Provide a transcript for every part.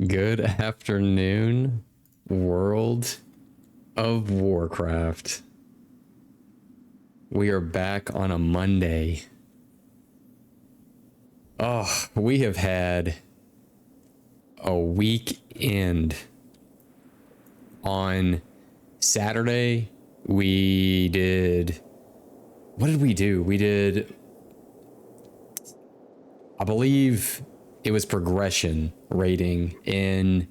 Good afternoon, world of Warcraft. We are back on a Monday. Oh, we have had a weekend. On Saturday, we did... What did we do? We did... I believe it was progression rating in...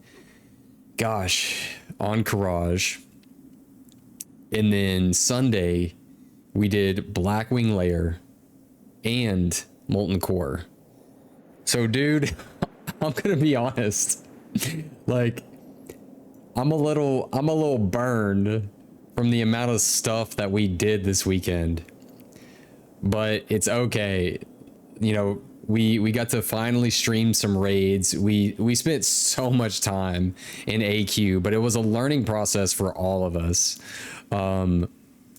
Gosh, on Courage. And then Sunday, we did Blackwing Lair and Molten Core. So, dude, I'm gonna be honest. Like, I'm a little burned from the amount of stuff that we did this weekend. But it's okay. You know, we got to finally stream some raids. We spent so much time in AQ, but it was a learning process for all of us. And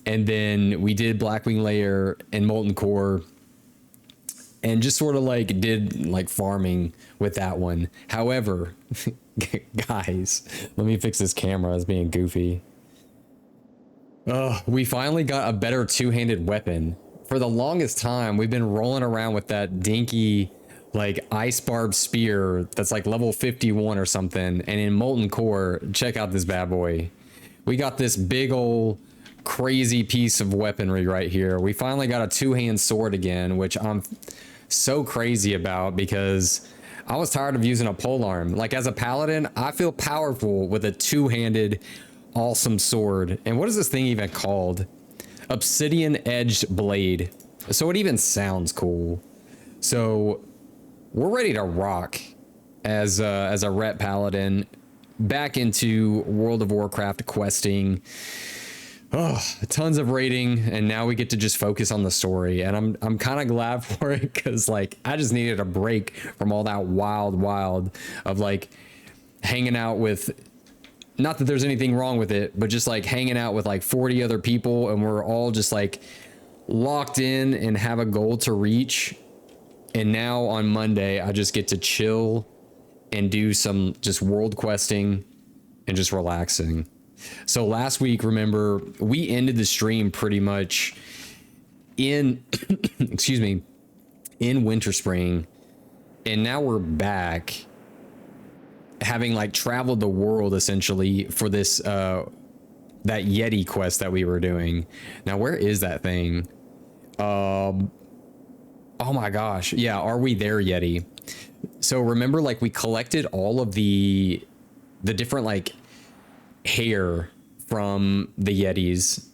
then we did Blackwing Lair and Molten Core and just sort of like did like farming with that one. However, guys, let me fix this camera. It's being goofy. We finally got a better two-handed weapon. For the longest time, we've been rolling around with that dinky, like, ice barb spear that's like level 51 or something. And in Molten Core, check out this bad boy. We got this big old crazy piece of weaponry right here. We finally got a two-hand sword again, which I'm so crazy about because I was tired of using a polearm. Like, as a paladin, I feel powerful with a two-handed awesome sword. And what is this thing even called? Obsidian edged blade. So it even sounds cool. So we're ready to rock as a ret paladin back into World of Warcraft questing. Oh, tons of raiding, and now we get to just focus on the story, and I'm kind of glad for it because like I just needed a break from all that wild of like hanging out with, not that there's anything wrong with it, but just like hanging out with like 40 other people and we're all just like locked in and have a goal to reach. And now on Monday, I just get to chill and do some just world questing and just relaxing. So last week, remember, we ended the stream pretty much in, excuse me, in Winterspring. And now we're back having like traveled the world essentially for this, that Yeti quest that we were doing. Now, where is that thing? Oh my gosh. Yeah. Are we there, Yeti? So remember, like we collected all of the different like hair from the Yetis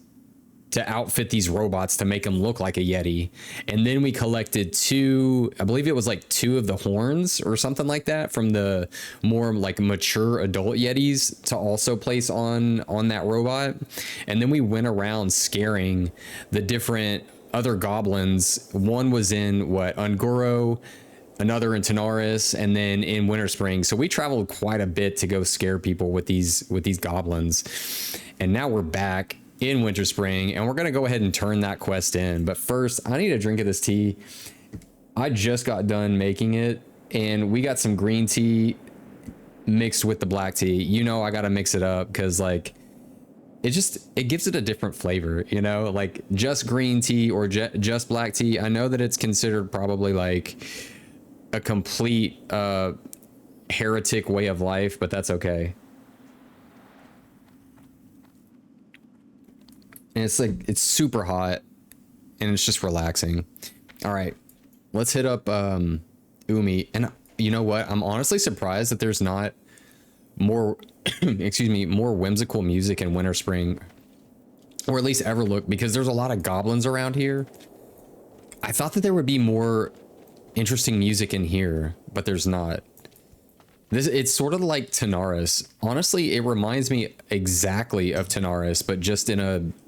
to outfit these robots to make them look like a Yeti. And then we collected two, I believe it was like two of the horns or something like that from the more like mature adult Yetis to also place on that robot. And then we went around scaring the different other goblins. One was in what, Ungoro, another in Tanaris, and then in Winterspring. So we traveled quite a bit to go scare people with these goblins. And now we're back in Winterspring, and we're gonna go ahead and turn that quest in. But first, I need a drink of this tea. I just got done making it, and we got some green tea mixed with the black tea. You know, I gotta mix it up because like it gives it a different flavor, you know, like just green tea or just black tea. I know that it's considered probably like a complete heretic way of life, but that's okay. And it's like, it's super hot and it's just relaxing. All right, let's hit up Umi. And you know what? I'm honestly surprised that there's not more, excuse me, more whimsical music in Winterspring, or at least ever look, because there's a lot of goblins around here. I thought that there would be more interesting music in here, but there's not. It's sort of like Tanaris. Honestly, it reminds me exactly of Tanaris, but just in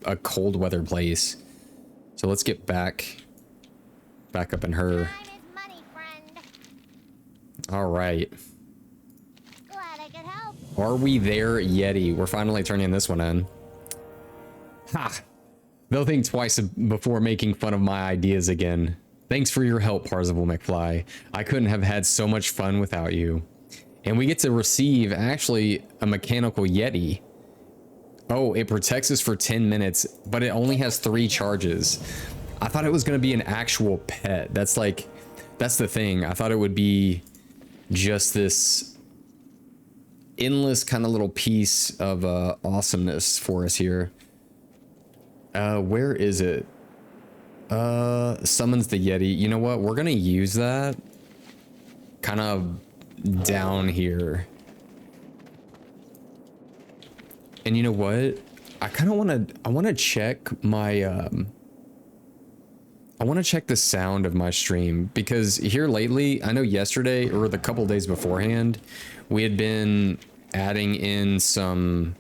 a cold weather place. So let's get back up in her. Time is money, friend. All right. Glad I could help. Are we there, Yeti? We're finally turning this one in. Ha! They'll think twice before making fun of my ideas again. Thanks for your help, Parzival McFly. I couldn't have had so much fun without you. And we get to receive actually a mechanical Yeti. Oh, it protects us for 10 minutes, but it only has 3 charges. I thought it was going to be an actual pet. That's the thing. I thought it would be just this endless kind of little piece of awesomeness for us here. Where is it? Summons the Yeti. You know what? We're going to use that kind of down here. And you know what? I kind of want to check my I want to check the sound of my stream, because here lately, I know yesterday or the couple days beforehand, we had been adding in some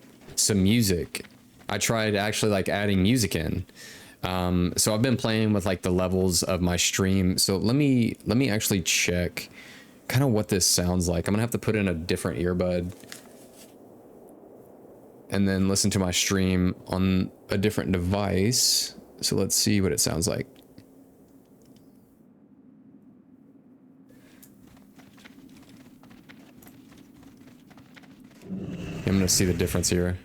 music. I tried actually like adding music in. So I've been playing with like the levels of my stream. So let me actually check kind of what this sounds like. I'm gonna have to put in a different earbud and then listen to my stream on a different device. So let's see what it sounds like. I'm gonna see the difference here.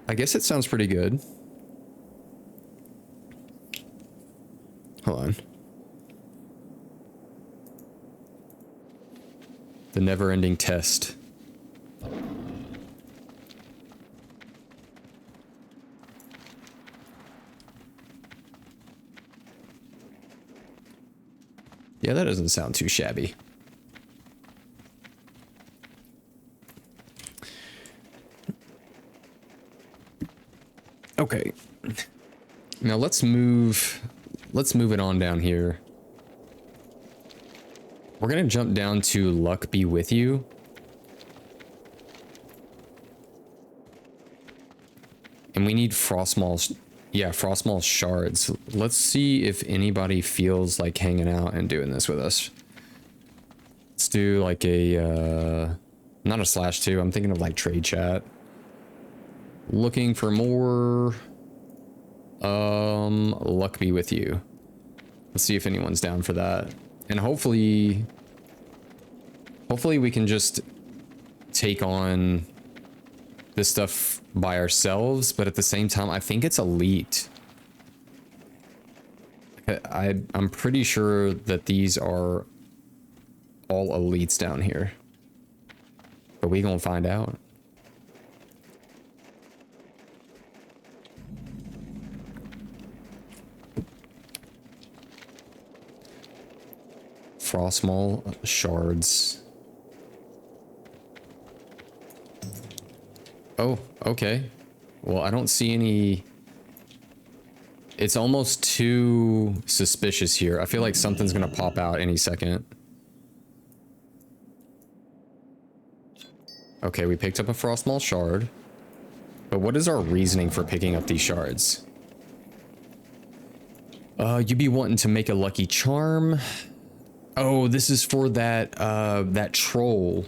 I guess it sounds pretty good. Hold on. The never-ending test. Yeah, that doesn't sound too shabby. Okay. Now let's move it on down here. We're gonna jump down to Luck Be With You. And we need Frostmaw. Yeah, Frostmaw shards. Let's see if anybody feels like hanging out and doing this with us. Let's do like a, not a /2. I'm thinking of like trade chat. Looking for more, Luck Be With You. Let's see if anyone's down for that. And hopefully we can just take on this stuff by ourselves, but at the same time, I think it's elite. I'm pretty sure that these are all elites down here, but we gonna find out. Frostmaw shards. Oh, okay. Well, I don't see any. It's almost too suspicious here. I feel like something's gonna pop out any second. Okay, we picked up a Frostmaw shard. But what is our reasoning for picking up these shards? You be wanting to make a lucky charm. Oh, this is for that that troll.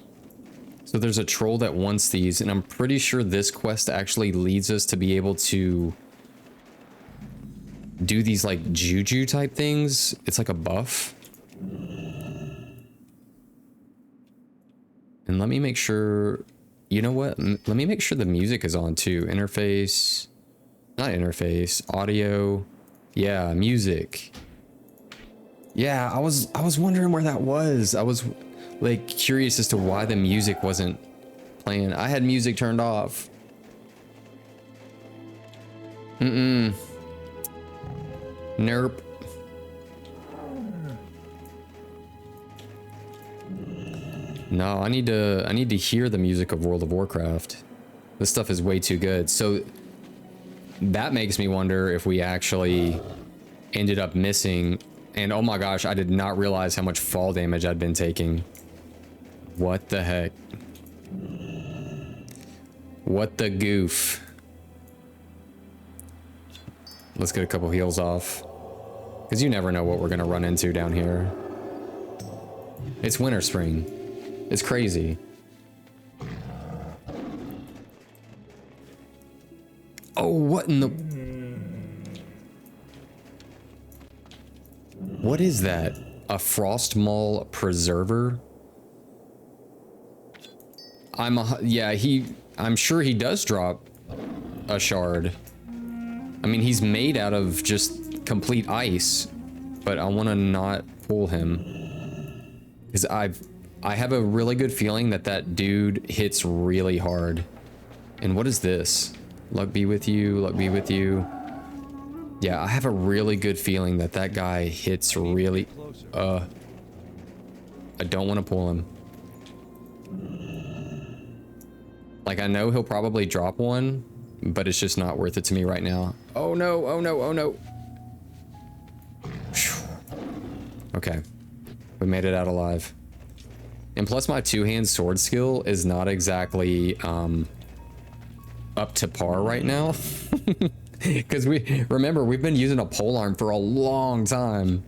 So there's a troll that wants these, and I'm pretty sure this quest actually leads us to be able to do these like juju type things. It's like a buff. And let me make sure, you know what? Let me make sure the music is on too. Interface, not interface, audio. Yeah, music. Yeah, I was wondering where that was. I was like curious as to why the music wasn't playing. I had music turned off. Nerp. No, I need to hear the music of World of Warcraft. This stuff is way too good. So that makes me wonder if we actually ended up missing. And oh my gosh, I did not realize how much fall damage I'd been taking. What the heck? What the goof? Let's get a couple heals off. Because you never know what we're going to run into down here. It's winter spring. It's crazy. Oh, what in the... What is that? A frost maul preserver? I'm sure he does drop a shard. I mean, he's made out of just complete ice, but I want to not pull him because I have a really good feeling that that dude hits really hard. And what is this? Luck be with you, luck be with you. Yeah, I have a really good feeling that that guy hits really, I don't want to pull him. Like, I know he'll probably drop one, but it's just not worth it to me right now. Oh no, oh no, oh no. Okay, we made it out alive. And plus my two-hand sword skill is not exactly up to par right now. Because remember, we've been using a polearm for a long time.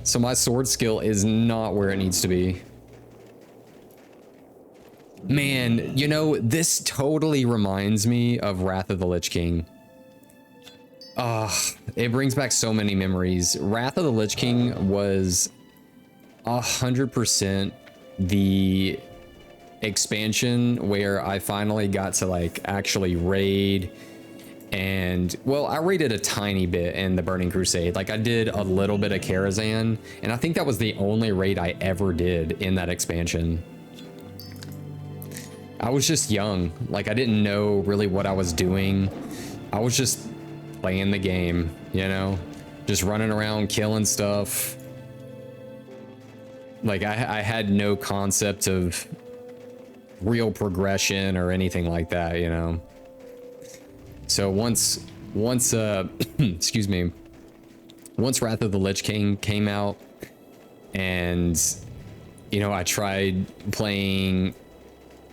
So my sword skill is not where it needs to be. Man, you know, this totally reminds me of Wrath of the Lich King. It brings back so many memories. Wrath of the Lich King was 100% the expansion where I finally got to like actually raid. And well, I raided a tiny bit in the Burning Crusade. Like I did a little bit of Karazhan, and I think that was the only raid I ever did in that expansion. I was just young. Like I didn't know really what I was doing. I was just playing the game, you know, just running around killing stuff. Like I had no concept of real progression or anything like that, you know. So once excuse me, once Wrath of the Lich King came out, and you know, I tried playing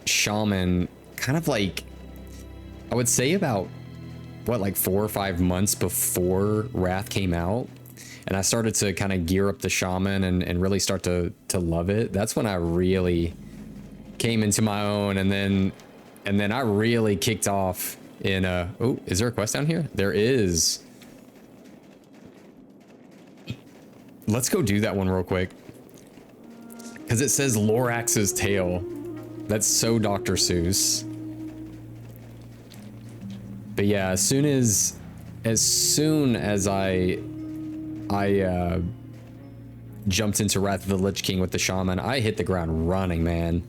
Shaman kind of like, I would say about what, like 4 or 5 months before Wrath came out, and I started to kind of gear up the Shaman and really start to love it. That's when I really came into my own, and then I really kicked off in oh, is there a quest down here? There is. Let's go do that one real quick, because it says Lorax's tail. That's so Dr. Seuss. But yeah, as soon as I jumped into Wrath of the Lich King with the Shaman, I hit the ground running, man.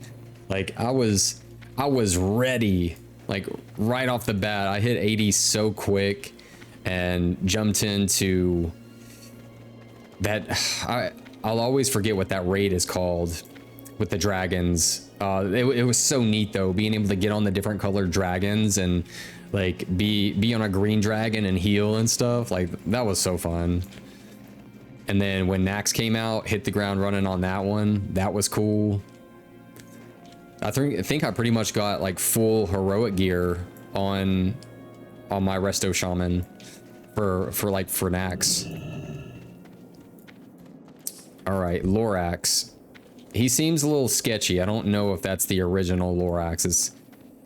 Like I was ready. Like right off the bat, I hit 80 so quick and jumped into that. I'll always forget what that raid is called with the dragons. It was so neat though, being able to get on the different colored dragons and like be on a green dragon and heal and stuff. Like that was so fun. And then when Nax came out, hit the ground running on that one. That was cool. I think I pretty much got like full heroic gear on my Resto Shaman for Nax. All right, Lorax. He seems a little sketchy. I don't know if that's the original Lorax.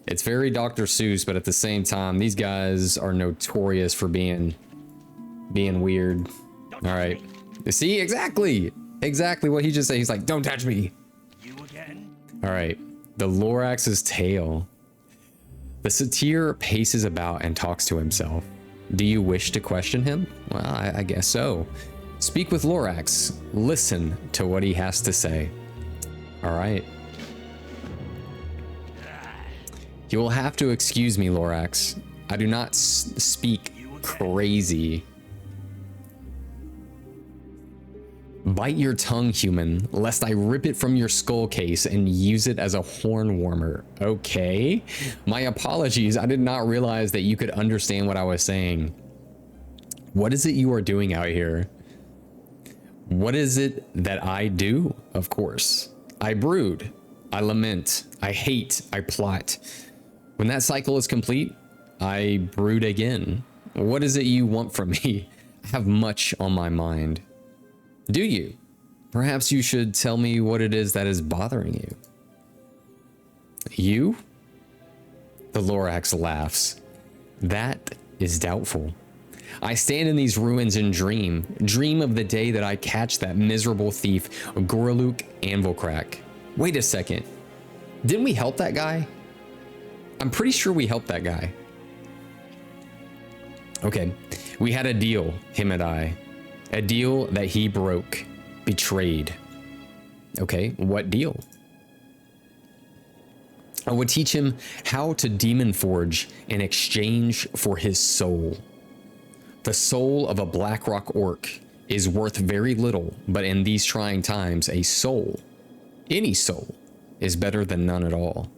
It's very Dr. Seuss, but at the same time, these guys are notorious for being weird. All right. See, exactly what he just said. He's like, "Don't touch me." You again? All right. The Lorax's tail. The satyr paces about and talks to himself. Do you wish to question him? Well, I guess so. Speak with Lorax. Listen to what he has to say. All right. You will have to excuse me, Lorax. I do not speak crazy. Bite your tongue, human, lest I rip it from your skull case and use it as a horn warmer. Okay. My apologies. I did not realize that you could understand what I was saying. What is it you are doing out here? What is it that I do? Of course. I brood. I lament. I hate. I plot. When that cycle is complete, I brood again. What is it you want from me? I have much on my mind. Do you? Perhaps you should tell me what it is that is bothering you. You? The Lorax laughs. That is doubtful. I stand in these ruins and dream of the day that I catch that miserable thief, Goraluk Anvilcrack. Wait a second. Didn't we help that guy? I'm pretty sure we helped that guy. Okay, we had a deal, him and I. A deal that he broke, betrayed. Okay, what deal? I would teach him how to demon forge in exchange for his soul. The soul of a Blackrock orc is worth very little, but in these trying times, a soul, any soul, is better than none at all.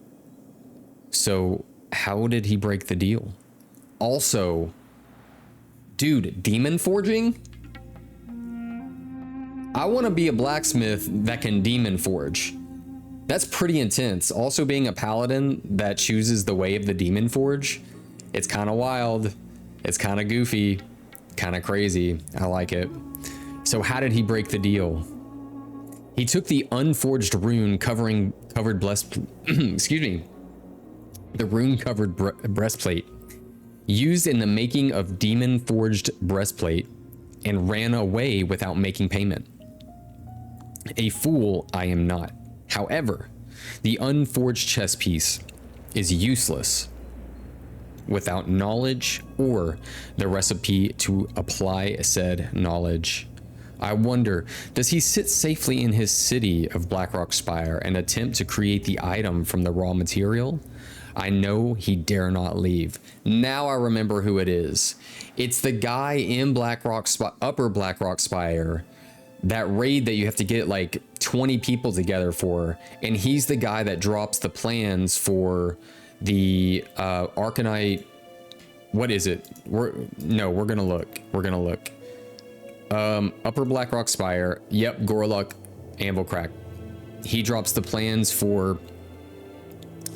So, how did he break the deal? Also, dude, demon forging? I want to be a blacksmith that can demon forge. That's pretty intense. Also being a paladin that chooses the way of the demon forge, it's kind of wild. It's kind of goofy, kind of crazy. I like it. So how did he break the deal? He took the unforged rune covered excuse me, the rune covered breastplate used in the making of demon forged breastplate and ran away without making payment. A fool I am not. However, the unforged chess piece is useless without knowledge or the recipe to apply said knowledge. I wonder, does he sit safely in his city of Blackrock Spire and attempt to create the item from the raw material? I know he dare not leave. Now I remember who it is. It's the guy in Upper Blackrock Spire, that raid that you have to get like 20 people together for, and he's the guy that drops the plans for the Arcanite. What is it? We're gonna look. Upper Blackrock Spire. Yep, Goraluk Anvilcrack. He drops the plans for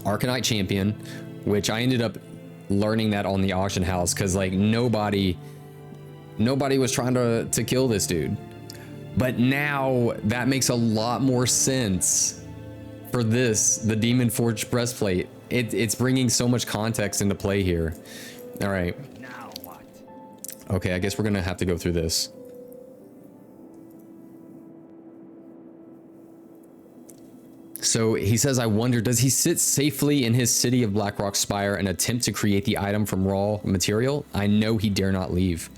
Arcanite Champion, which I ended up learning that on the auction house because like nobody was trying to kill this dude. But now that makes a lot more sense for the Demon Forged breastplate. It's bringing so much context into play here. All right. Now what? Okay, I guess we're gonna have to go through this. So he says, I wonder, does he sit safely in his city of Blackrock Spire and attempt to create the item from raw material? I know he dare not leave.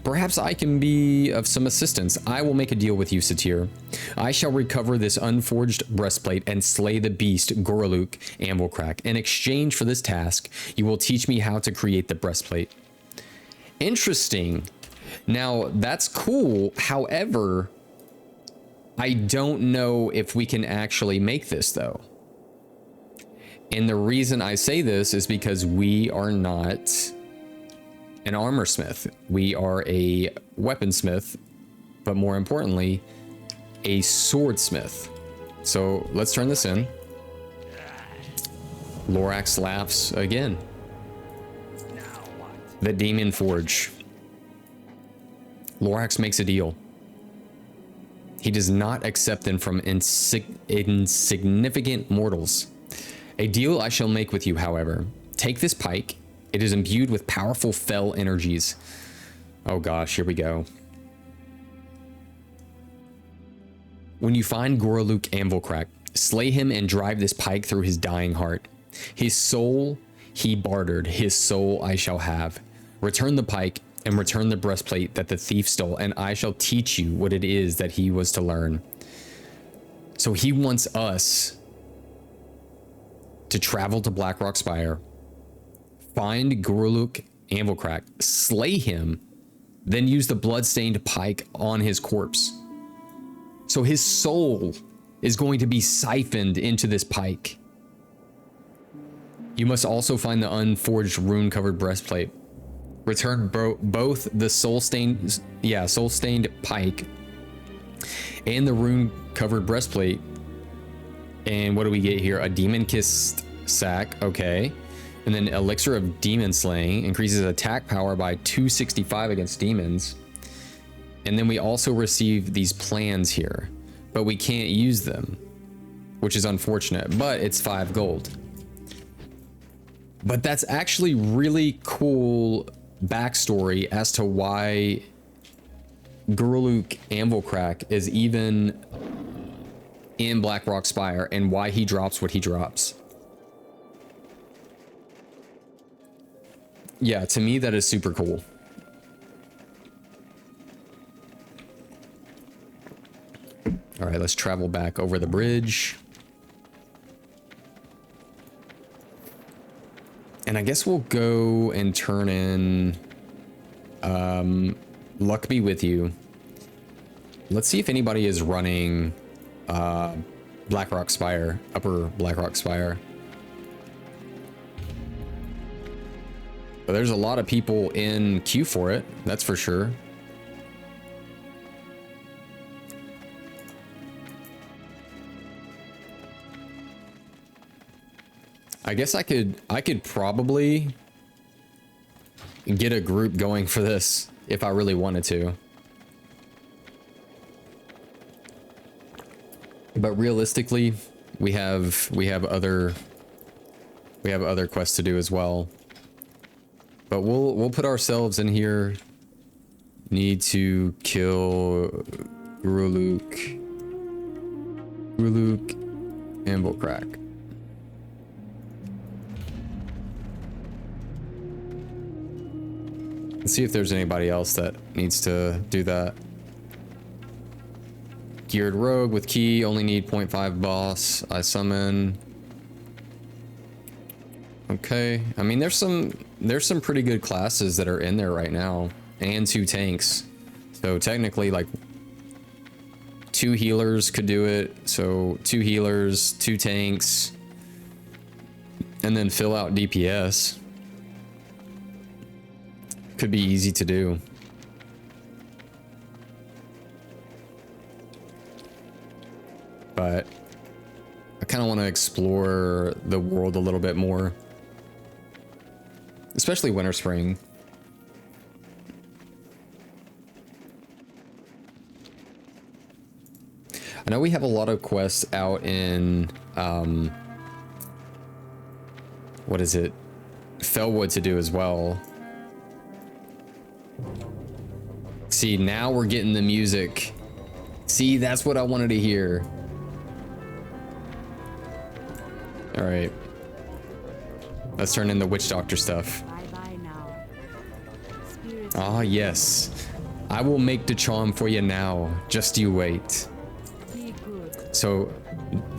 Perhaps I can be of some assistance. I will make a deal with you, Satyr. I shall recover this unforged breastplate and slay the beast Goraluk Anvilcrack. In exchange for this task, you will teach me how to create the breastplate. Interesting. Now, that's cool. However, I don't know if we can actually make this though. And the reason I say this is because we are not an armor smith. We are a weaponsmith, but more importantly, a swordsmith. So let's turn this in. Lorax laughs again. Now what? The Demon Forge. Lorax makes a deal. He does not accept them from insignificant mortals. A deal I shall make with you, however. Take this pike. It is imbued with powerful fell energies. Oh gosh, here we go. When you find Goraluk Anvilcrack, slay him and drive this pike through his dying heart. His soul he bartered, his soul I shall have. Return the pike and return the breastplate that the thief stole, and I shall teach you what it is that he was to learn. So he wants us to travel to Blackrock Spire, find Goraluk Anvilcrack, slay him, then use the bloodstained pike on his corpse. So his soul is going to be siphoned into this pike. You must also find the unforged rune-covered breastplate. Return both the soul-stained pike and the rune-covered breastplate. And what do we get here? A demon-kissed sack, okay. And then elixir of demon slaying increases attack power by 265 against demons. And then we also receive these plans here, but we can't use them, which is unfortunate, but it's 5 gold. But that's actually really cool backstory as to why Gurluk Anvilcrack is even in Blackrock Spire and why he drops what he drops. Yeah, to me that is super cool. All right, let's travel back over the bridge. And I guess we'll go and turn in Luck Be With You. Let's see if anybody is running Blackrock Spire, Upper Blackrock Spire. But there's a lot of people in queue for it, that's for sure. I guess I could probably get a group going for this if I really wanted to. But realistically, we have other quests to do as well. But we'll put ourselves in here. Need to kill Gurluk Anvilcrack. Let's see if there's anybody else that needs to do that. Geared Rogue with key, only need 0.5 boss. I summon. Okay, I mean there's some pretty good classes that are in there right now, and 2 tanks. So technically like 2 healers could do it. So 2 healers, 2 tanks, and then fill out DPS. Could be easy to do. But I kind of want to explore the world a little bit more. Especially Winter Spring. I know we have a lot of quests out in what is it? Fellwood to do as well. See, now we're getting the music. See, that's what I wanted to hear. All right. Let's turn in the witch doctor stuff. Ah, yes. I will make the charm for you now. Just you wait. So,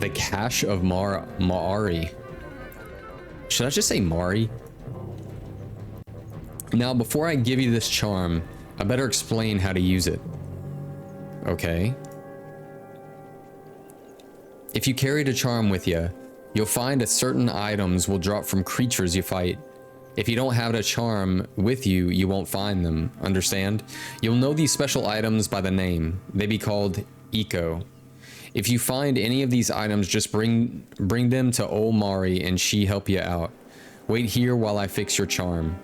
the cache of Ma'ari. Should I just say Mari? Now, before I give you this charm, I better explain how to use it. Okay. If you carried a charm with you, you'll find that certain items will drop from creatures you fight. If you don't have a charm with you, you won't find them. Understand? You'll know these special items by the name. They be called Eco. If you find any of these items, just bring them to old Mari and she help you out. Wait here while I fix your charm.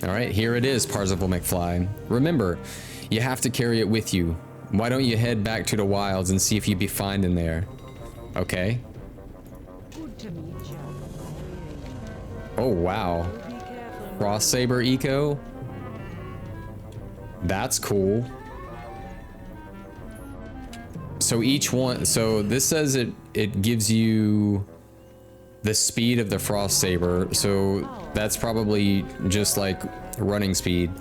Alright, here it is, Parzival McFly. Remember, you have to carry it with you. Why don't you head back to the wilds and see if you be finding there? Okay. Oh, wow. Frost Saber Eco? That's cool. So each one, so this says it gives you the speed of the Frost Saber, so that's probably just like running speed.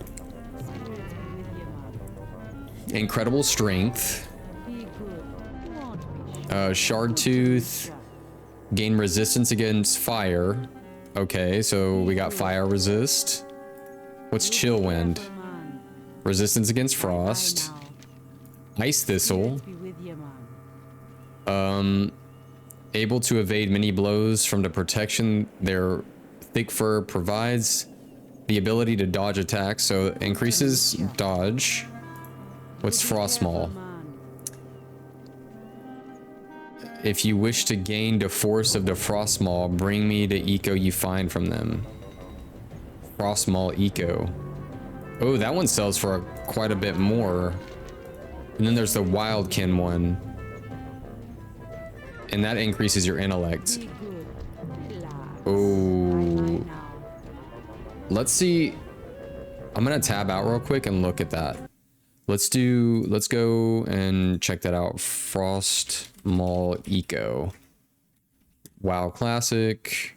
Incredible strength. Shard Tooth. Gain resistance against fire. Okay, so we got fire resist. What's Chill Wind? Resistance against frost. Ice Thistle. Able to evade many blows from the protection their thick fur provides. The ability to dodge attacks, so it increases dodge. What's Frost Maul? If you wish to gain the force of the Frost Maul, bring me the eco you find from them. Frost Maul Eco. Oh, that one sells for quite a bit more. And then there's the Wildkin one. And that increases your intellect. Oh. Let's see. I'm gonna tab out real quick and look at that. Let's go and check that out. Frost Mall Eco. WoW Classic.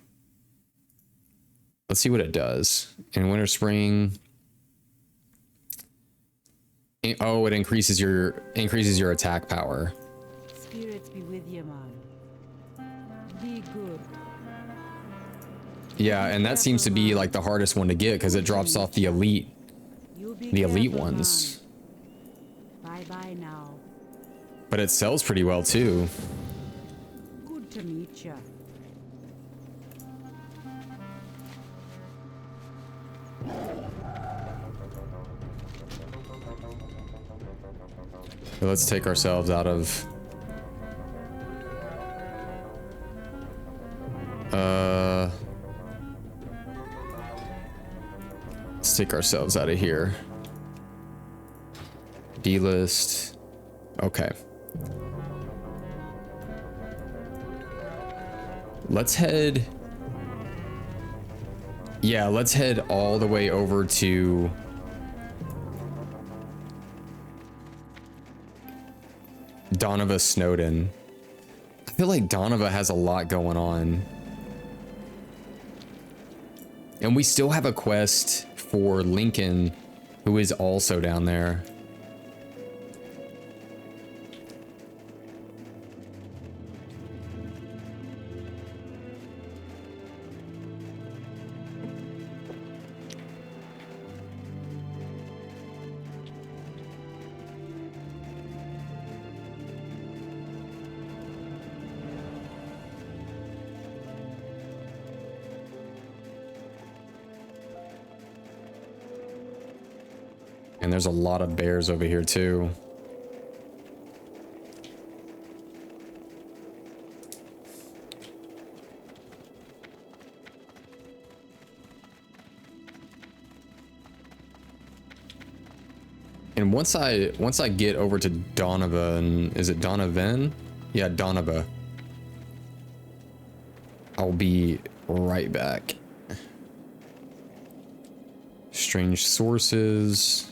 Let's see what it does. In Winter Spring. Oh, it increases your attack power. Spirits be with you, man. Be good. Yeah, and that seems to be like the hardest one to get because it drops off the elite ones. Bye bye now. But it sells pretty well too. Good to meet ya. Let's take ourselves out of let's take ourselves out of here. D-list. Okay. Let's head. Yeah, let's head all the way over to Donovan Snowden. I feel like Donovan has a lot going on. And we still have a quest for Lincoln, who is also down there. And there's a lot of bears over here too. And once I get over to Donovan, is it Donovan? Yeah, Donovan. I'll be right back. Strange sources.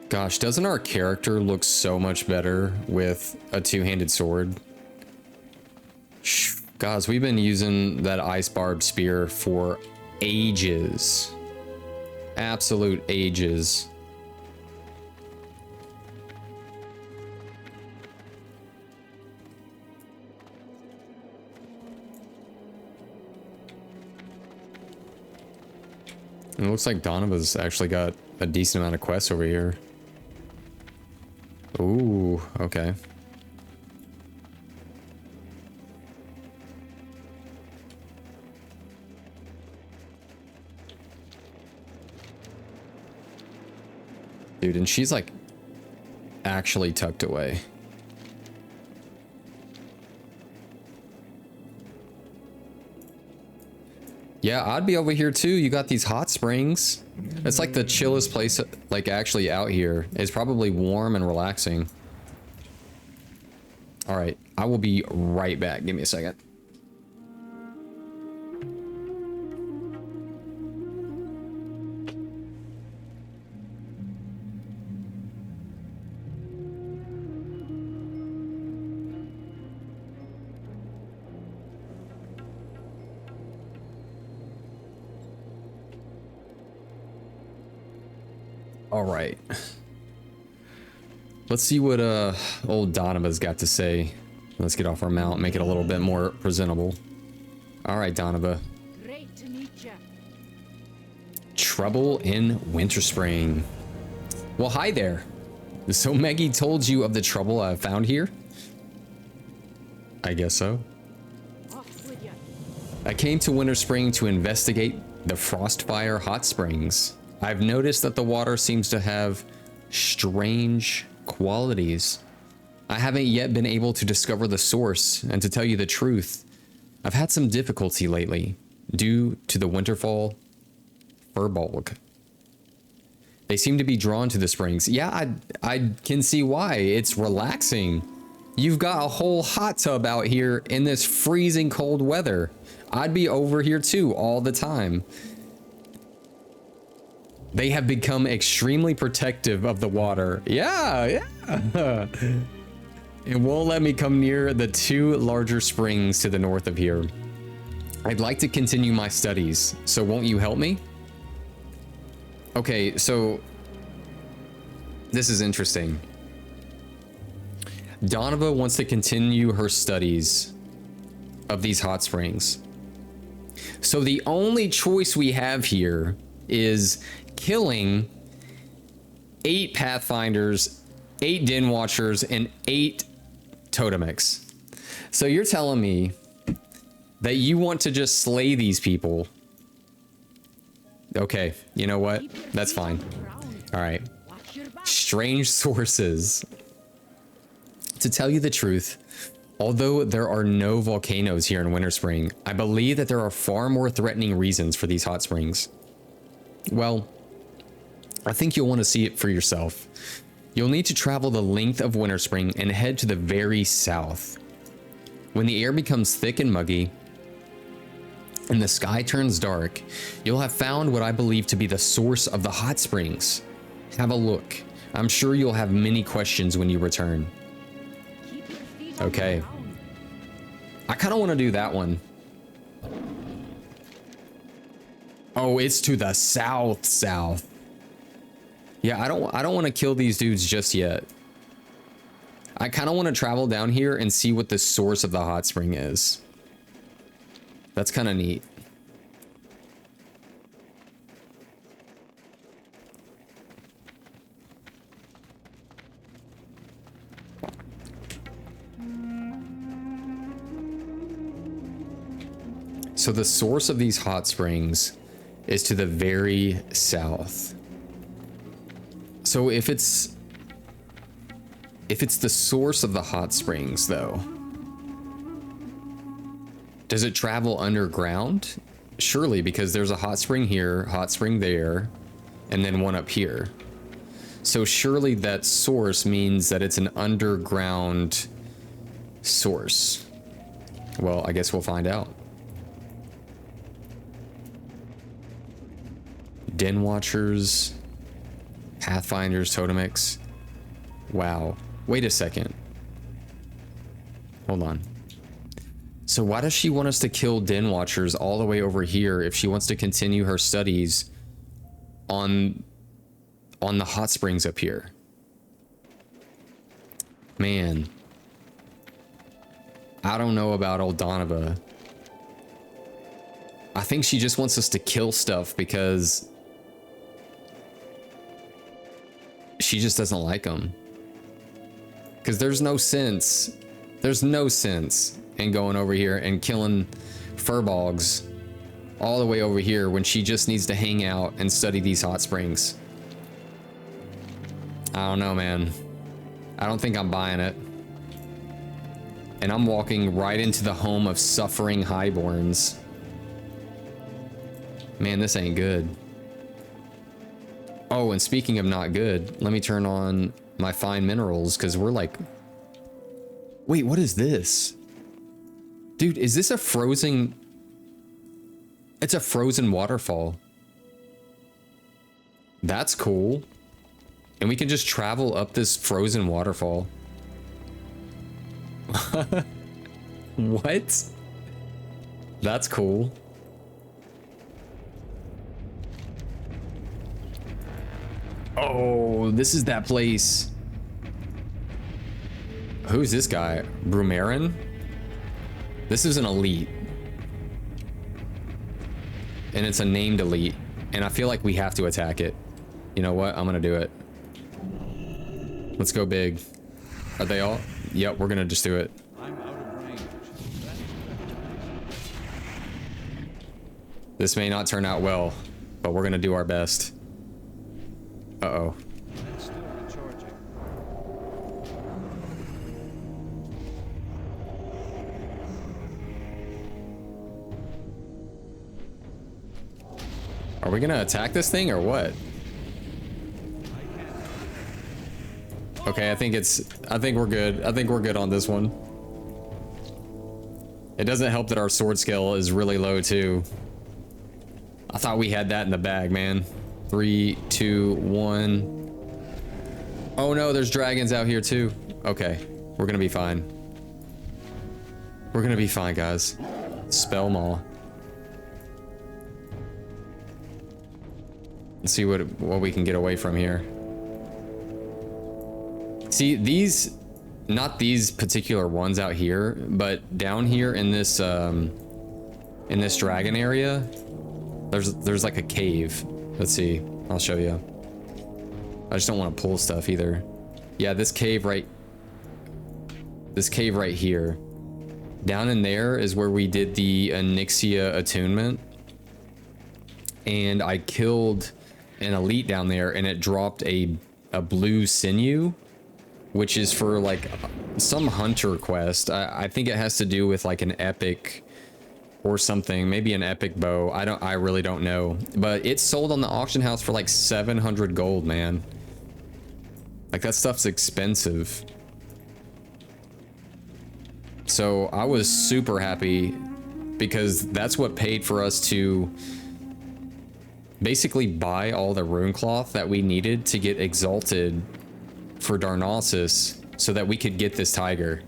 Gosh, doesn't our character look so much better with a two-handed sword? Guys, we've been using that ice barbed spear for ages. Absolute ages. It looks like Donovan's actually got a decent amount of quests over here. Ooh, okay. Dude, and she's like actually tucked away. Yeah, I'd be over here too. You got these hot springs. It's like the chillest place, like actually out here. It's probably warm and relaxing. All right, I will be right back. Give me a second. All right. Let's see what old Donovan's got to say. Let's get off our mount, make it a little bit more presentable. All right, Donovan. Great to meet ya. Trouble in Winter Spring. Well, hi there. So Maggie told you of the trouble I found here? I guess so. Off with ya. I came to Winter Spring to investigate the Frostfire Hot Springs. I've noticed that the water seems to have strange qualities. I haven't yet been able to discover the source, and to tell you the truth, I've had some difficulty lately due to the Winterfall Furbolg. They seem to be drawn to the springs. Yeah, I can see why. It's relaxing. You've got a whole hot tub out here in this freezing cold weather. I'd be over here too all the time. They have become extremely protective of the water. Yeah. It won't let me come near the two larger springs to the north of here. I'd like to continue my studies, so won't you help me? Okay, so this is interesting. Donovan wants to continue her studies of these hot springs. So the only choice we have here is killing 8 Pathfinders, 8 Den Watchers, and 8 Totemics. So you're telling me that you want to just slay these people. Okay, you know what? That's fine. All right. Strange sources. To tell you the truth, although there are no volcanoes here in Winter Spring, I believe that there are far more threatening reasons for these hot springs. Well, I think you'll want to see it for yourself. You'll need to travel the length of Winter Spring and head to the very south. When the air becomes thick and muggy, and the sky turns dark, you'll have found what I believe to be the source of the hot springs. Have a look. I'm sure you'll have many questions when you return. Okay. I kind of want to do that one. Oh, it's to the south. Yeah, I don't want to kill these dudes just yet. I kind of want to travel down here and see what the source of the hot spring is. That's kind of neat. So the source of these hot springs is to the very south. So if it's the source of the hot springs though, does it travel underground? Surely, because there's a hot spring here, hot spring there, and then one up here. So surely that source means that it's an underground source. Well, I guess we'll find out. Den Watchers, Pathfinders, Totemics. Wow. Wait a second. Hold on. So why does she want us to kill Den Watchers all the way over here if she wants to continue her studies on the hot springs up here? Man. I don't know about old Donovan. I think she just wants us to kill stuff because she just doesn't like them. Because there's no sense in going over here and killing furbolgs all the way over here when she just needs to hang out and study these hot springs. I don't know, man. I don't think I'm buying it. And I'm walking right into the home of suffering highborns. Man, this ain't good. Oh, and speaking of not good, let me turn on my fine minerals because we're like... Wait, what is this? Dude, is this a frozen... It's a frozen waterfall. That's cool. And we can just travel up this frozen waterfall. What? That's cool. Oh, this is that place. Who's this guy? Brumarin? This is an elite. And it's a named elite. And I feel like we have to attack it. You know what? I'm gonna do it. Let's go big. Are they all? Yep, we're gonna just do it. I'm out of range. This may not turn out well, but we're gonna do our best. Uh-oh. I'm still recharging. Are we gonna attack this thing or what? Okay, I think we're good. I think we're good on this one. It doesn't help that our sword skill is really low too. I thought we had that in the bag, man. 3, 2, 1. Oh no, there's dragons out here too. Okay, we're gonna be fine. We're gonna be fine, guys. Spell maw. Let's see what we can get away from here. See, these, not these particular ones out here, but down here in this dragon area, there's like a cave. Let's see, I'll show you. I just don't want to pull stuff either. Yeah, this cave right here. Down in there is where we did the Onyxia attunement. And I killed an elite down there and it dropped a blue sinew, which is for like some hunter quest. I think it has to do with like an epic or something, maybe an epic bow. I really don't know, but it's sold on the auction house for like 700 gold, man. Like that stuff's expensive. So I was super happy because that's what paid for us to basically buy all the rune cloth that we needed to get exalted for Darnassus so that we could get this tiger.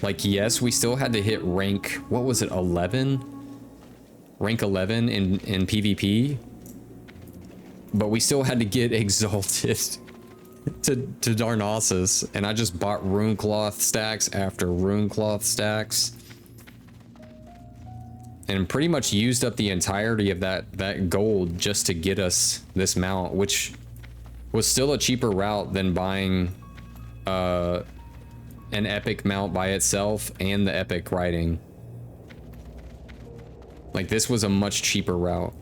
Like, yes, we still had to hit rank, what was it, 11? Rank 11 in PvP. But we still had to get exalted to Darnassus. And I just bought rune cloth stacks after rune cloth stacks. And pretty much used up the entirety of that gold just to get us this mount, which was still a cheaper route than buying an epic mount by itself and the epic riding. Like, this was a much cheaper route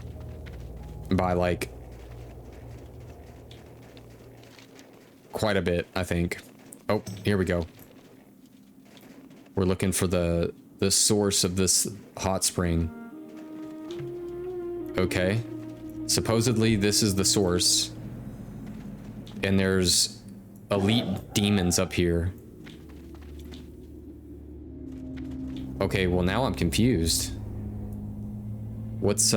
by like quite a bit, I think. Oh, here we go. We're looking for the source of this hot spring. Okay. Supposedly this is the source. And there's elite demons up here. Okay, well now I'm confused. What's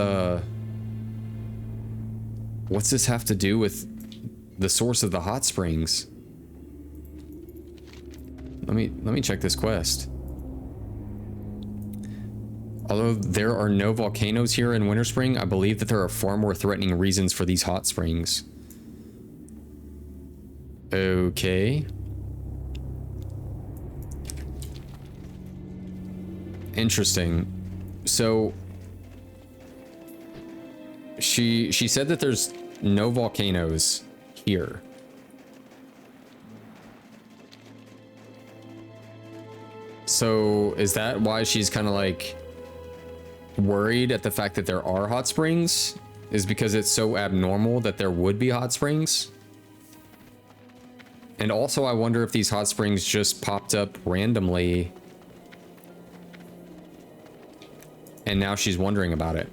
this have to do with the source of the hot springs? Let me check this quest. Although there are no volcanoes here in Winterspring, I believe that there are far more threatening reasons for these hot springs. Okay. Interesting. So she said that there's no volcanoes here. So is that why she's kind of like worried at the fact that there are hot springs? Is because it's so abnormal that there would be hot springs? And also I wonder if these hot springs just popped up randomly and now she's wondering about it.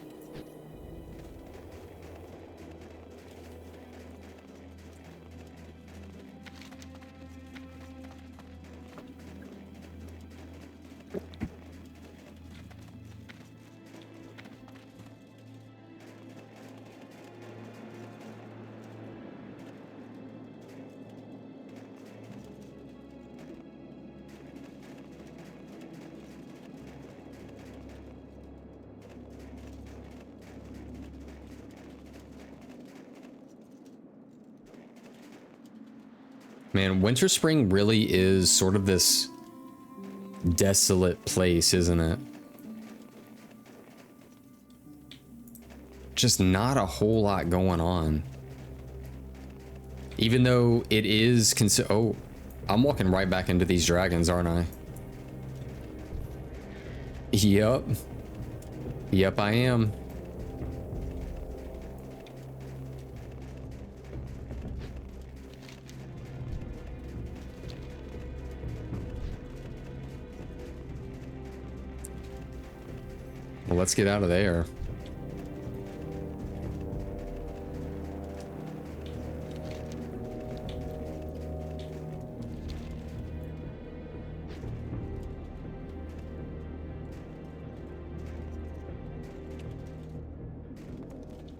Man, Winterspring really is sort of this desolate place, isn't it? Just not a whole lot going on. Even though it is oh, I'm walking right back into these dragons, aren't I? Yep. Yep, I am. Well, let's get out of there.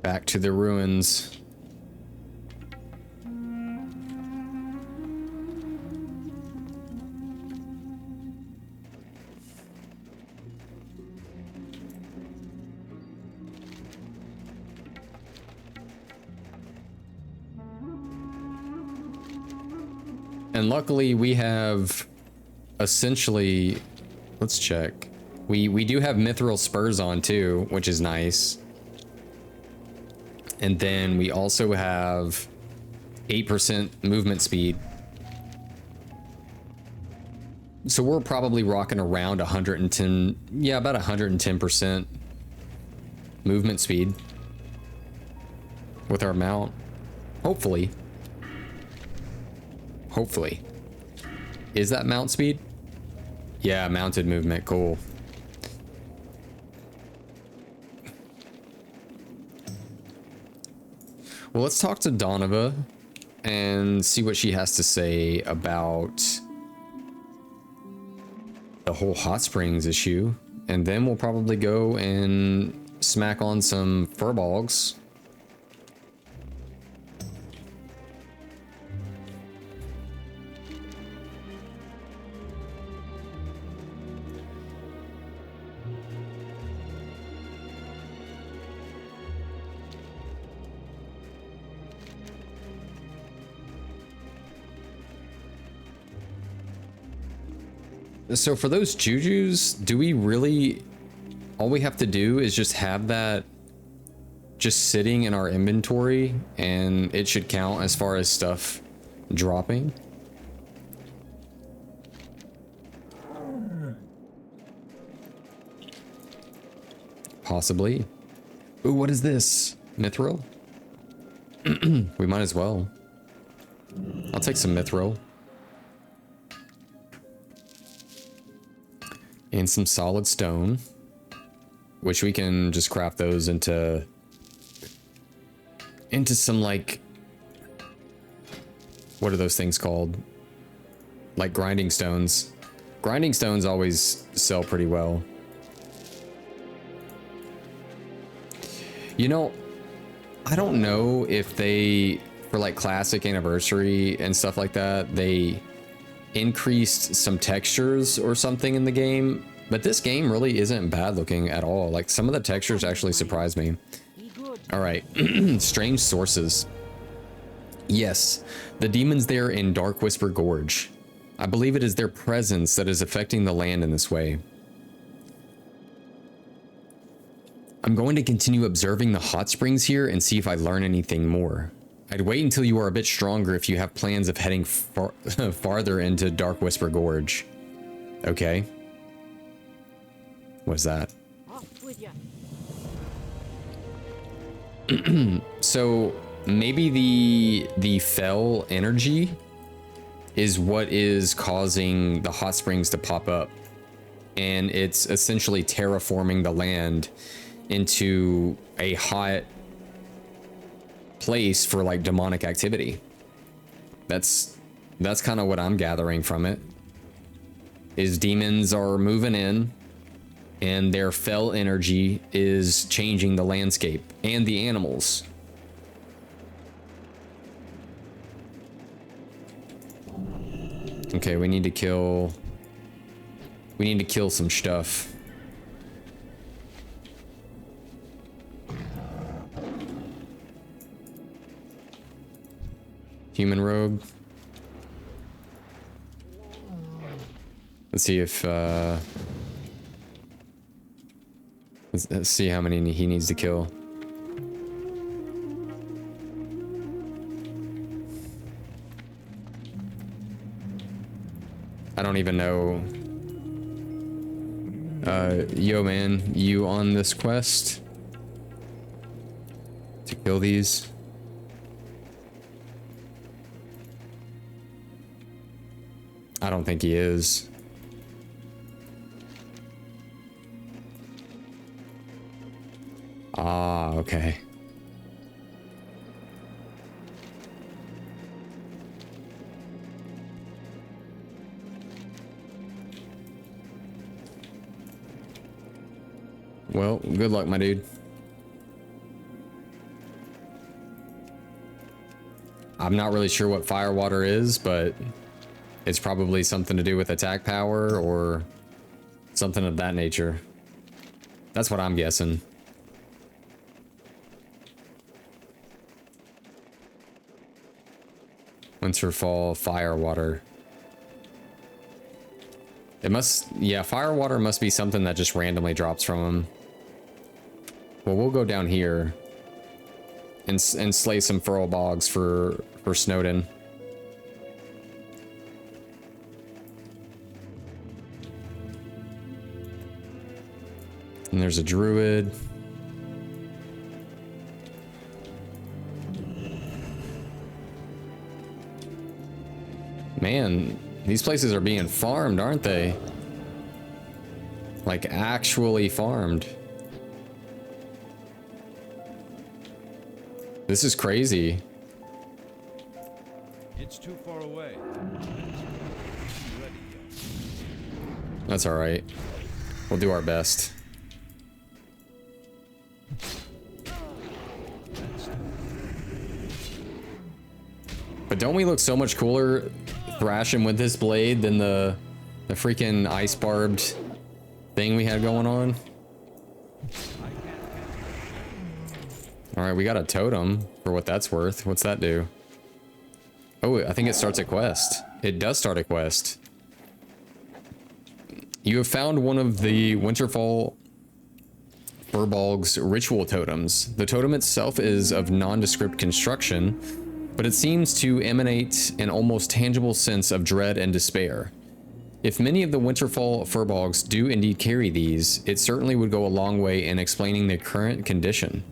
Back to the ruins. And luckily we have essentially, let's check. We do have mithril spurs on too, which is nice. And then we also have 8% movement speed. So we're probably rocking around 110, yeah, about 110% movement speed with our mount. Hopefully. Hopefully. Is that mount speed? Yeah, mounted movement, cool. Well, let's talk to Donovan and see what she has to say about the whole hot springs issue. And then we'll probably go and smack on some furbolgs. So for those jujus, do we really, all we have to do is just have that just sitting in our inventory and it should count as far as stuff dropping? Possibly. Ooh, what is this? Mithril? We might as well. I'll take some mithril. And some solid stone, which we can just craft those into some, like, what are those things called? Like grinding stones. Grinding stones always sell pretty well. You know, I don't know if they, for like classic anniversary and stuff like that, they increased some textures or something in the game, but this game really isn't bad looking at all. Like, some of the textures actually surprised me. All right. Strange sources. Yes, the demons there in Dark Whisper Gorge. I believe it is their presence that is affecting the land in this way. I'm going to continue observing the hot springs here and see if I learn anything more. I'd wait until you are a bit stronger if you have plans of heading farther into Dark Whisper Gorge. Okay. What's that? So maybe the fell energy is what is causing the hot springs to pop up, and it's essentially terraforming the land into a hot place for like demonic activity. That's kind of what I'm gathering from it, is demons are moving in and their fell energy is changing the landscape and the animals. Okay, we need to kill some stuff. Human rogue. Let's see if let's see how many he needs to kill. I don't even know. Yo man, you on this quest to kill these? I don't think he is. Ah, okay. Well, good luck, my dude. I'm not really sure what fire water is, but it's probably something to do with attack power or something of that nature. That's what I'm guessing. Winterfall fire water. It must, yeah, fire water must be something that just randomly drops from them. Well, we'll go down here and slay some furrow bogs for Snowden. And there's a druid. Man, these places are being farmed, aren't they? Like, actually farmed. This is crazy. It's too far away. Ready yet. That's all right. We'll do our best. But don't we look so much cooler thrashing with this blade than the freaking ice barbed thing we had going on? All right, we got a totem for what that's worth. What's that do? Oh, I think it starts a quest. It does start a quest. You have found one of the Winterfall Furbolg's ritual totems. The totem itself is of nondescript construction, but it seems to emanate an almost tangible sense of dread and despair. If many of the Winterfall Furbolgs do indeed carry these, it certainly would go a long way in explaining their current condition.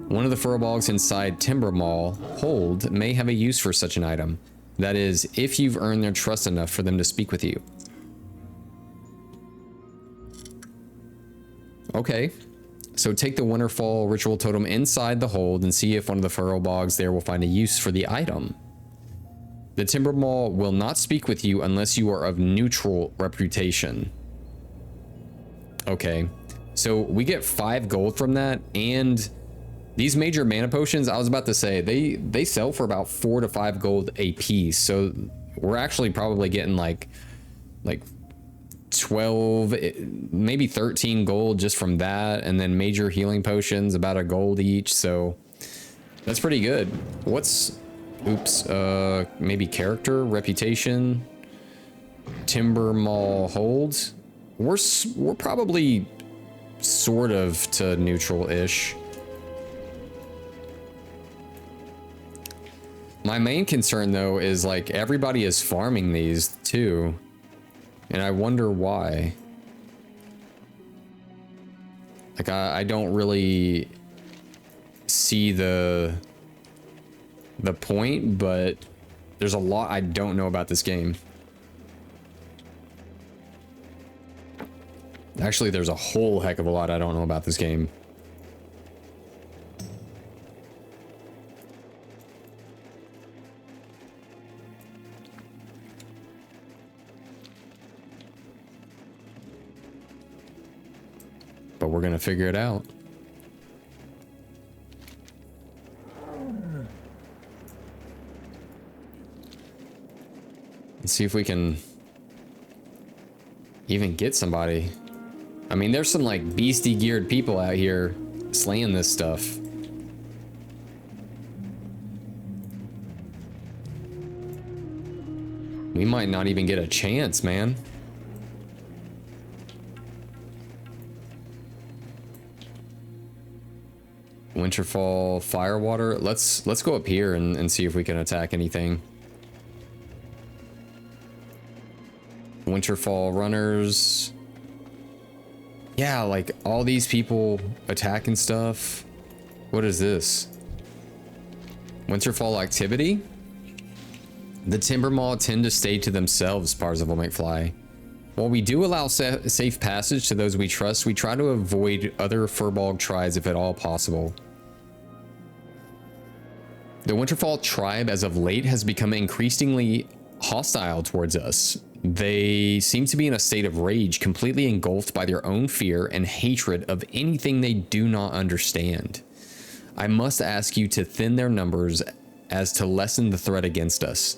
One of the Furbolgs inside Timber Mall hold may have a use for such an item. That is, if you've earned their trust enough for them to speak with you. Okay. So take the Winterfall ritual totem inside the hold and see if one of the Furbolgs there will find a use for the item. The Timber Mall will not speak with you unless you are of neutral reputation. Okay. So we get 5 gold from that, and these major mana potions, I was about to say, they sell for about 4 to 5 gold a piece. So we're actually probably getting like 12, maybe 13 gold just from that, and then major healing potions about a gold each. So that's pretty good. What's, oops, maybe character, reputation, Timber Mall holds. We're probably sort of to neutral-ish. My main concern though is like everybody is farming these too, and I wonder why. Like I don't really see the point, but there's a lot I don't know about this game. Actually, there's a whole heck of a lot I don't know about this game. But we're gonna figure it out. Let's see if we can even get somebody. I mean, there's some like beastie geared people out here slaying this stuff. We might not even get a chance, man. Winterfall Firewater. Let's go up here and see if we can attack anything. Winterfall runners. Yeah, like all these people attacking stuff. What is this? Winterfall activity? The Timber Mall tend to stay to themselves, Parzival McFly. While we do allow safe passage to those we trust, we try to avoid other Furbolg tribes if at all possible. The Winterfall tribe as of late has become increasingly hostile towards us. They seem to be in a state of rage, completely engulfed by their own fear and hatred of anything they do not understand. I must ask you to thin their numbers as to lessen the threat against us.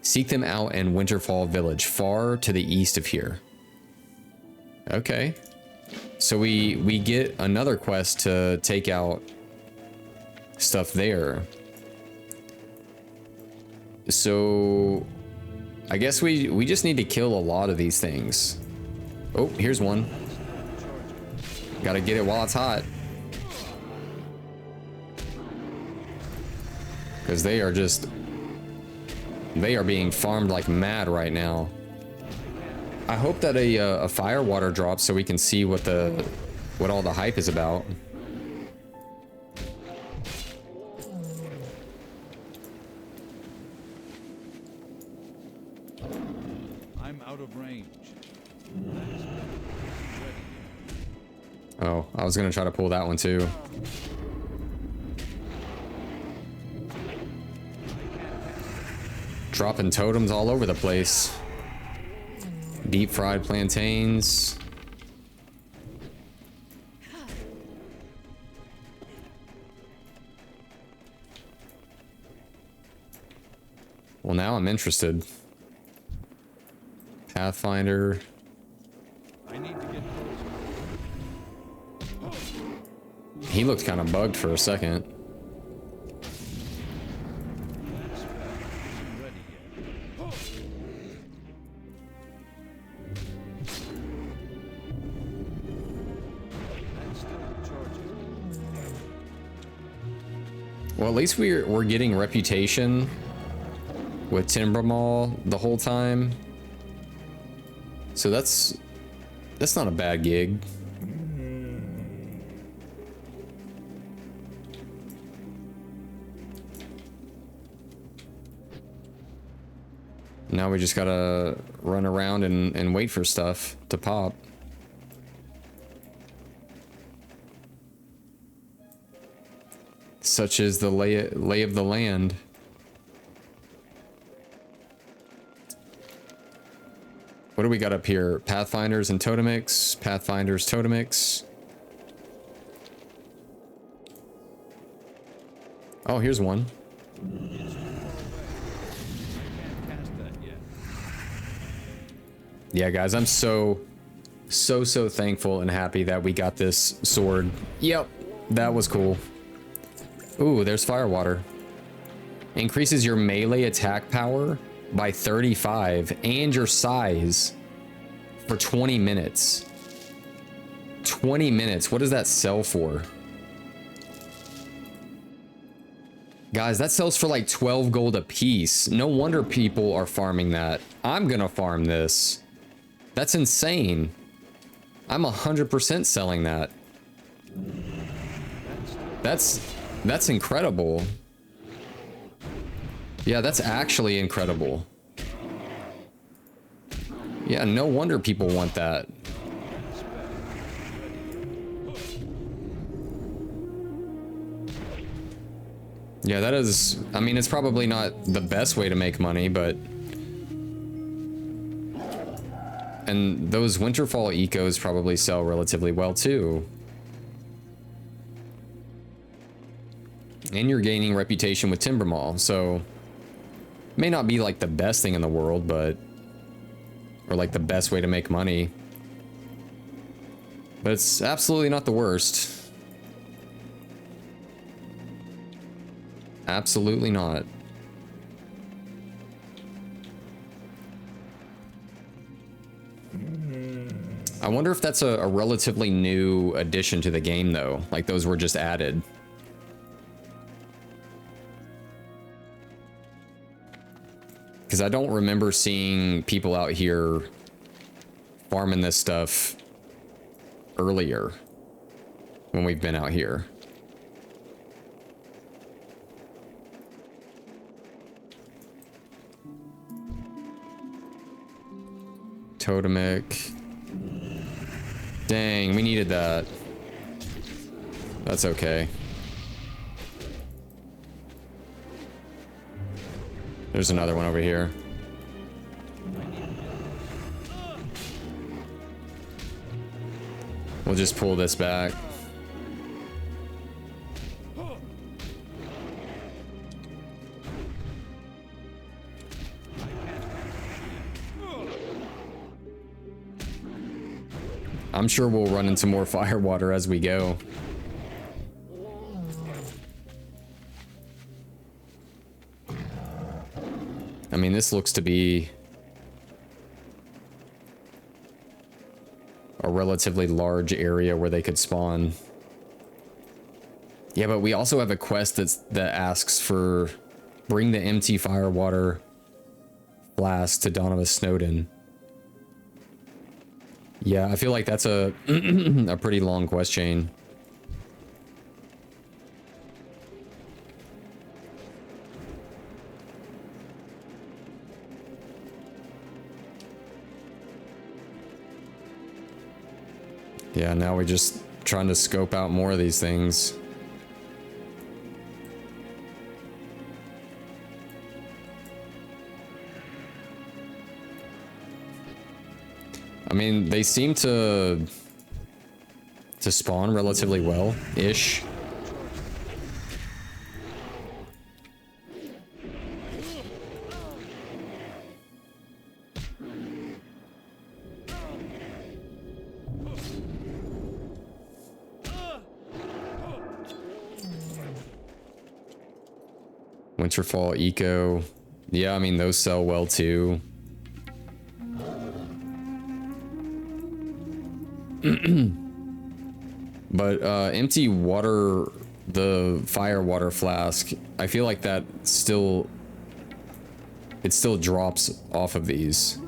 Seek them out in Winterfall village, far to the east of here. Okay. So we get another quest to take out stuff there. So I guess we just need to kill a lot of these things. Oh, here's one. Gotta get it while it's hot. Because they are being farmed like mad right now. I hope that a fire water drops so we can see what all the hype is about. I'm out of range. Oh, I was gonna try to pull that one too. Dropping totems all over the place. Deep fried plantains. Well, now I'm interested. Pathfinder. I need to get closer. He looked kind of bugged for a second. That's better. I'm ready yet. That's still charging. Well, at least we're getting reputation with Timbermall the whole time. So that's not a bad gig. Now we just gotta run around and wait for stuff to pop. Such is the lay of the land. What do we got up here? Pathfinders and totemics. Pathfinders, totemics. Oh, here's one. Cast that yet. Yeah, guys, I'm so thankful and happy that we got this sword. Yep, that was cool. Ooh, there's firewater. Increases your melee attack power by 35 and your size for 20 minutes. 20 minutes. What does that sell for? Guys, that sells for like 12 gold a piece. No wonder people are farming that. I'm gonna farm this. That's insane. I'm 100% selling that. That's incredible. Yeah, that's actually incredible. Yeah, no wonder people want that. Yeah, that is, I mean, it's probably not the best way to make money, but... And those Winterfall ecos probably sell relatively well too. And you're gaining reputation with Timbermall, so... May not be like the best thing in the world, but... Or like the best way to make money. But it's absolutely not the worst. Absolutely not. I wonder if that's a relatively new addition to the game, though. Like those were just added. Because I don't remember seeing people out here farming this stuff earlier when we've been out here. Totemic. Dang, we needed that. That's okay. There's another one over here. We'll just pull this back. I'm sure we'll run into more fire water as we go. I mean, this looks to be a relatively large area where they could spawn. Yeah, but we also have a quest that asks for bring the empty fire water flask to Donovan Snowden. Yeah, I feel like that's a a pretty long quest chain. Yeah, now we're just trying to scope out more of these things. I mean, they seem to spawn relatively well-ish. Winterfall Eco. Yeah, I mean, those sell well too. But empty water, the fire water flask, I feel like that still, it still drops off of these.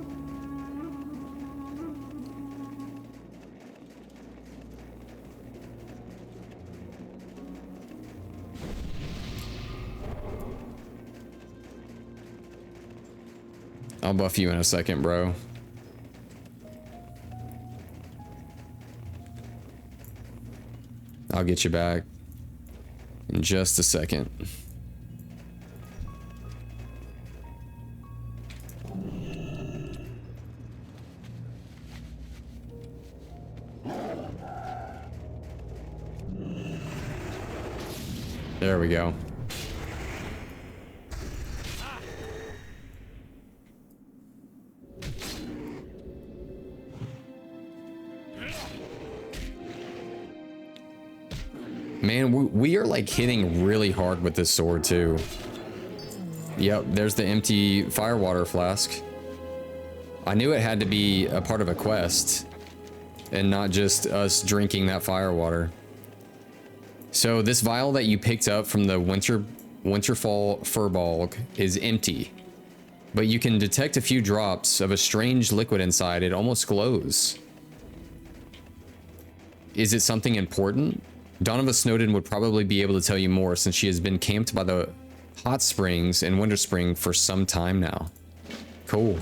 I'll buff you in a second, bro. I'll get you back in just a second. There we go. Man, we are like hitting really hard with this sword too. Yep, there's the empty firewater flask. I knew it had to be a part of a quest and not just us drinking that firewater. So this vial that you picked up from the Winterfall Furbolg is empty, but you can detect a few drops of a strange liquid inside. It almost glows. Is it something important? Donovan Snowden would probably be able to tell you more since she has been camped by the hot springs in Winter Spring for some time now. Cool.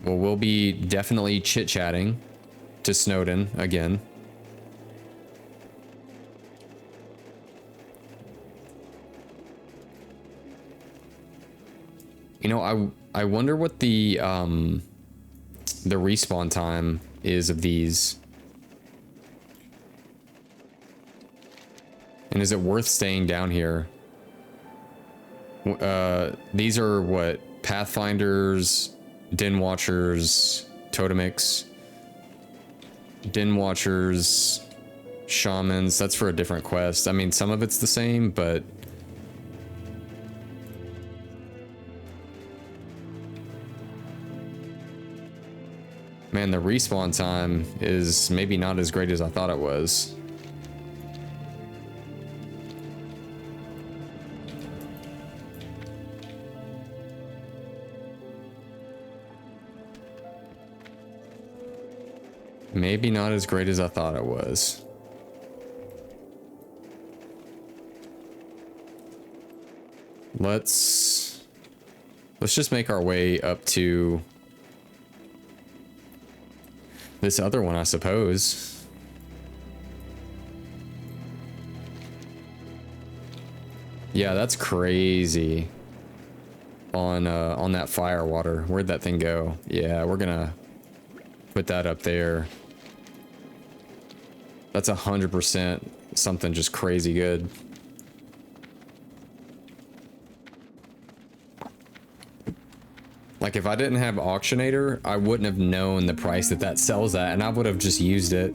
Well, we'll be definitely chit-chatting to Snowden again. You know, I wonder what the respawn time is of these. And is it worth staying down here? These are what? Pathfinders, Den Watchers, Totemics, Den Watchers, Shamans. That's for a different quest. I mean, some of it's the same, but... Man, the respawn time is maybe not as great as I thought it was. Maybe not as great as I thought it was. Let's just make our way up to this other one, I suppose. Yeah, that's crazy. On that fire water. Where'd that thing go? Yeah, we're gonna put that up there. That's 100% something just crazy good. Like if I didn't have Auctionator, I wouldn't have known the price that that sells at, and I would have just used it.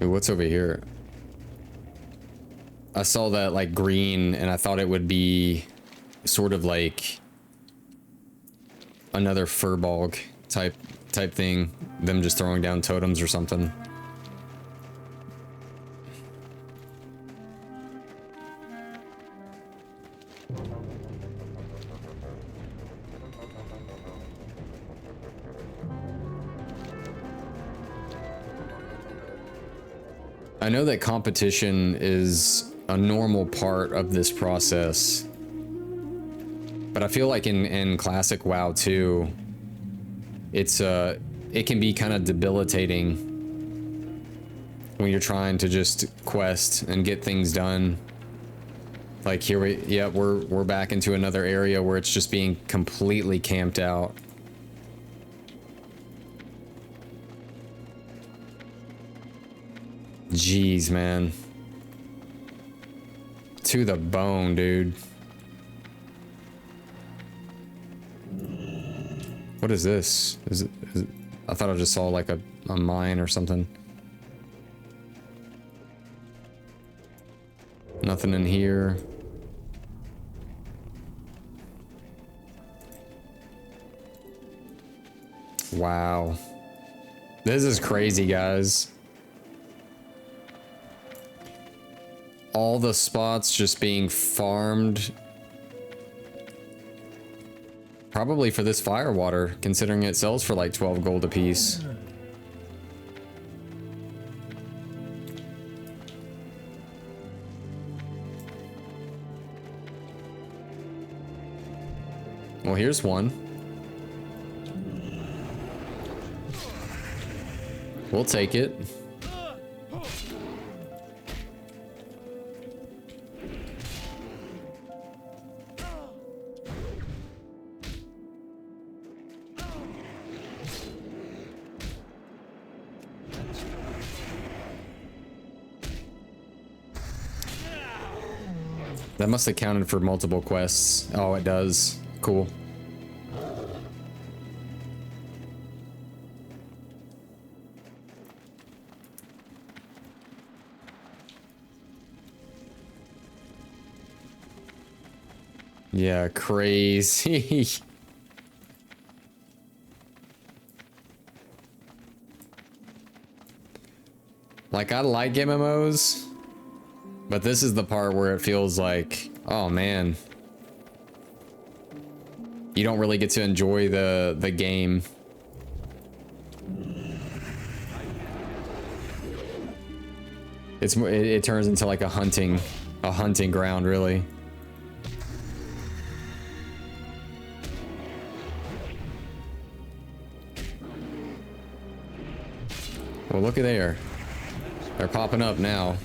Ooh, what's over here? I saw that like green and I thought it would be sort of like another furball type thing. Them just throwing down totems or something. I know that competition is a normal part of this process, but I feel like in classic WoW 2, it can be kind of debilitating when you're trying to just quest and get things done. Like here we're back into another area where it's just being completely camped out. Jeez, man. To the bone, dude. What is this? Is it, I thought I just saw like a mine or something. Nothing in here. Wow. This is crazy, guys. All the spots just being farmed. Probably for this firewater, considering it sells for like 12 gold apiece. Well, here's one. We'll take it. That must have counted for multiple quests. Oh, it does. Cool. Yeah, crazy. Like, I like MMOs, but this is the part where it feels like, oh man, you don't really get to enjoy the game. It turns into like a hunting ground, really. Well, look at there. They're popping up now.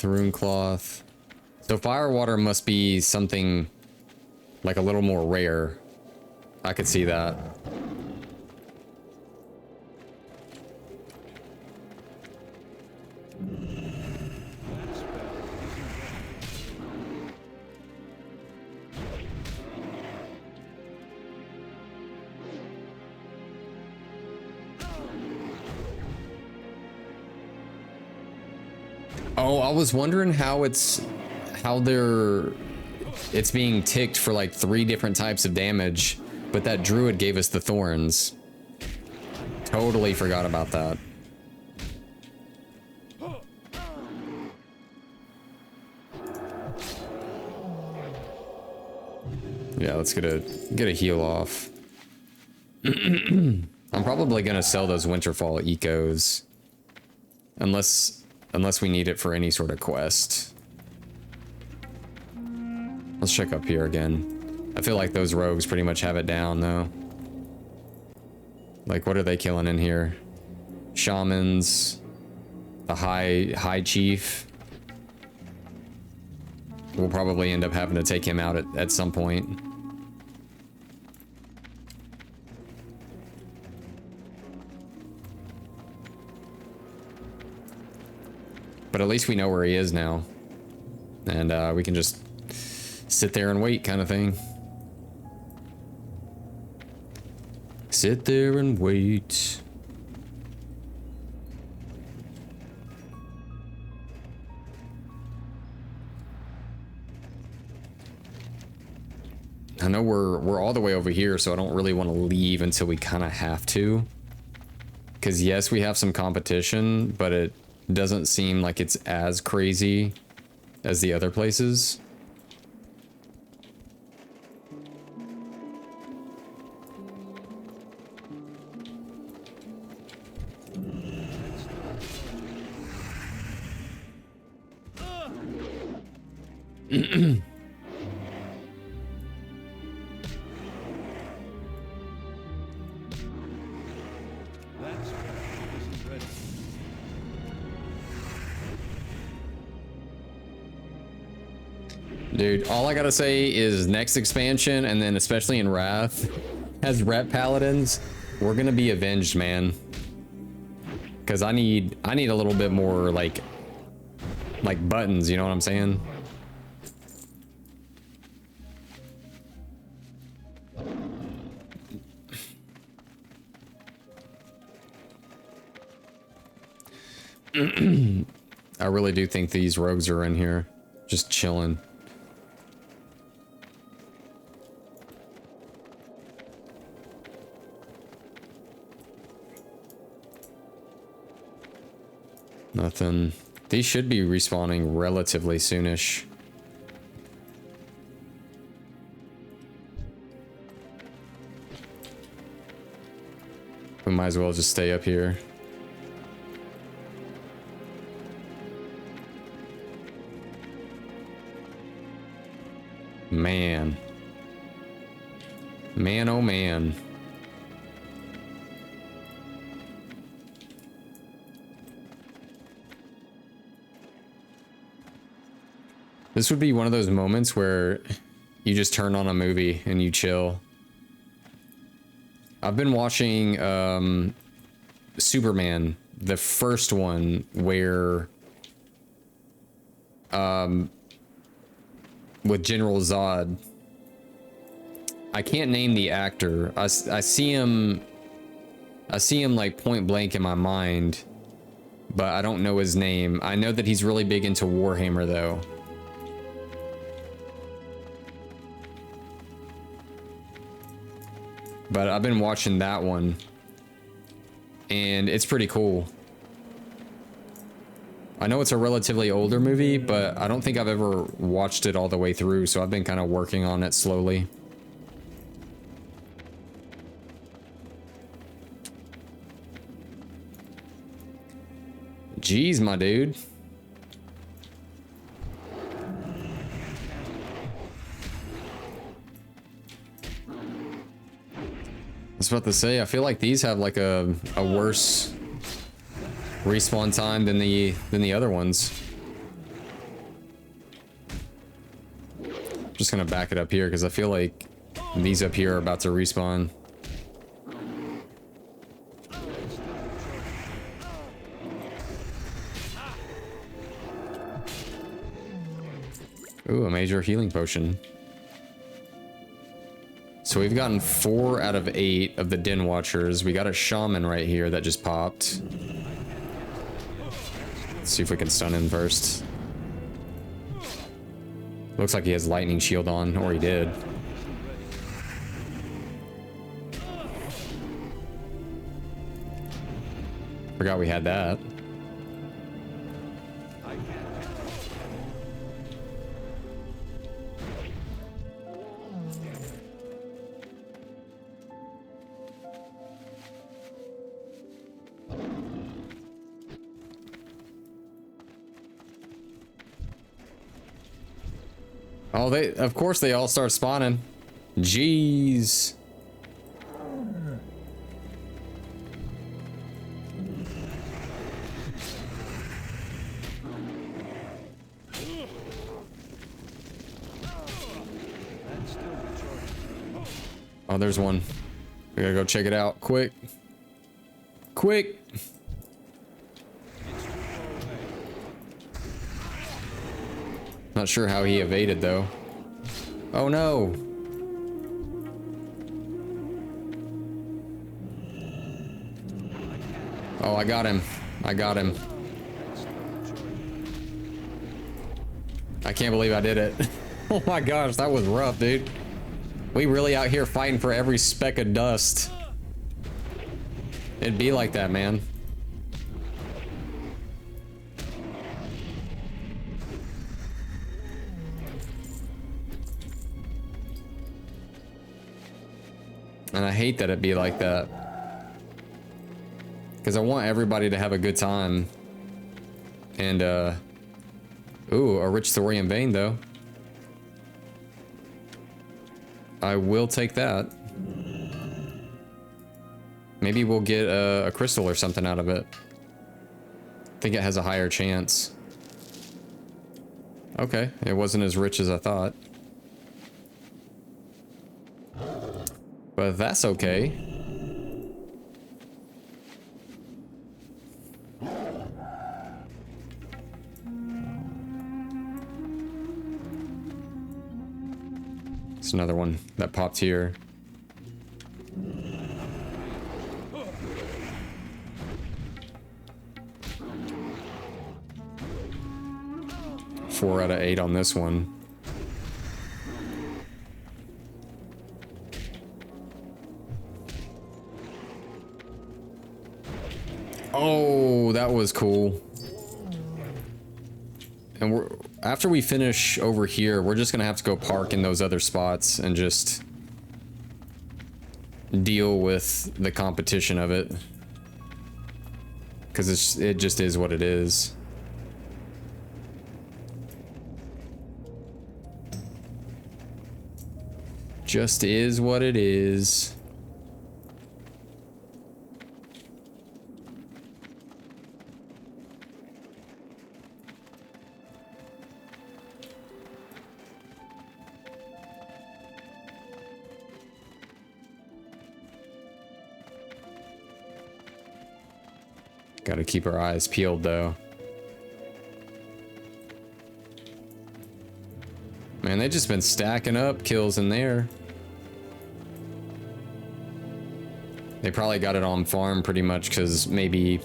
Rune cloth. So firewater must be something like a little more rare. I could see that. Oh, I was wondering how it's being ticked for like 3 different types of damage, but that druid gave us the thorns. Totally forgot about that. Yeah, let's get a heal off. I'm probably gonna sell those Winterfall ecos, unless we need it for any sort of quest. Let's check up here again. I feel like those rogues pretty much have it down though. Like, what are they killing in here? Shamans, the high chief. We'll probably end up having to take him out at some point. But at least we know where he is now. And we can just sit there and wait, kind of thing. Sit there and wait. I know we're all the way over here, so I don't really want to leave until we kind of have to. Because yes, we have some competition, but it doesn't seem like it's as crazy as the other places. Dude, all I gotta say is next expansion, and then especially in Wrath, as rep paladins, we're gonna be avenged, man. Cause I need a little bit more like buttons, you know what I'm saying? I really do think these rogues are in here, just chilling. Nothing. These should be respawning relatively soonish. We might as well just stay up here. Man. Man, oh man. This would be one of those moments where you just turn on a movie and you chill. I've been watching Superman, the first one, where with General Zod. I can't name the actor. I see him like point blank in my mind, but I don't know his name. I know that he's really big into Warhammer though. But I've been watching that one, and it's pretty cool. I know it's a relatively older movie, but I don't think I've ever watched it all the way through, so I've been kind of working on it slowly. Jeez, my dude. I was about to say, I feel like these have like a worse respawn time than the other ones. Just gonna back it up here because I feel like these up here are about to respawn. Ooh, a major healing potion. So we've gotten 4 out of 8 of the Den Watchers. We got a shaman right here that just popped. Let's see if we can stun him first. Looks like he has lightning shield on, or he did. Forgot we had that. Oh, of course they all start spawning. Jeez. Oh, there's one. We gotta go check it out. Quick. Quick. Not sure how he evaded though. Oh no. Oh, I got him. I got him. I can't believe I did it. Oh my gosh, that was rough, dude. We really out here fighting for every speck of dust. It'd be like that, man. And I hate that it'd be like that. Because I want everybody to have a good time. And, ooh, a rich thorium vein, though. I will take that. Maybe we'll get a crystal or something out of it. I think it has a higher chance. Okay, it wasn't as rich as I thought. But that's okay. It's another one that popped here. Four out of 8 on this one. Oh, that was cool. And after we finish over here, we're just gonna have to go park in those other spots and just deal with the competition of it. Because it just is what it is. Just is what it is. Gotta keep our eyes peeled though. Man, they just been stacking up kills in there. They probably got it on farm pretty much because maybe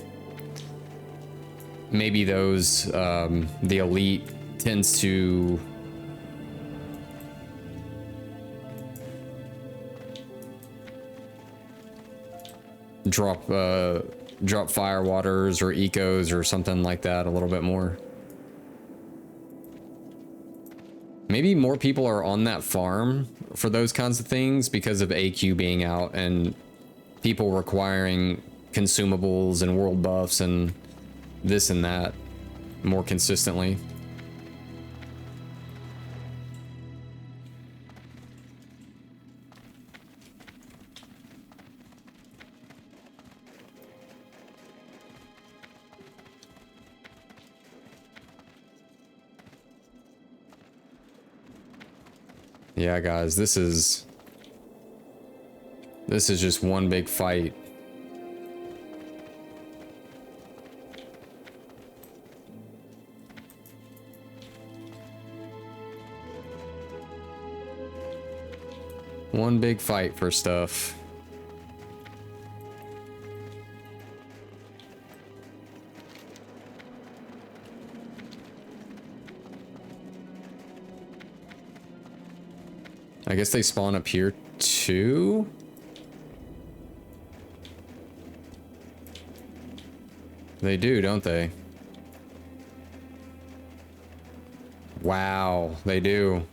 those the elite tends to drop fire waters or ecos or something like that a little bit more. Maybe more people are on that farm for those kinds of things because of AQ being out and people requiring consumables and world buffs and this and that more consistently. Yeah, guys, this is just one big fight. One big fight for stuff. I guess they spawn up here too? They do, don't they? Wow, they do.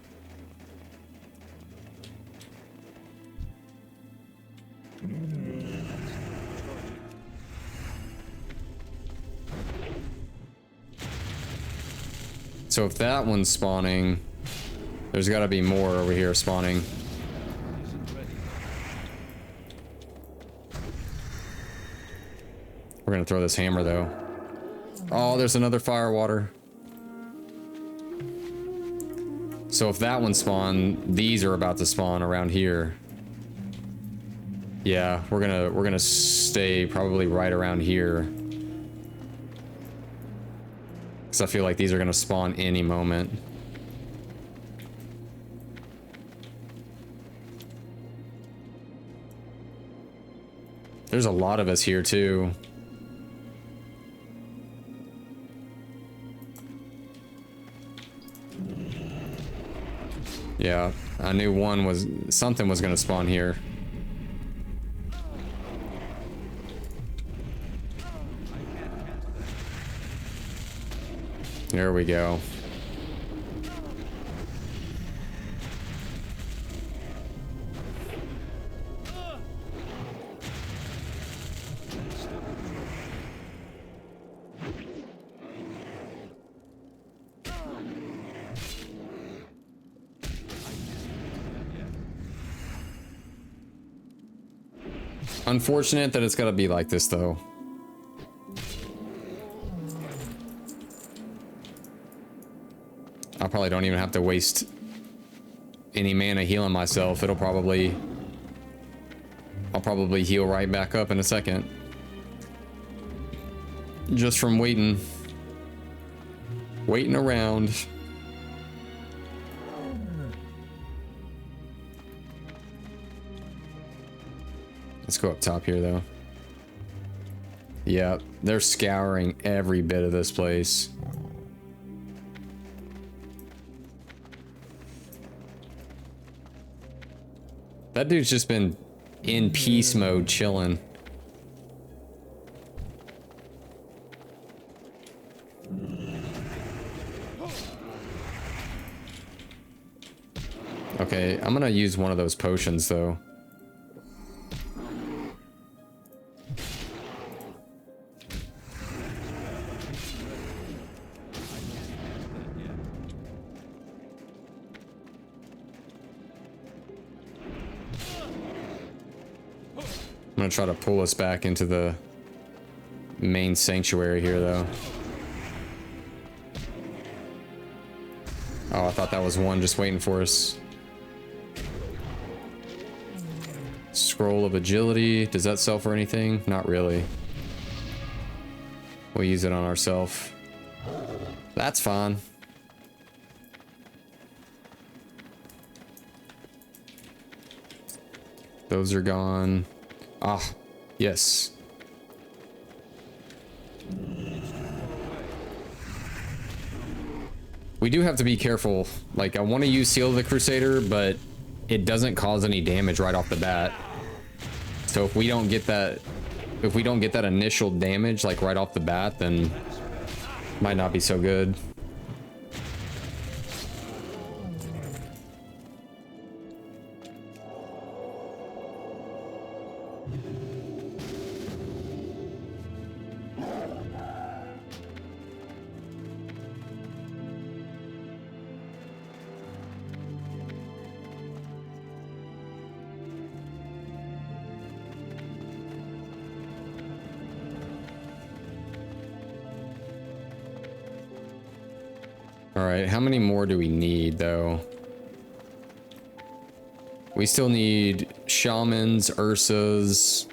So if that one's spawning, there's got to be more over here spawning. We're gonna throw this hammer though. Oh, there's another fire water. So if that one spawned, these are about to spawn around here. Yeah, we're gonna stay probably right around here. Cause I feel like these are gonna spawn any moment. There's a lot of us here too. Yeah, I knew something was gonna spawn here. There we go. Unfortunate that it's gotta be like this though. I probably don't even have to waste any mana healing myself. I'll probably heal right back up in a second. Just from waiting around. Let's go up top here though. Yeah, they're scouring every bit of this place. That dude's just been in peace mode chilling. Okay, I'm gonna use one of those potions though. I'm gonna try to pull us back into the main sanctuary here though. Oh, I thought that was one just waiting for us. Scroll of agility. Does that sell for anything? Not really. We'll use it on ourselves. That's fine. Those are gone. Ah, yes. We do have to be careful. Like, I want to use Seal of the Crusader, but it doesn't cause any damage right off the bat. So if we don't get that, initial damage, like right off the bat, then might not be so good. Alright, how many more do we need, though? We still need shamans, Ursas.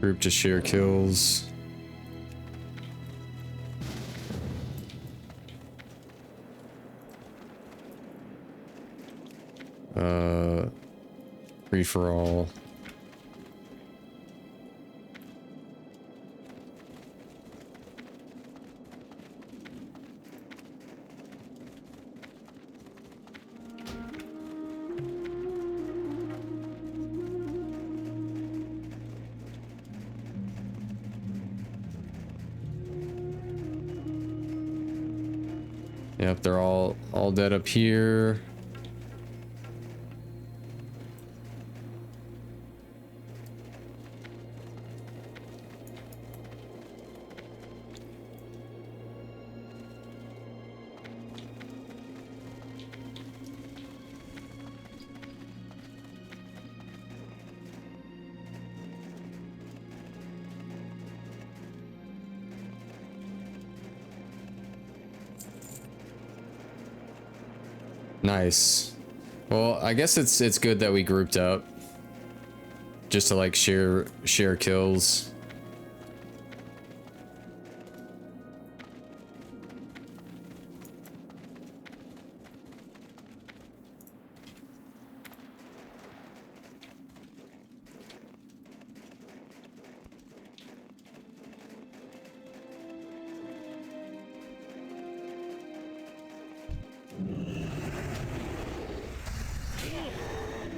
Group to share kills. Free for all. Yep, they're all dead up here. Nice. Well, I guess it's good that we grouped up just to like share kills.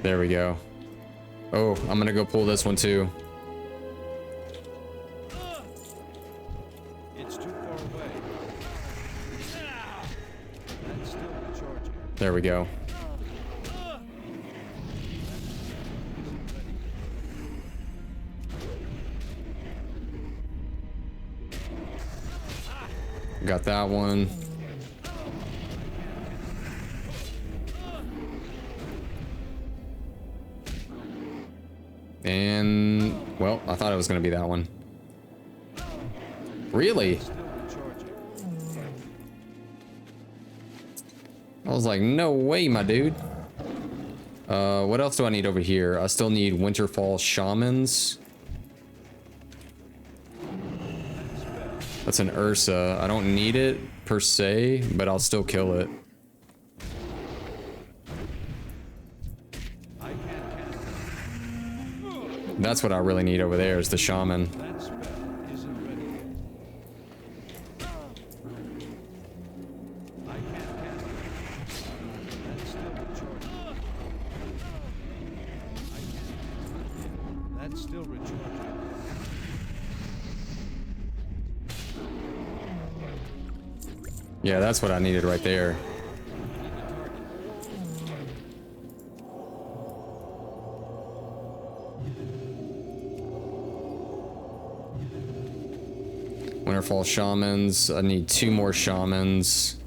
There we go. Oh, I'm gonna go pull this one too. It's too far away. That's still recharging. There we go. Got that one. And, well, I thought it was going to be that one. Really? Still recharging. I was like, no way, my dude. What else do I need over here? I still need Winterfall Shamans. That's an Ursa. I don't need it per se, but I'll still kill it. That's what I really need over there is the Shaman. That spell isn't ready yet. I can't cast it. That's still recharging. I can't cast it. That's still recharging. Yeah, that's what I needed right there. Winterfall Shamans. I need 2 more Shamans.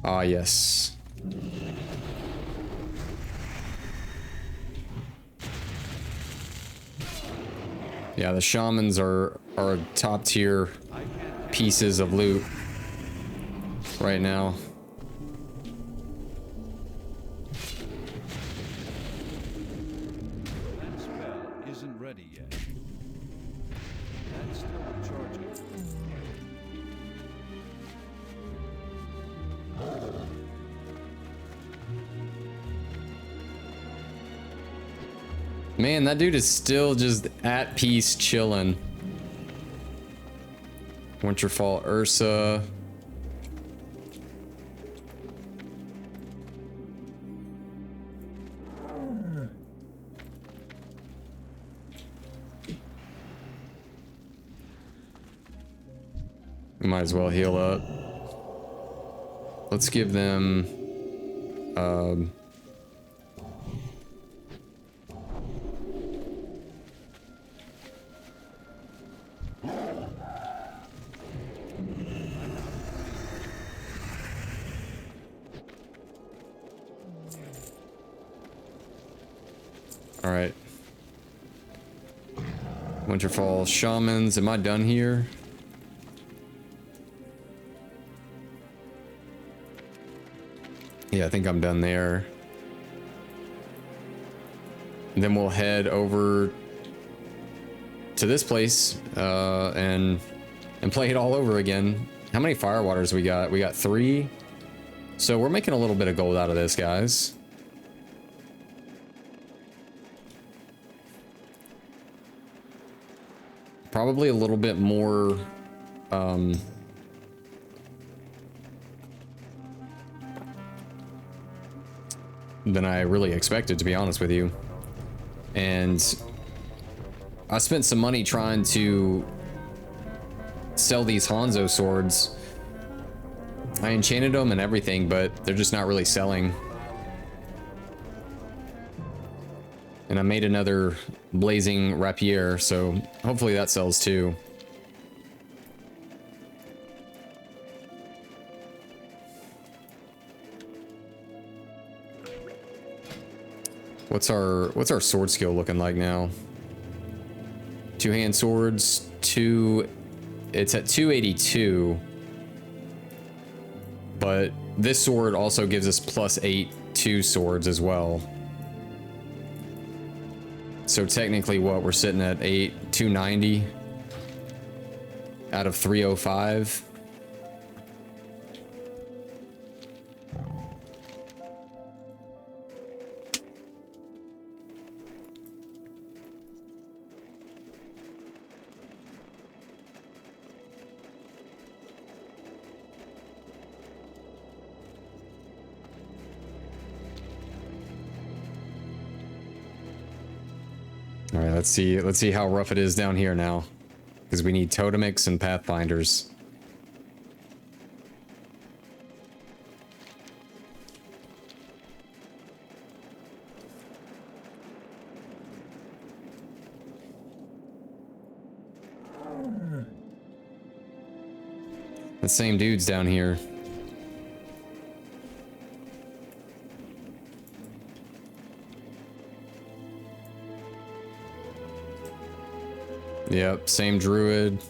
Ah, yes. Yeah, the Shamans are top tier pieces of loot right now. That spell isn't ready yet. That's still recharging. Man, that dude is still just at peace chilling. Winterfall Ursa. We might as well heal up. Let's give them all right. Winterfall Shamans, am I done here? Yeah, I think I'm done there. And then we'll head over to this place and play it all over again. How many fire waters we got? We got 3. So we're making a little bit of gold out of this, guys. Probably a little bit more than I really expected, to be honest with you. And I spent some money trying to sell these Hanzo swords. I enchanted them and everything, but they're just not really selling. And I made another blazing rapier, so hopefully that sells too. What's our sword skill looking like now? Two-hand swords, it's at 282. But this sword also gives us +8 to swords as well. So technically what, we're sitting at 290 out of 305. All right, let's see how rough it is down here now, because we need totemics and pathfinders. The same dude's down here. Yep, same druid.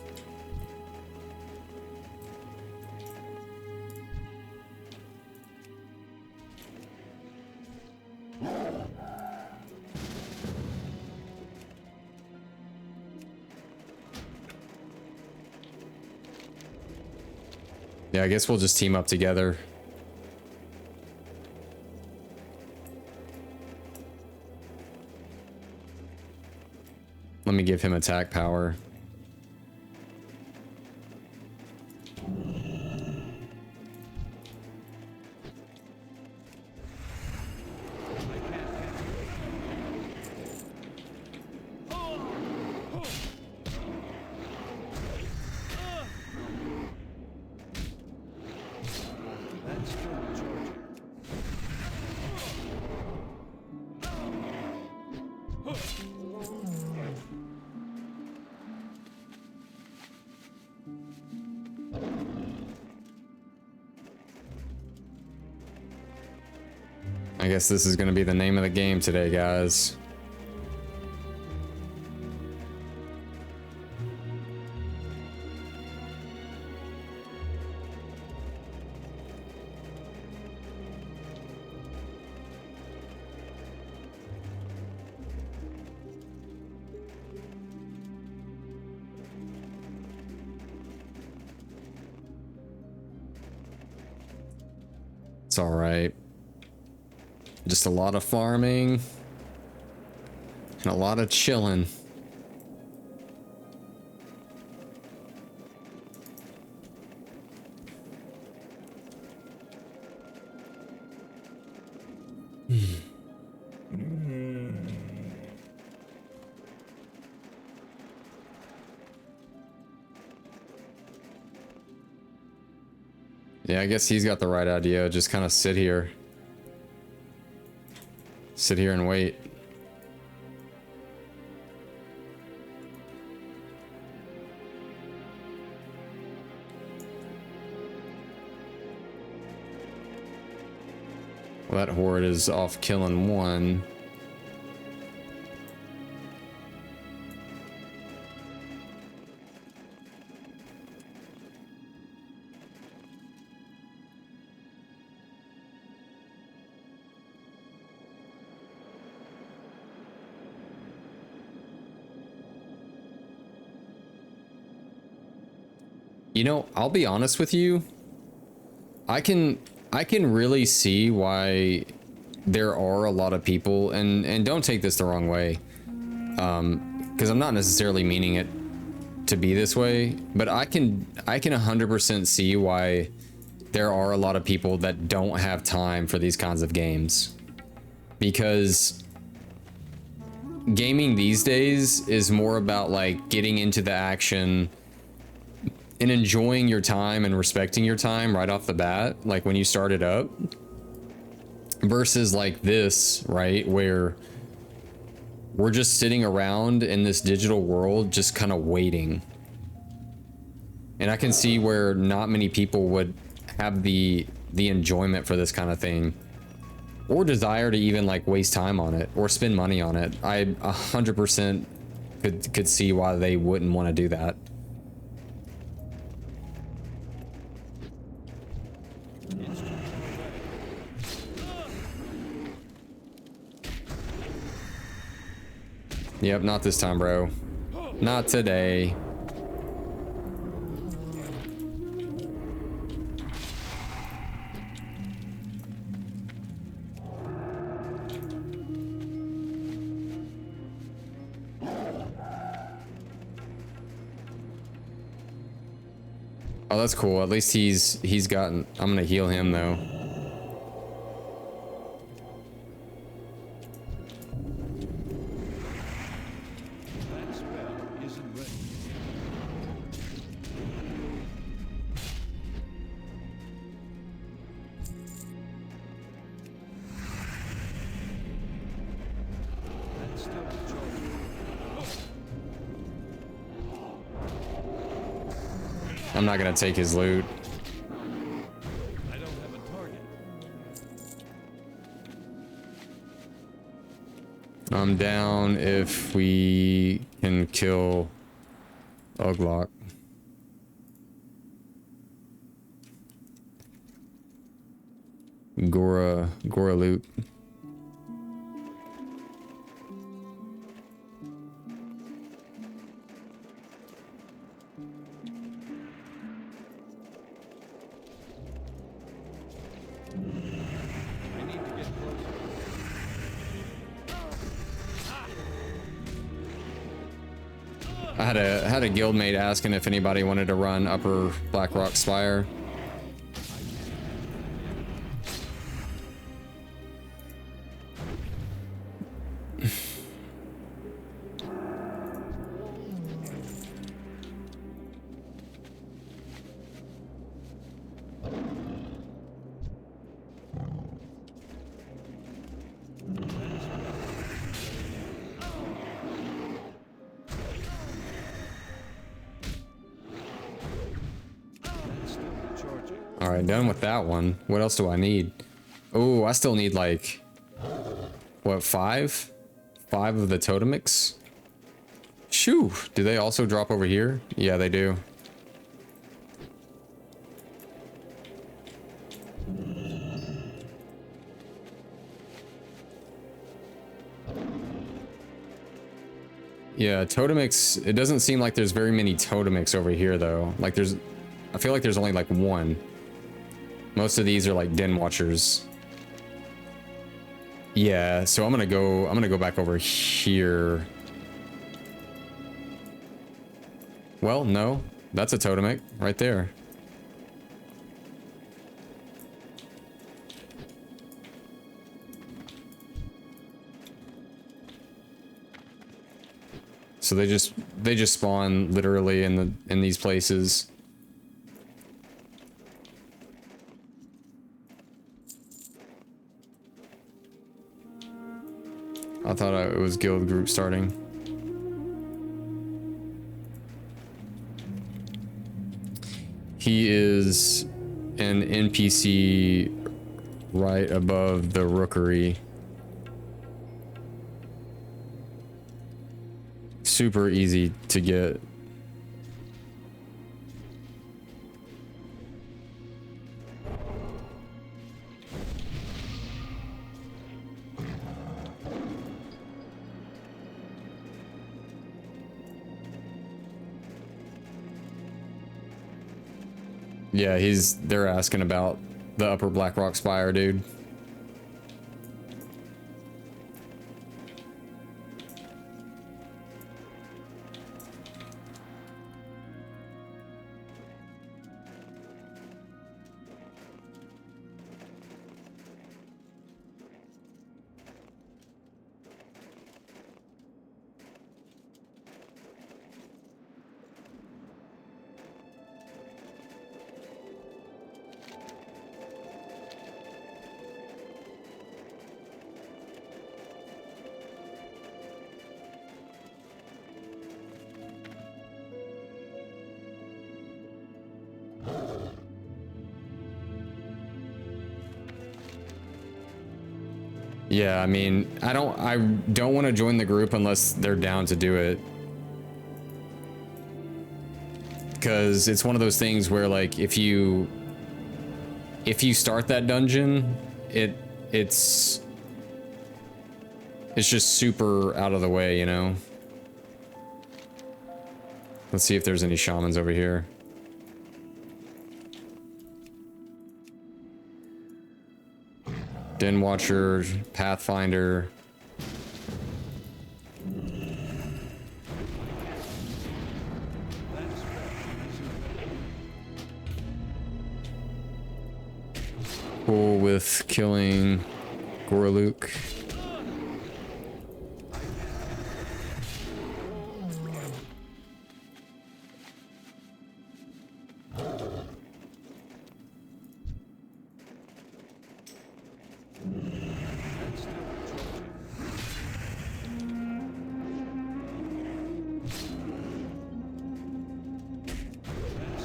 Yeah, I guess we'll just team up together. Let me give him attack power. That's still charging. I guess this is going to be the name of the game today, guys. It's all right. Just a lot of farming and a lot of chilling. Yeah, I guess he's got the right idea. Just kind of sit here. Sit here and wait. Well, that horde is off killing one. You know, I'll be honest with you. I can really see why there are a lot of people, and don't take this the wrong way, because I'm not necessarily meaning it to be this way, but I can 100% see why there are a lot of people that don't have time for these kinds of games. because gaming these days is more about like getting into the action and enjoying your time and respecting your time right off the bat, like when you start it up, versus like this, right, where we're just sitting around in this digital world just kind of waiting. And I can see where not many people would have the enjoyment for this kind of thing, or desire to even like waste time on it or spend money on it. I 100% could see why they wouldn't want to do that. Yep, not this time, bro. Not today. Oh, that's cool. At least he's gotten. I'm gonna heal him though. That spell isn't ready. That's still charging. I'm not gonna take his loot. I don't have a target. I'm down if we can kill Uglock. Gora loot. I need to get closer. I had a guildmate asking if anybody wanted to run Upper Blackrock Spire. That's still charging. All right, done with that one. What else do I need? Oh, I still need like, what, 5? 5 of the totemics? Shoo! Do they also drop over here? Yeah, they do. Yeah, totemics, it doesn't seem like there's very many totemics over here though. Like I feel like there's only like 1. Most of these are like den watchers. Yeah, so I'm gonna go back over here. Well, no, that's a totemic right there. So they just spawn literally in these places. I thought it was guild group starting. He is an NPC right above the rookery. Super easy to get. Yeah, they're asking about the Upper Blackrock Spire, dude. Yeah, I mean, I don't want to join the group unless they're down to do it. Because it's one of those things where, like, if you start that dungeon, it's just super out of the way, you know? Let's see if there's any shamans over here. Den Watcher, Pathfinder. Cool with killing Gorluk.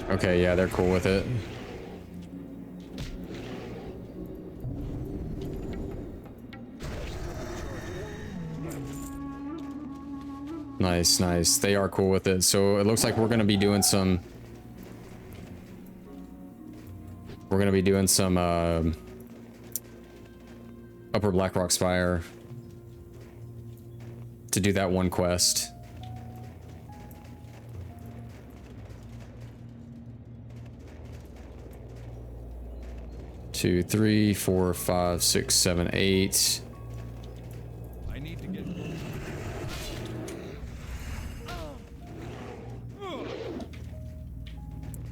Okay, yeah, they're cool with it. Nice, nice. They are cool with it. So it looks like we're gonna be doing some Upper Blackrock Spire to do that one quest. Two, three, four, five, six, seven, eight. I need to get.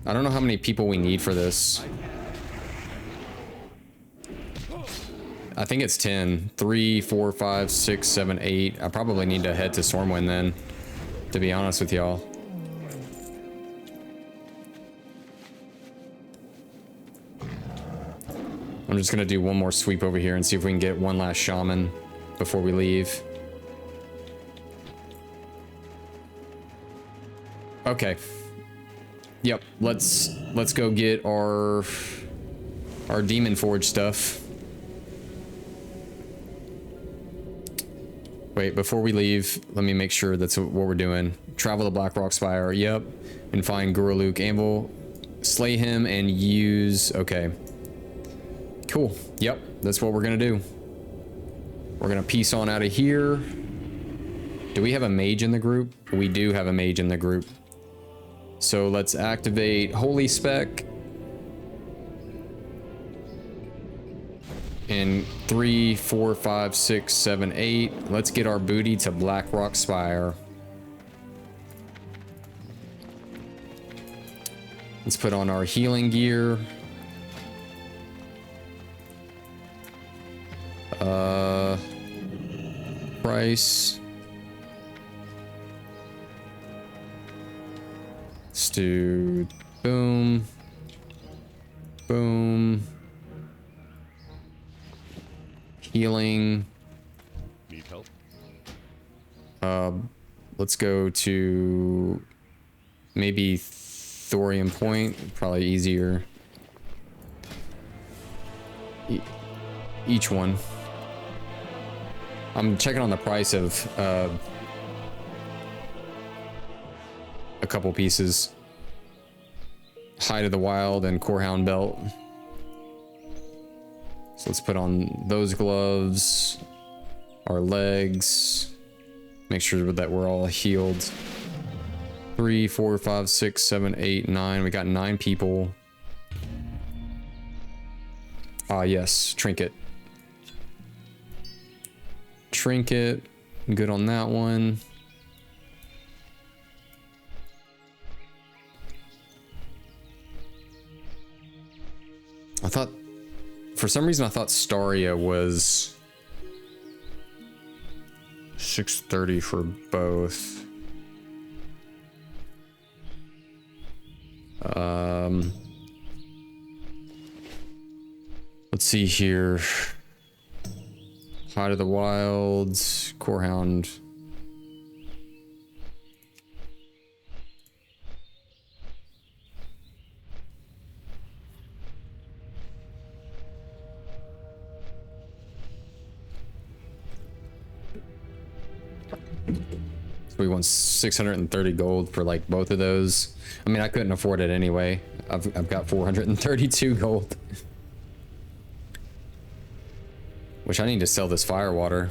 I don't know how many people we need for this. I think it's 10. 3, 4, 5, 6, 7, 8. I probably need to head to Stormwind then, to be honest with y'all. I'm just gonna do one more sweep over here and see if we can get one last shaman before we leave. Okay. Yep, let's go get our Demon Forge stuff. Wait, before we leave, let me make sure that's what we're doing. Travel to Blackrock Spire, yep, and find Gorluk Anvil, slay him, and use. Okay. Cool. Yep, that's what we're gonna do. We're gonna peace on out of here. Do we have a mage in the group? We do have a mage in the group. So let's activate Holy Spec. In 3, 4, 5, 6, 7, 8. Let's get our booty to Blackrock Spire. Let's put on our healing gear. Price. Let's do boom. Boom. Healing. Need help? Let's go to maybe Thorium Point, probably easier. Each one. I'm checking on the price of a couple pieces. Hide of the Wild and Corehound Belt. So let's put on those gloves, our legs, make sure that we're all healed. 3, 4, 5, 6, 7, 8, 9. We got 9 people. Ah, yes, trinket. Trinket, good on that one. I thought, for some reason, I thought Staria was 630 for both. Let's see here. Hide of the Wilds, Corehound. So we want 630 gold for like both of those. I mean, I couldn't afford it anyway. I've got 432 gold. Which I need to sell this fire water.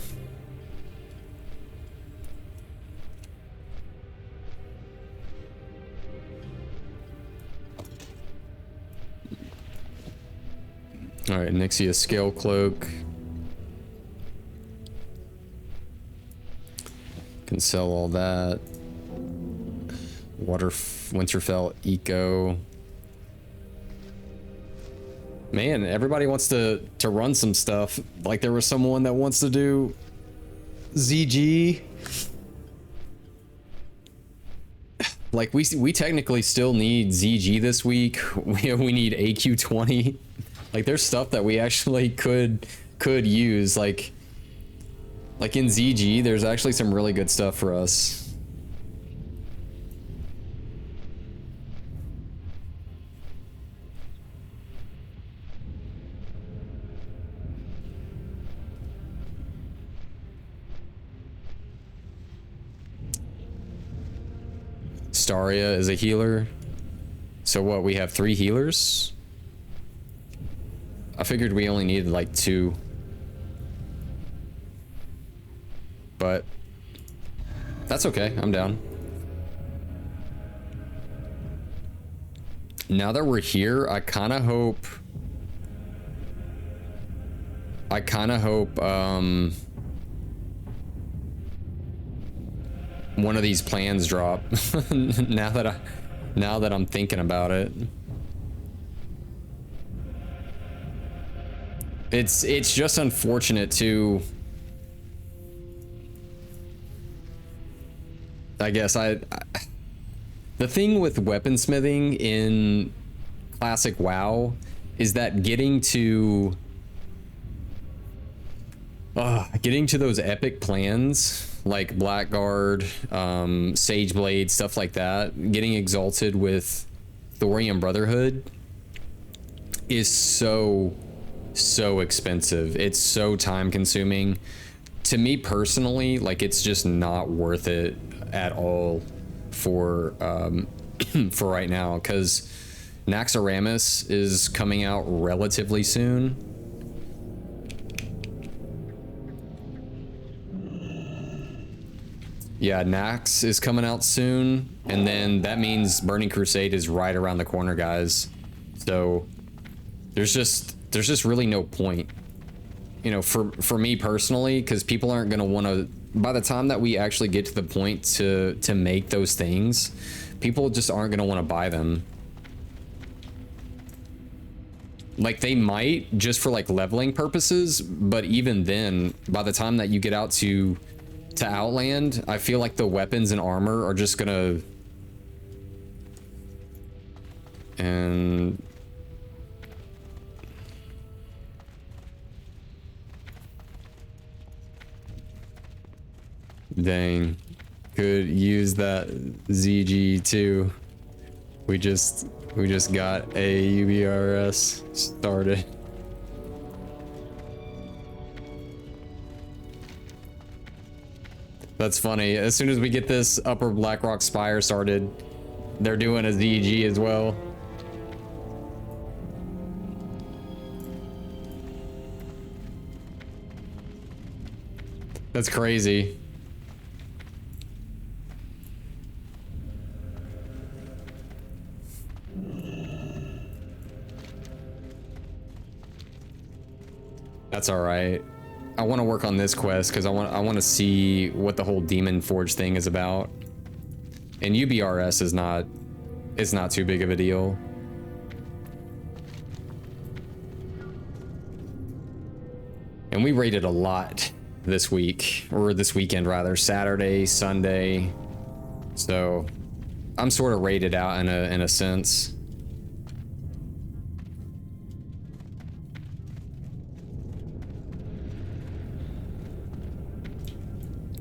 All right, Nixia scale cloak. Can sell all that. Winterfell eco. Man, everybody wants to run some stuff. Like there was someone that wants to do ZG. Like we technically still need ZG this week. We need AQ20. Like there's stuff that we actually could use. Like in ZG, there's actually some really good stuff for us. Staria is a healer. So what, we have 3 healers? I figured we only needed like 2. But that's okay, I'm down. Now that we're here, I kind of hope one of these plans drop. now that I'm thinking about it. It's just unfortunate too. I guess the thing with weaponsmithing in classic WoW is that getting to those epic plans like Blackguard, Sageblade, stuff like that, getting exalted with Thorium Brotherhood is so expensive. It's so time consuming. To me personally, like it's just not worth it at all for for right now, because Naxxramas is coming out relatively soon. Yeah, Nax is coming out soon, and then that means Burning Crusade is right around the corner, guys. So there's just really no point, you know, for me personally, because people aren't going to want to, by the time that we actually get to the point to make those things, people just aren't going to want to buy them. Like they might just for like leveling purposes, but even then, by the time that you get out to Outland, I feel like the weapons and armor are just gonna, and dang, could use that ZG too. We just got a UBRS started. That's funny. As soon as we get this Upper Blackrock Spire started, they're doing a ZG as well. That's crazy. That's all right. I want to work on this quest because I want to see what the whole Demon Forge thing is about. And UBRS is not, it's not too big of a deal. And we raided a lot this week, or this weekend rather, Saturday, Sunday. So I'm sort of raided out in a sense.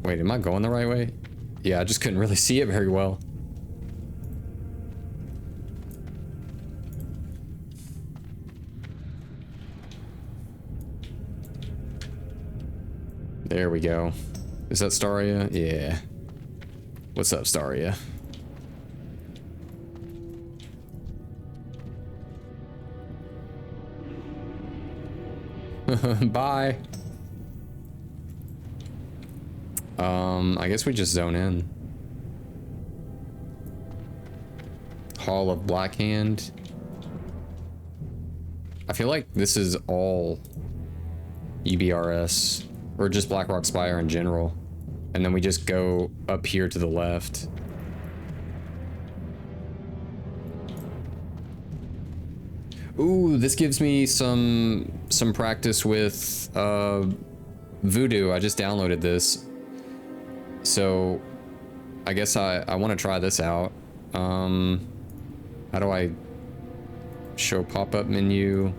Wait, am I going the right way? Yeah, I just couldn't really see it very well. There we go. Is that Staria? Yeah. What's up, Staria? Bye. I guess we just zone in. Hall of Blackhand. I feel like this is all EBRS, or just Blackrock Spire in general. And then we just go up here to the left. Ooh, this gives me some practice with Voodoo. I just downloaded this. So I guess I want to try this out. How do I show pop-up menu?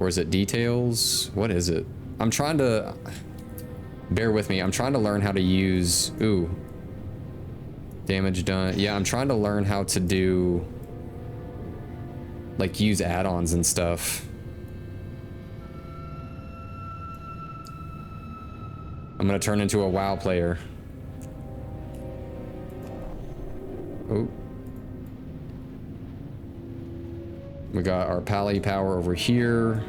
Or is it details? What is it? I'm trying to... Bear with me. I'm trying to learn how to use... Ooh. Damage done. Yeah, I'm trying to learn how to do... Like, use add-ons and stuff. I'm gonna turn into a WoW player. Oh. We got our pally power over here.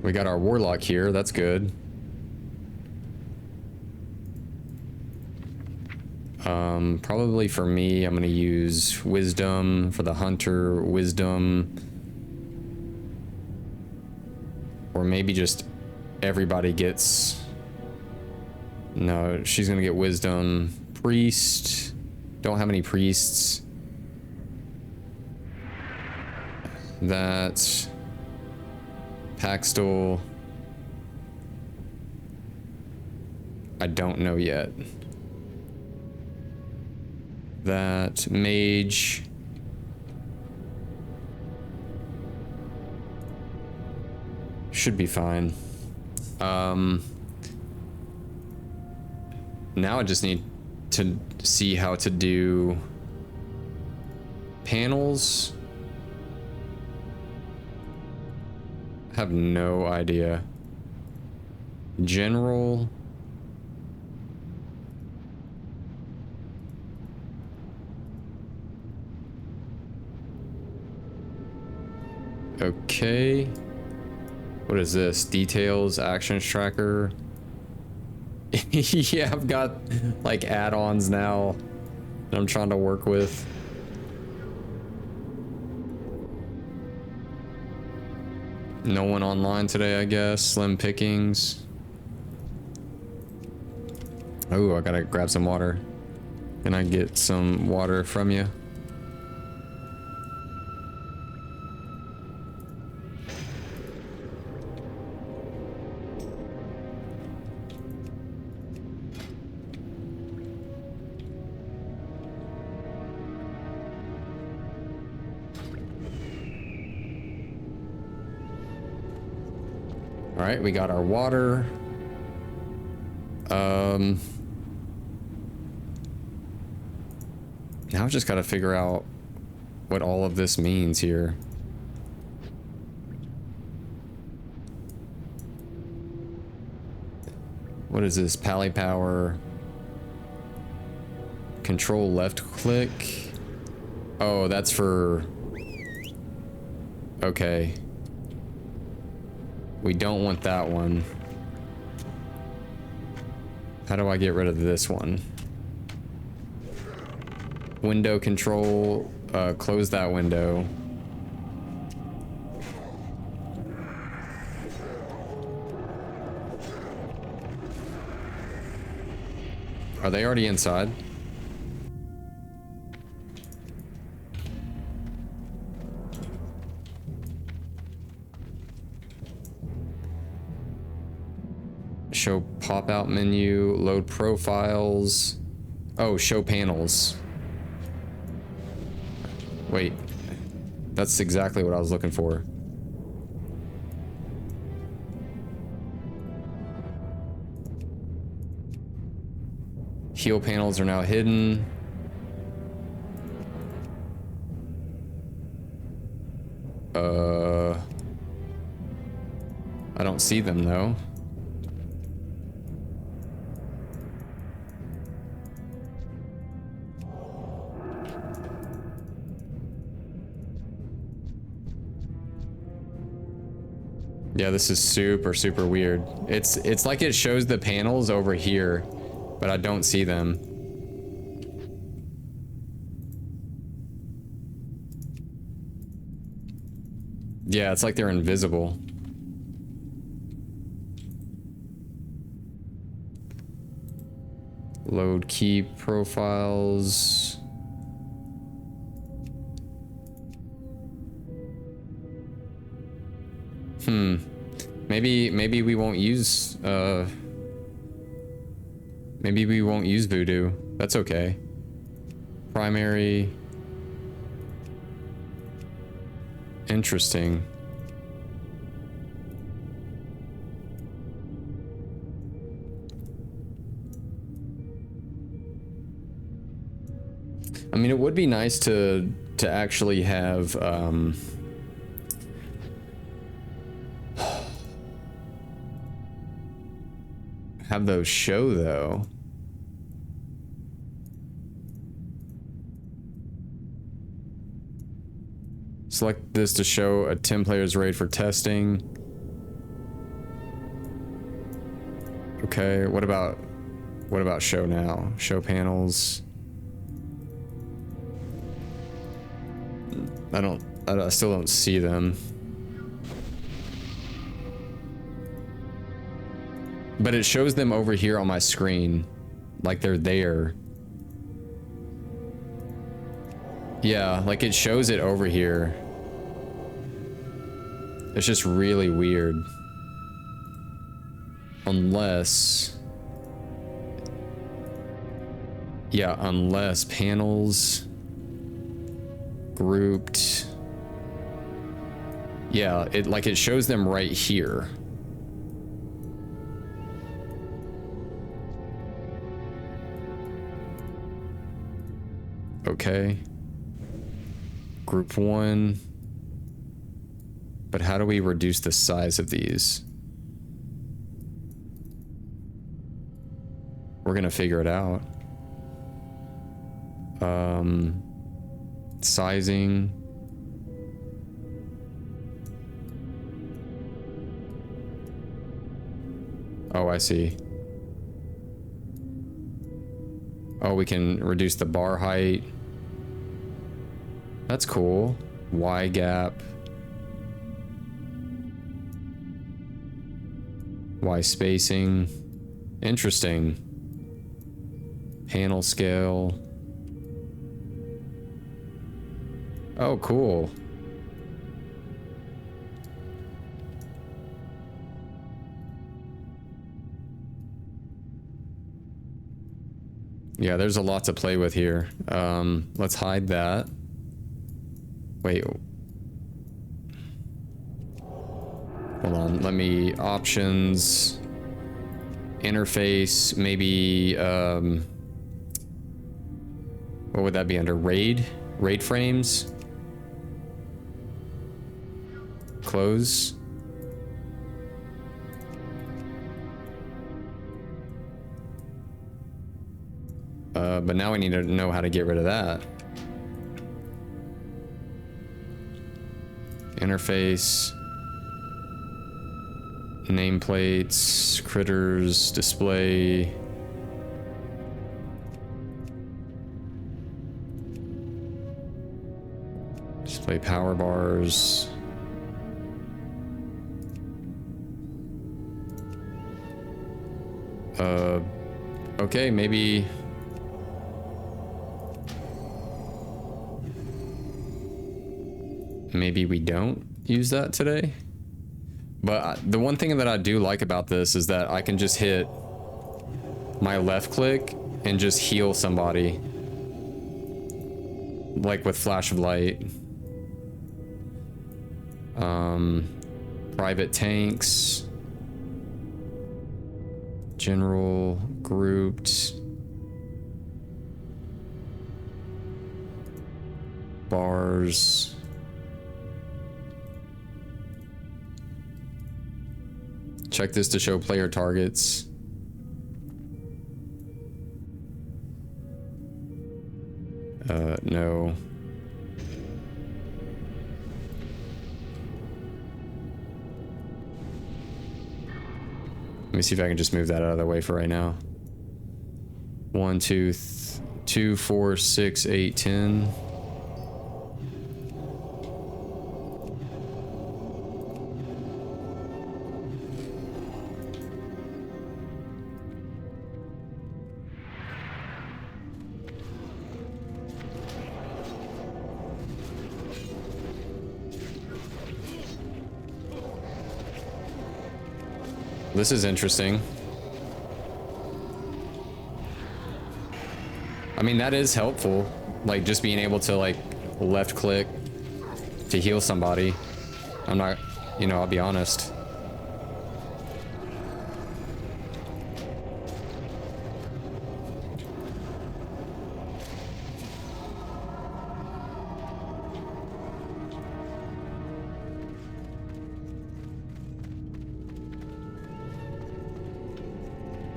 We got our warlock here, that's good. Probably for me, I'm gonna use wisdom for the hunter, wisdom. Or maybe just everybody gets... No, she's gonna get wisdom. Priest. Don't have any priests. That's... Paxtol. I don't know yet. That mage. Should be fine. Now I just need to see how to do panels. I have no idea. General. Okay. What is this? Details, actions tracker. Yeah, I've got like add-ons now that I'm trying to work with. No one online today, I guess. Slim pickings. Oh, I gotta grab some water. Can I get some water from you? All right, we got our water. Now I've just got to figure out what all of this means here. What is this? Pally power. Control left click. Oh, that's for... Okay. We don't want that one. How do I get rid of this one? Window control, close that window. Are they already inside? Show pop-out menu, load profiles. Oh, show panels. Wait, that's exactly what I was looking for. Heal panels are now hidden. I don't see them though. Yeah, this is super weird. It's like it shows the panels over here, but I don't see them. Yeah, it's like they're invisible. Load key profiles. Maybe we won't use maybe we won't use voodoo. That's okay. Primary. Interesting. I mean, it would be nice to actually have have those show though. Select this to show a 10 players raid for testing. Okay, what about show now? Show panels. I still don't see them. But it shows them over here on my screen. Like they're there. Yeah, like it shows it over here. It's just really weird. Unless... Yeah, unless panels... grouped... Yeah, it shows them right here. Okay. Group 1. But how do we reduce the size of these? We're gonna figure it out. Sizing. Oh, I see. Oh, we can reduce the bar height. That's cool. Y gap. Y spacing. Interesting. Panel scale. Oh, cool. Yeah, there's a lot to play with here. Let's hide that. Wait. Hold on, let me options, interface, maybe, what would that be under? Raid frames? Close. But now we need to know how to get rid of that. Interface. Nameplates, critters, display. Display power bars. Okay, maybe we don't use that today. But the one thing that I do like about this is that I can just hit my left click and just heal somebody. Like with flash of light. Private tanks. General, grouped. Bars. Check this to show player targets. No. Let me see if I can just move that out of the way for right now. 1, 2, 2, 4, 6, 8, 10. This is interesting. I mean, that is helpful. Like, just being able to, like, left click to heal somebody. I'm not, you know, I'll be honest.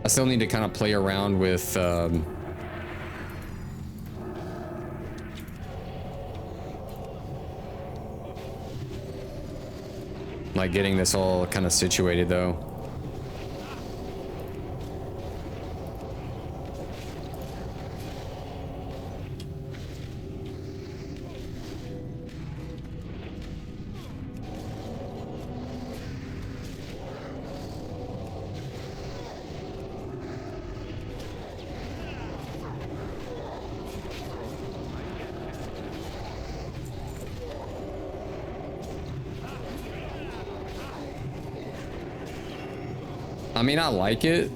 I still need to kind of play around with like getting this all kind of situated though. I mean, I like it.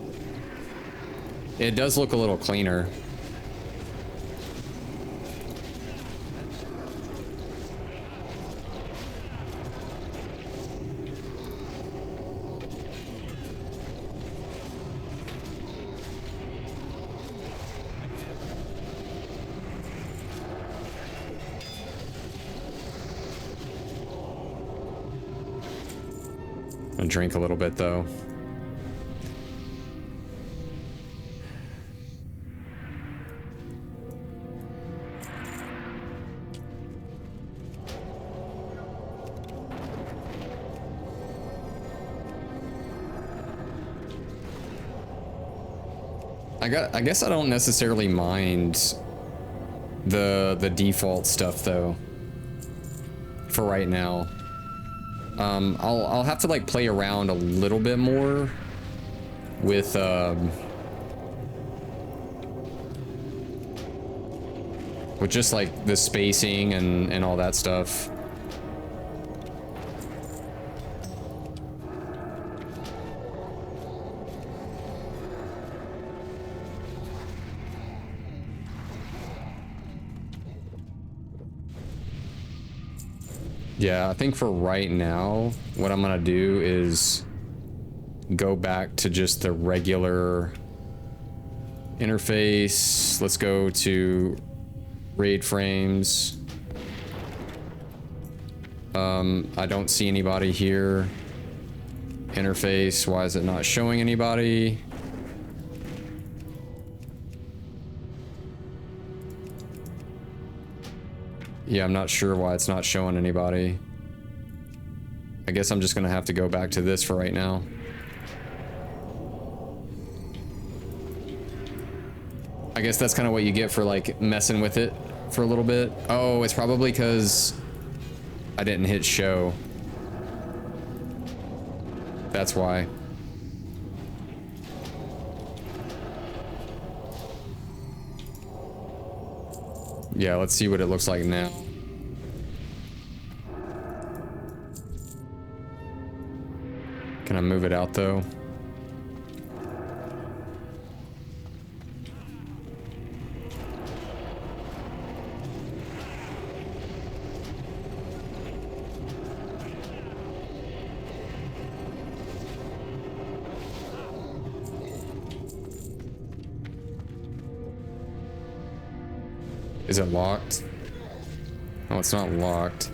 It does look a little cleaner. I'll drink a little bit though. I guess I don't necessarily mind the default stuff though. For right now. I'll have to like play around a little bit more with just like the spacing and all that stuff. Yeah, I think for right now, what I'm gonna do is go back to just the regular interface. Let's go to raid frames. I don't see anybody here. Interface, why is it not showing anybody? Yeah, I'm not sure why it's not showing anybody. I guess I'm just gonna have to go back to this for right now. I guess that's kind of what you get for like messing with it for a little bit. Oh, it's probably because I didn't hit show. That's why. Yeah, let's see what it looks like now. Can I move it out though? Is it locked? Oh, it's not locked.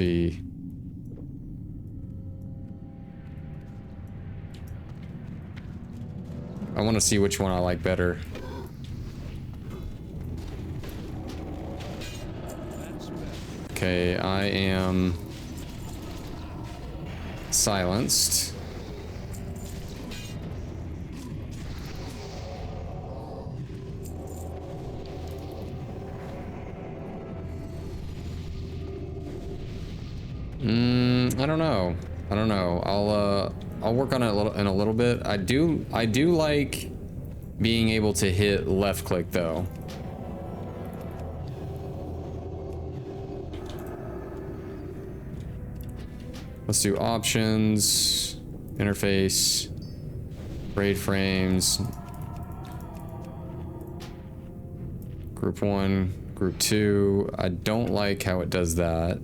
see. I want to see which one I like better. Okay, I am silenced. I don't know. I don't know. I'll work on it in a little bit. I do like being able to hit left click though. Let's do options, interface, braid frames, group 1, group 2. I don't like how it does that.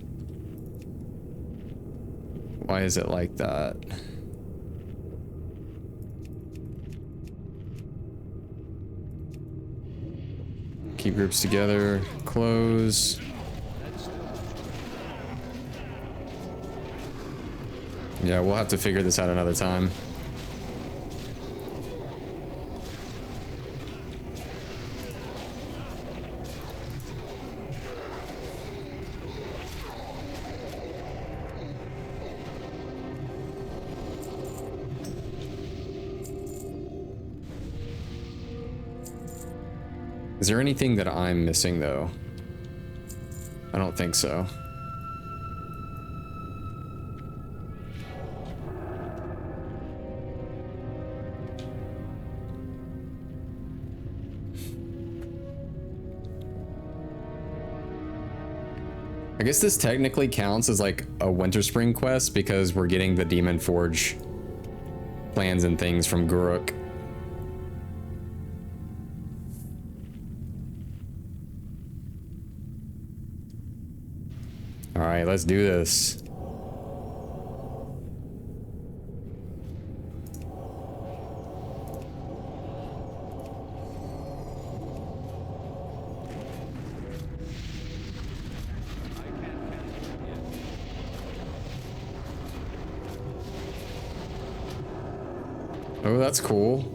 Why is it like that? Keep groups together, close. Yeah, we'll have to figure this out another time. Is there anything that I'm missing though? I don't think so. I guess this technically counts as like a Winter Spring quest because we're getting the Demon Forge plans and things from Guruk. All right, let's do this. Oh, that's cool.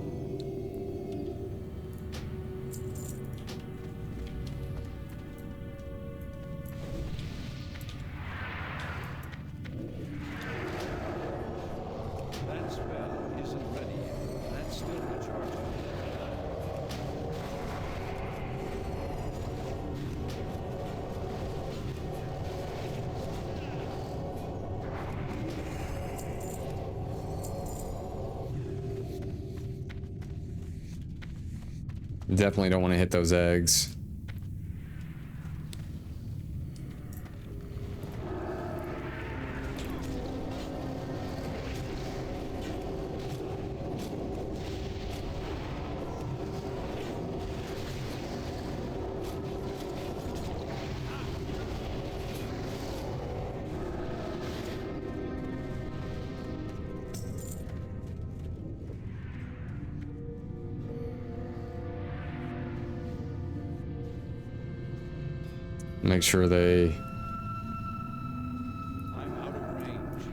That spell isn't ready yet. That's still recharging. Definitely don't want to hit those eggs. Make sure they... I'm out of range.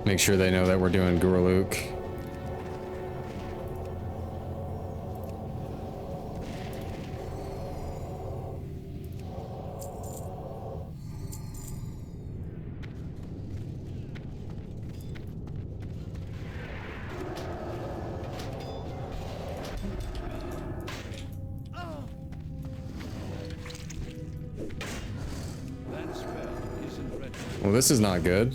Make sure they know that we're doing Guruluk. That spell isn't ready. Well, this is not good.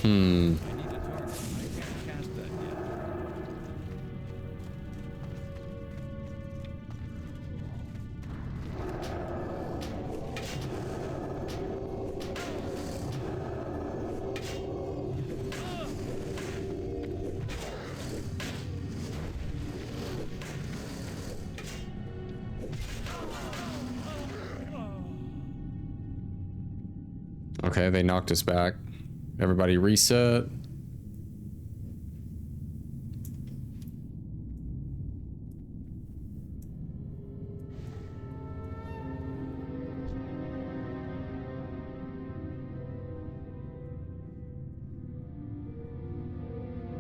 I need a target. I can't cast that yet. Okay, they knocked us back. Everybody reset.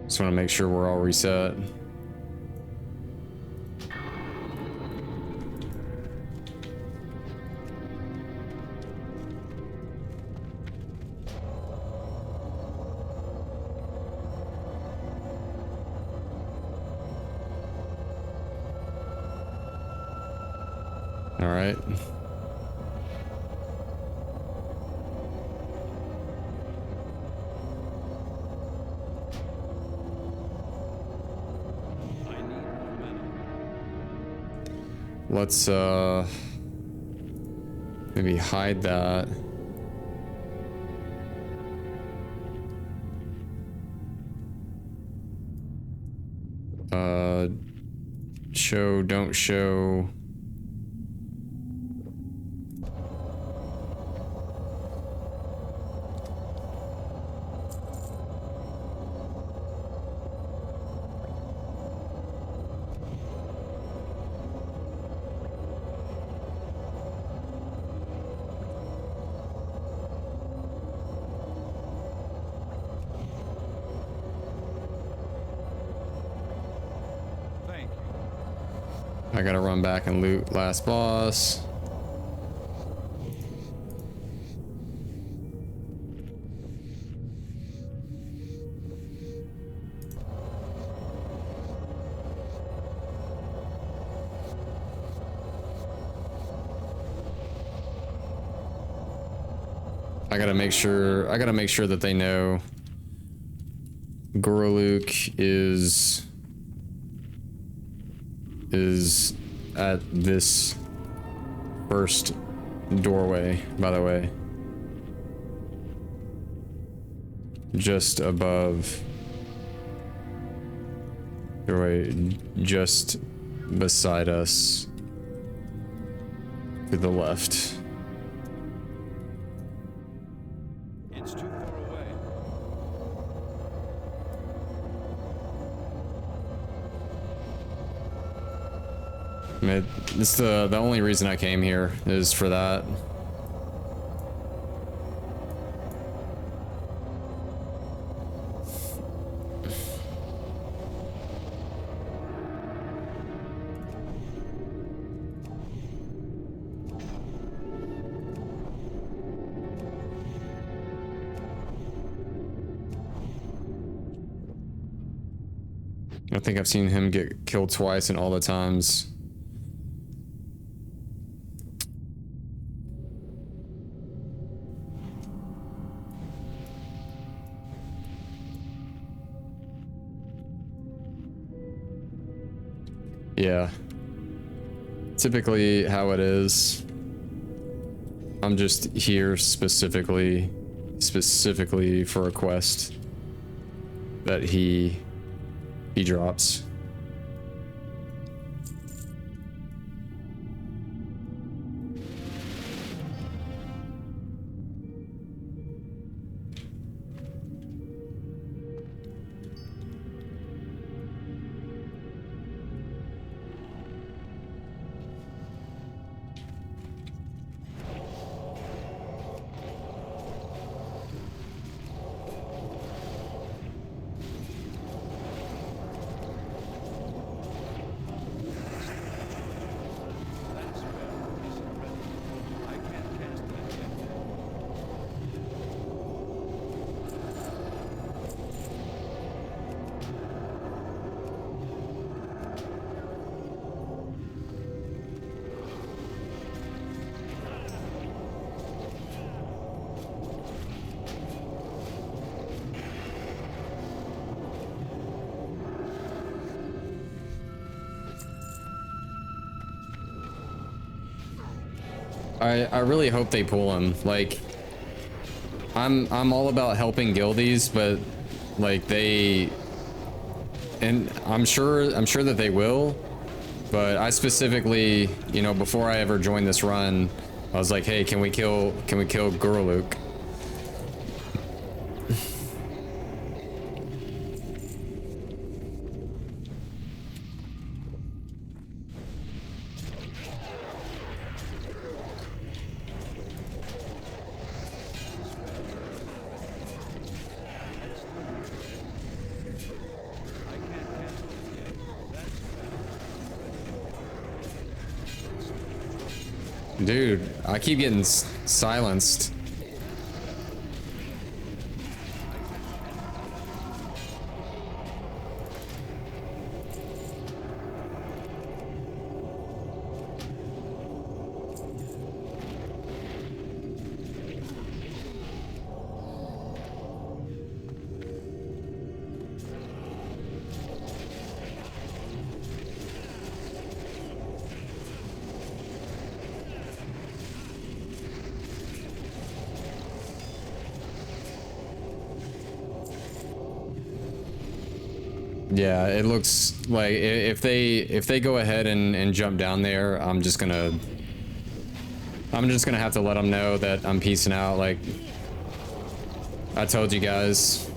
Just want to make sure we're all reset. All right. Let's maybe hide that. Show, don't show. Thank you. I gotta run back and loot last boss. I gotta make sure that they know Gorluk is at this first doorway, by the way. Just above. Doorway just beside us. To the left. It's too far away. I mean, it's the only reason I came here is for that. I think I've seen him get killed twice and all the times. Yeah. Typically how it is. I'm just here specifically for a quest that he drops. I really hope they pull him. Like, I'm all about helping guildies, but like and I'm sure that they will, but I specifically, you know, before I ever joined this run, I was like, hey, can we kill Gorluk? Dude, I keep getting silenced. Yeah, it looks like if they go ahead and jump down there, I'm just gonna have to let them know that I'm peacing out. Like I told you guys.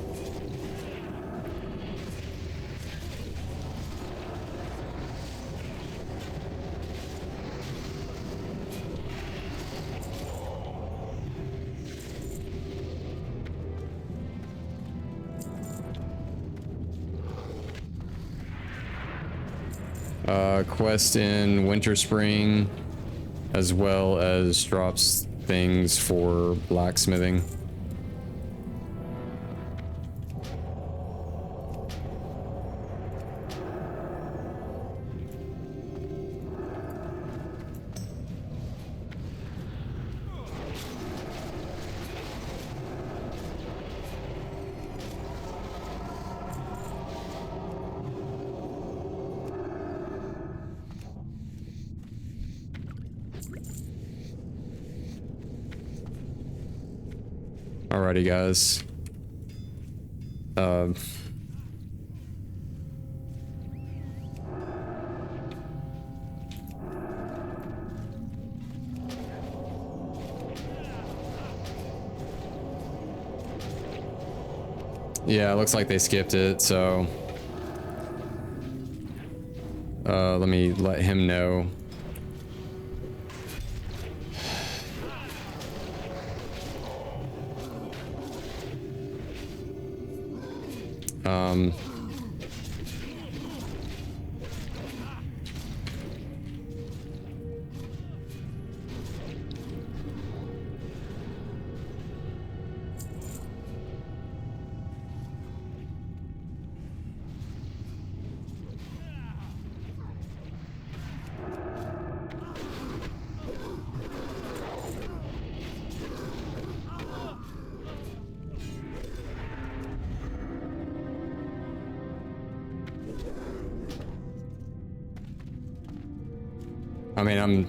Quest in Winter Spring, as well as drops things for blacksmithing. Alrighty, guys. Yeah, it looks like they skipped it, so let me let him know. I mean,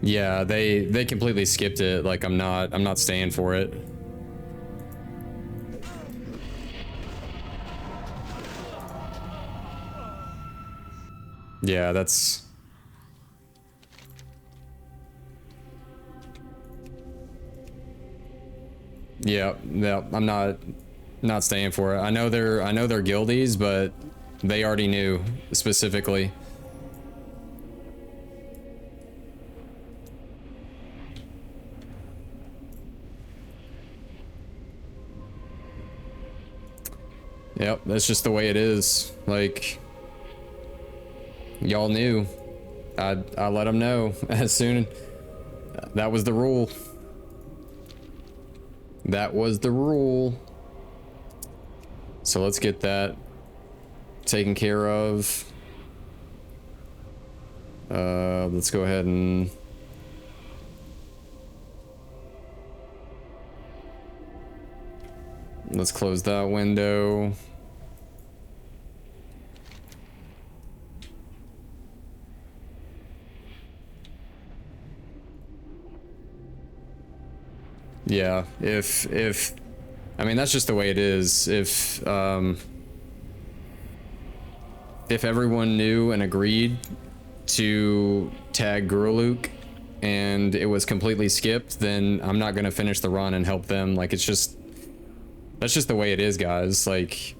yeah, they completely skipped it. Like I'm not staying for it. Yeah, that's yeah, I'm not staying for it. I know they're guildies, but they already knew specifically. Yep, that's just the way it is. Like y'all knew. I let them know as soon. That was the rule. That was the rule. So let's get that taken care of. Let's go ahead and let's close that window. Yeah, if I mean that's just the way it is. If everyone knew and agreed to tag Guruluk and it was completely skipped, then I'm not gonna finish the run and help them. Like it's just that's just the way it is, guys. Like,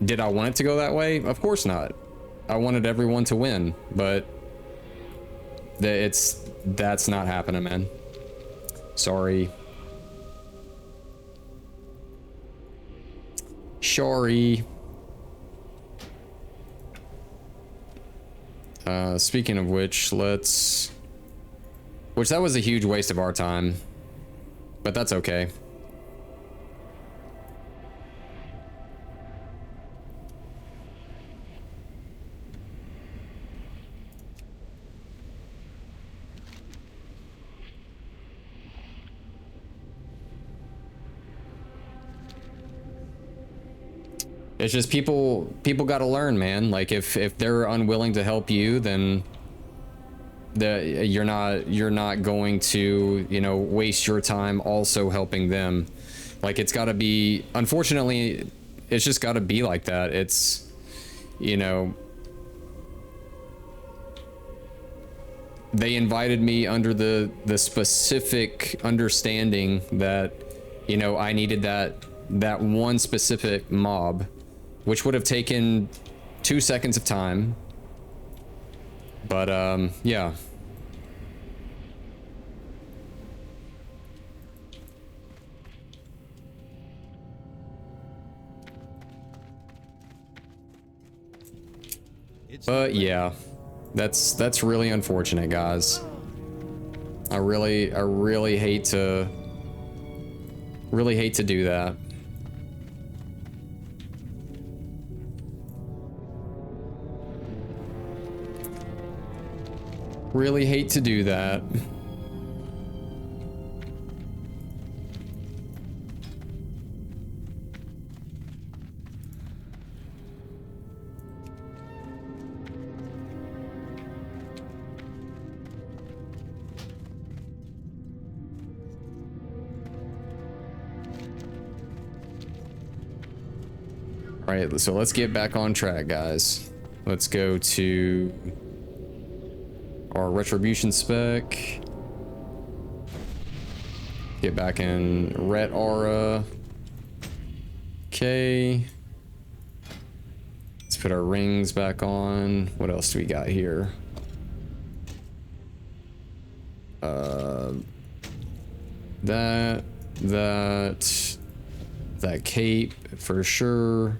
did I want it to go that way? Of course not. I wanted everyone to win, but that's not happening, man. Sorry. sorry. Speaking of which, which that was a huge waste of our time, but that's okay. It's just people got to learn, man. Like if they're unwilling to help you, then you're not going to, you know, waste your time also helping them. Like it's got to be, unfortunately, it's just got to be like that. It's, you know, they invited me under the specific understanding that, you know, I needed that one specific mob, which would have taken 2 seconds of time. But, yeah. But yeah, that's really unfortunate, guys. I really hate to do that. Really hate to do that. All right, so let's get back on track, guys. Let's go to our retribution spec. Get back in Ret Aura. Okay. Let's put our rings back on. What else do we got here? That cape for sure.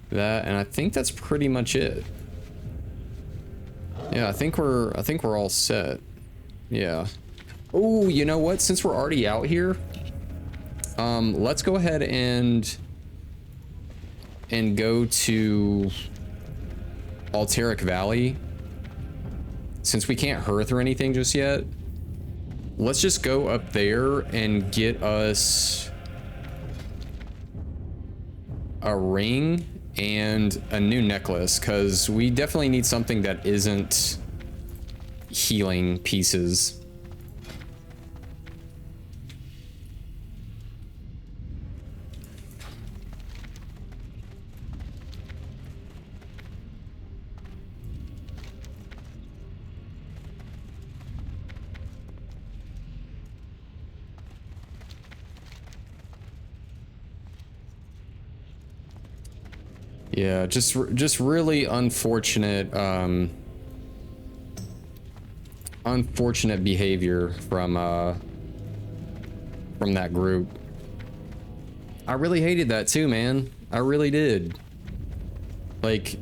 That, and I think that's pretty much it. Yeah, I think we're all set. Yeah. Oh, you know what? Since we're already out here, let's go ahead and go to Alteric Valley. Since we can't hearth or anything just yet, let's just go up there and get us a ring and a new necklace, because we definitely need something that isn't healing pieces. Yeah, just really unfortunate, unfortunate behavior from that group. I really hated that too, man. I really did. Like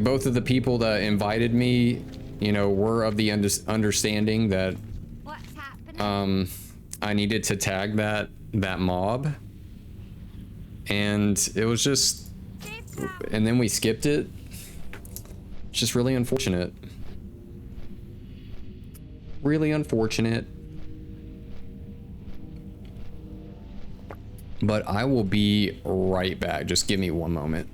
both of the people that invited me, you know, were of the understanding that What's happening? I needed to tag that mob. And it was just, and then we skipped it. It's just really unfortunate. Really unfortunate. But I will be right back. Just give me one moment.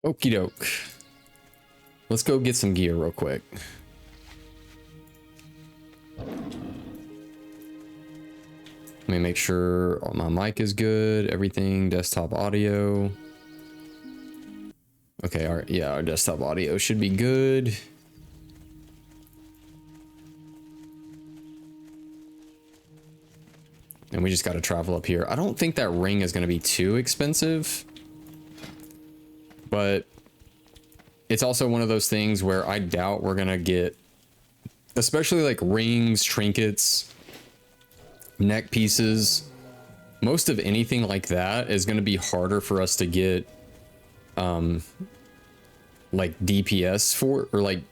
Okie doke. Let's go get some gear real quick. Let me make sure my mic is good. Everything, desktop audio. Okay, our desktop audio should be good. And we just got to travel up here. I don't think that ring is going to be too expensive. But it's also one of those things where I doubt we're going to get, especially like rings, trinkets, neck pieces. Most of anything like that is going to be harder for us to get, like DPS for, or like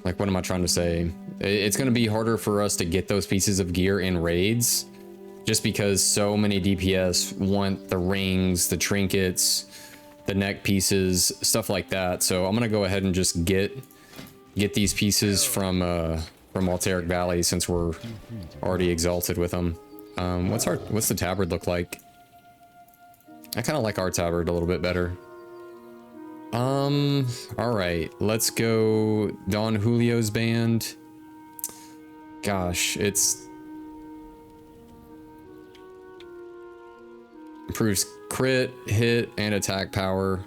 what am I trying to say? It's going to be harder for us to get those pieces of gear in raids just because so many DPS want the rings, the trinkets, the neck pieces, stuff like that. So I'm going to go ahead and just get these pieces from Alteric Valley since we're already exalted with them. What's the tabard look like? I kind of like our tabard a little bit better. All right, let's go Don Julio's band. Gosh, it's improves crit, hit, and attack power.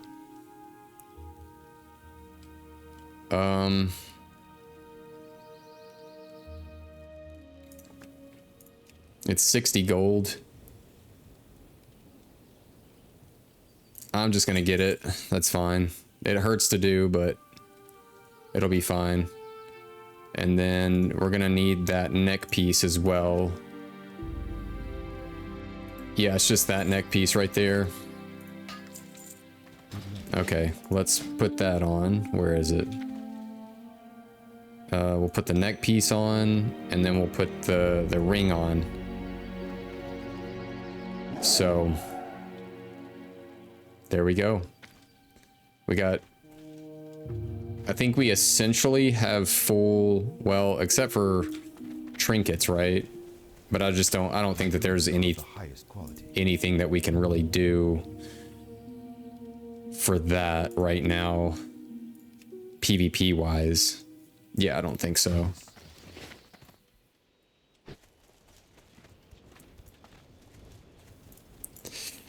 It's 60 gold. I'm just gonna get it. That's fine. It hurts to do, but it'll be fine. And then we're gonna need that neck piece as well. Yeah, it's just that neck piece right there. Okay, let's put that on. Where is it? We'll put the neck piece on, and then we'll put the ring on. So there we go. We got, I think we essentially have full, well, except for trinkets, right? But I don't think that there's anything that we can really do for that right now, PvP wise. Yeah, I don't think so.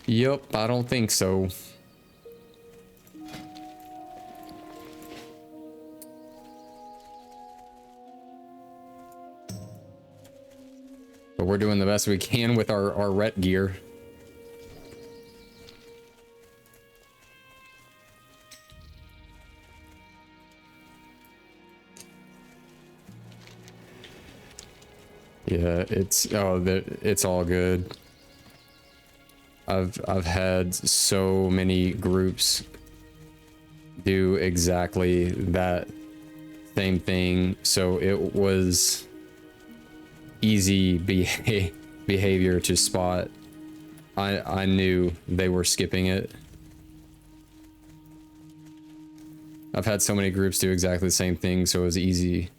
Yep, I don't think so. But we're doing the best we can with our ret gear. Yeah, it's all good. I've had so many groups do exactly that same thing, so it was easy behavior to spot. I knew they were skipping it. I've had so many groups do exactly the same thing, so it was easy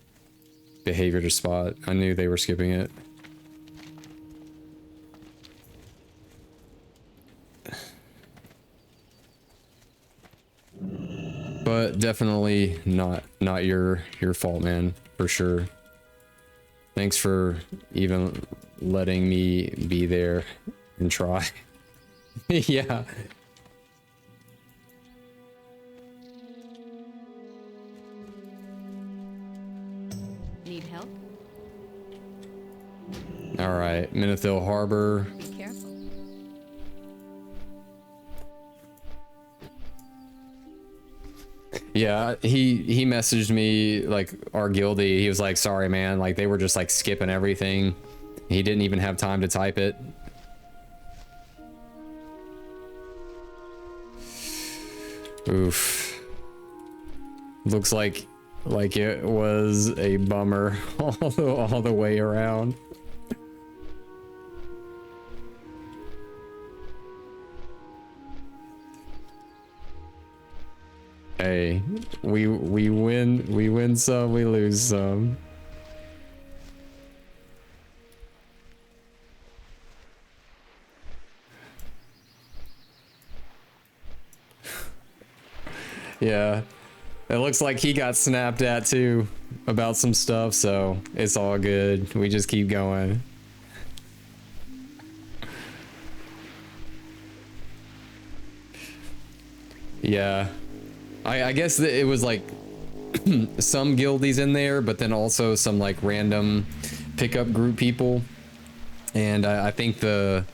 behavior to spot. I knew they were skipping it. But definitely not your fault, man, for sure. Thanks for even letting me be there and try. Yeah. Need help? All right, Menethil Harbor. Be careful. Yeah, he messaged me, like, our guildie. He was like, sorry, man. Like, they were just, like, skipping everything. He didn't even have time to type it. Oof. Looks like it was a bummer all the way around. Hey, we win some, we lose some. Yeah. It looks like he got snapped at too about some stuff, so it's all good. We just keep going. Yeah. I guess that it was like some guildies in there, but then also some like random pickup group people. And I think the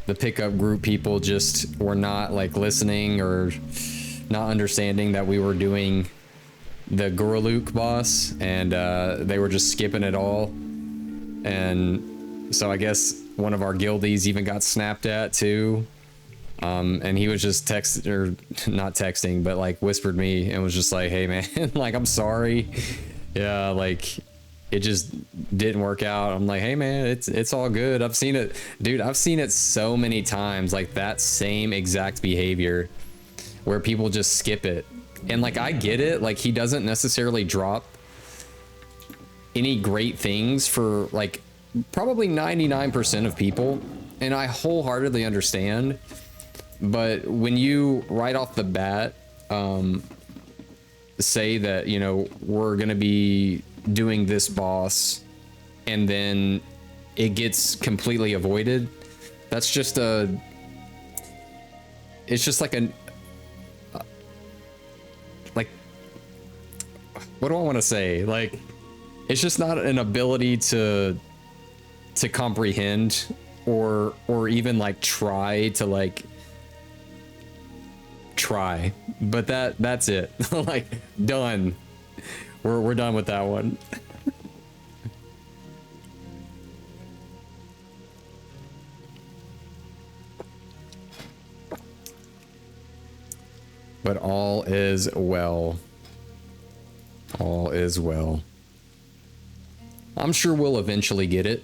pickup group people just were not like listening or not understanding that we were doing the Guruluk boss, and they were just skipping it all. And so I guess one of our guildies even got snapped at too. And he was just not texting, but like whispered me and was just like, hey man, like, I'm sorry. Yeah, like it just didn't work out. I'm like, hey man, it's all good. I've seen it, dude. I've seen it so many times, like that same exact behavior where people just skip it. And like, I get it. Like, he doesn't necessarily drop any great things for like probably 99% of people. And I wholeheartedly understand. But when you right off the bat say that, you know, we're going to be doing this boss and then it gets completely avoided, that's just it's just like like, what do I want to say? Like, it's just not an ability to comprehend or even like try to like try, but that's it. Like, done. We're done with that one. But all is well. All is well. I'm sure we'll eventually get it.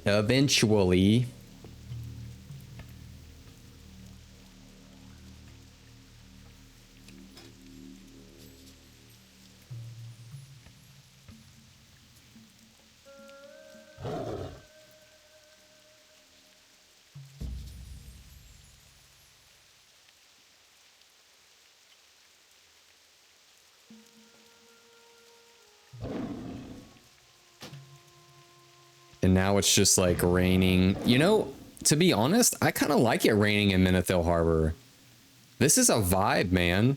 Eventually. And now it's just like raining. You know, to be honest, I kind of like it raining in Menethil Harbor. This is a vibe, man.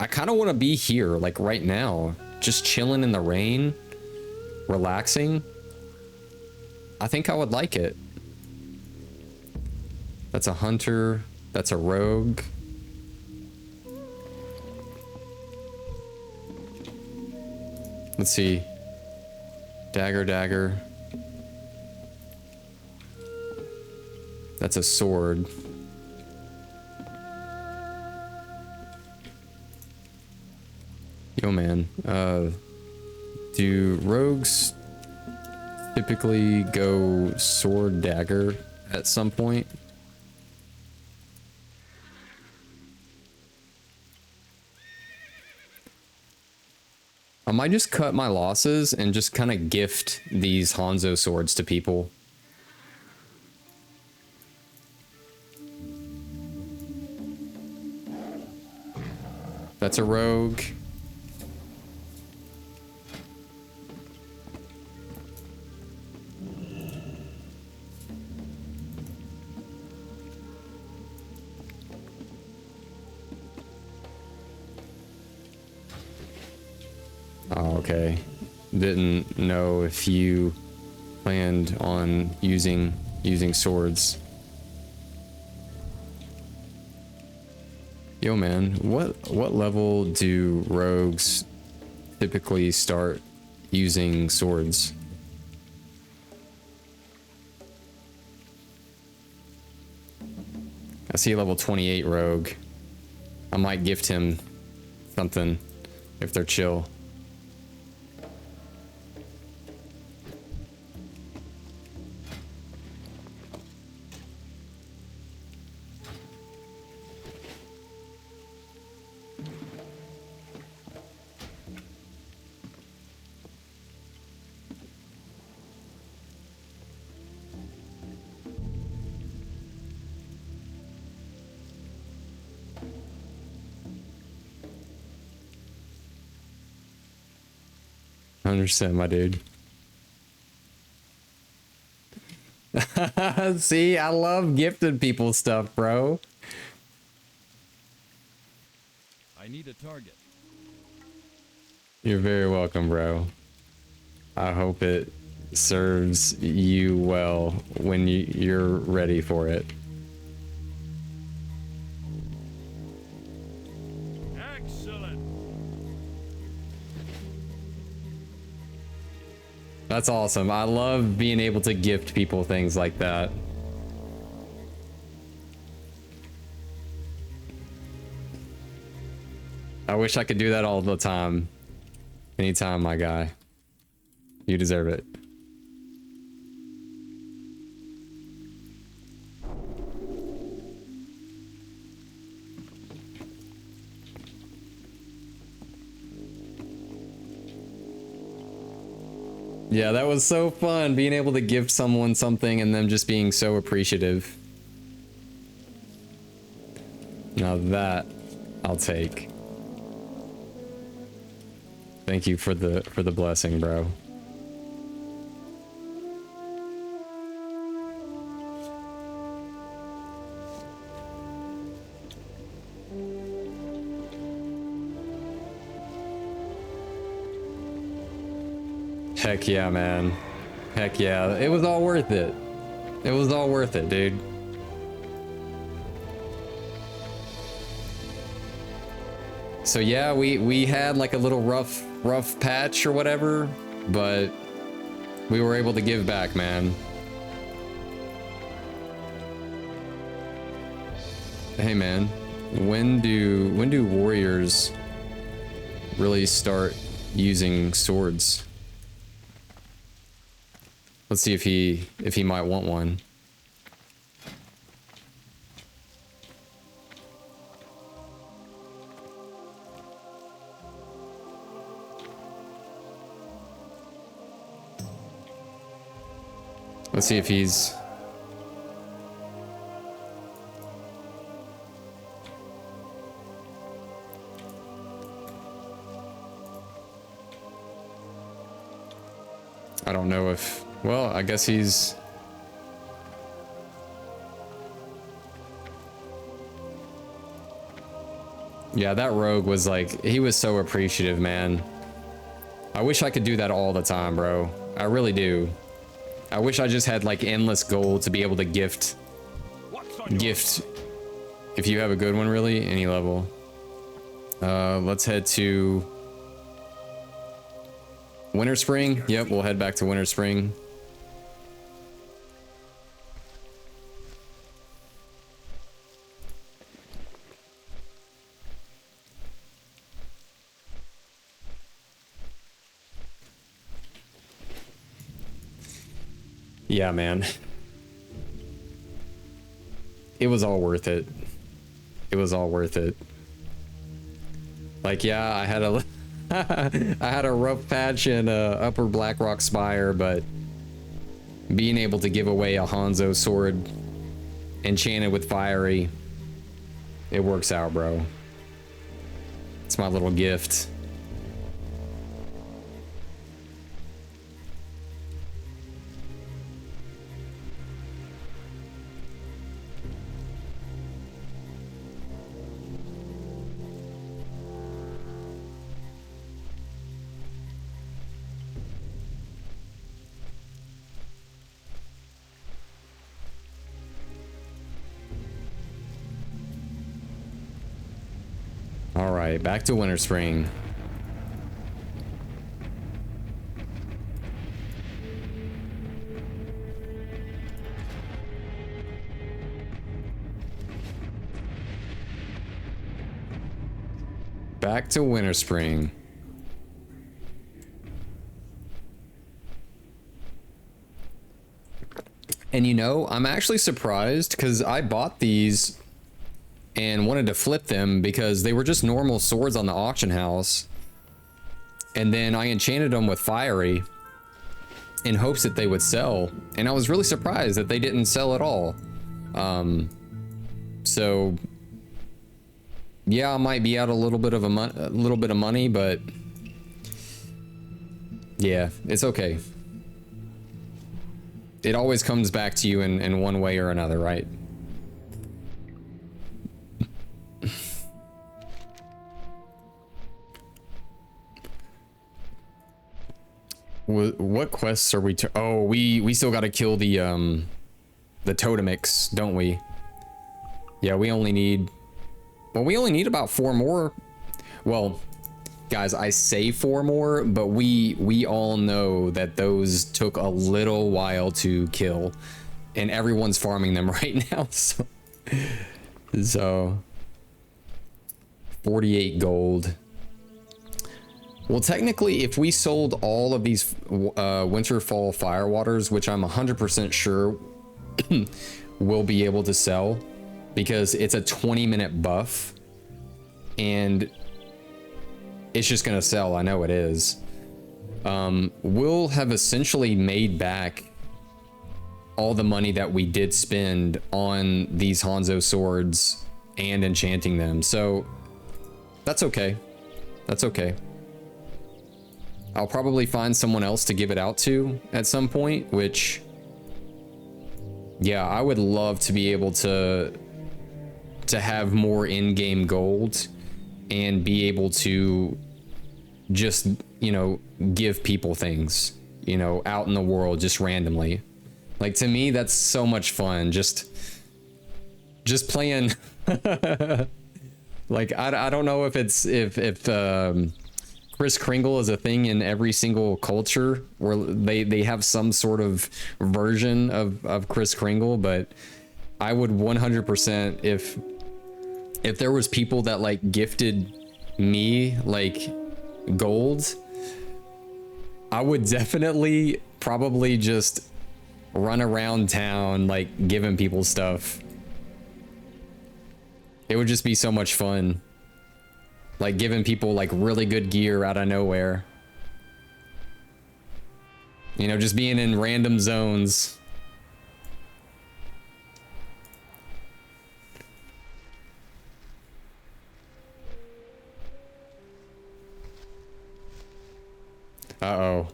I kind of want to be here, like right now, just chilling in the rain, relaxing. I think I would like it. That's a hunter. That's a rogue. Let's see. Dagger, dagger. That's a sword. Yo, man. Do rogues typically go sword dagger at some point? I might just cut my losses and just kind of gift these Hanzo swords to people. That's a rogue. Oh, okay. Didn't know if you planned on using swords. Yo, man, what level do rogues typically start using swords? I see a level 28 rogue. I might gift him something if they're chill. 100%, my dude. See, I love gifting people stuff, bro. I need a target. You're very welcome, bro. I hope it serves you well when you're ready for it. Excellent. That's awesome. I love being able to gift people things like that. I wish I could do that all the time. Anytime, my guy. You deserve it. Yeah, that was so fun, being able to gift someone something and them just being so appreciative. Now that I'll take. Thank you for the blessing, bro. Heck yeah, man. Heck yeah. It was all worth it. It was all worth it, dude. So yeah, we had like a little rough patch or whatever, but we were able to give back, man. Hey man, when do warriors really start using swords? Let's see if he might want one. Let's see if he's... I don't know if... Well, I guess he's... Yeah, that rogue was like... He was so appreciative, man. I wish I could do that all the time, bro. I really do. I wish I just had like endless gold to be able to gift if you have a good one, really, any level. Let's head to Winter Spring. Yep, we'll head back to Winter Spring. Yeah, man. It was all worth it. It was all worth it. Like, yeah, I had a I had a rough patch in Upper Blackrock Spire, but being able to give away a Hanzo sword enchanted with fiery, it works out, bro. It's my little gift. All right, back to Winter Spring. Back to Winter Spring. And you know, I'm actually surprised because I bought these and wanted to flip them because they were just normal swords on the auction house. And then I enchanted them with fiery in hopes that they would sell. And I was really surprised that they didn't sell at all. So yeah, I might be out a little bit of money, but Yeah, it's okay. It always comes back to you in one way or another, right? What quests are we oh, we still got to kill the totemics, don't we? Yeah, we only need, well, we only need about 4 more. Well, guys, I say 4 more, but we all know that those took a little while to kill, and everyone's farming them right now. So 48 gold. Well, technically, if we sold all of these Winterfall Firewaters, which I'm 100% sure we'll be able to sell, because it's a 20-minute buff, and it's just gonna sell. I know it is. We'll have essentially made back all the money that we did spend on these Hanzo swords and enchanting them. So that's okay. That's okay. I'll probably find someone else to give it out to at some point, which, yeah, I would love to be able to have more in-game gold and be able to just, you know, give people things, you know, out in the world just randomly. Like, to me, that's so much fun. Just playing. Like, I don't know if it's if Kris Kringle is a thing in every single culture where they have some sort of version of Kris Kringle, but I would 100% if there was people that like gifted me like gold, I would definitely probably just run around town like giving people stuff. It would just be so much fun. Like giving people like really good gear out of nowhere. You know, just being in random zones. Uh-oh.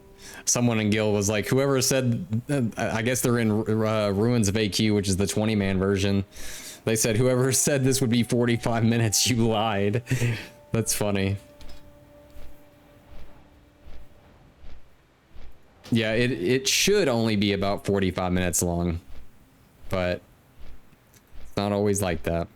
Someone in Guild was like, whoever said, I guess they're in Ruins of AQ, which is the 20-man version. They said, whoever said this would be 45 minutes, you lied. That's funny. Yeah, it should only be about 45 minutes long, but it's not always like that.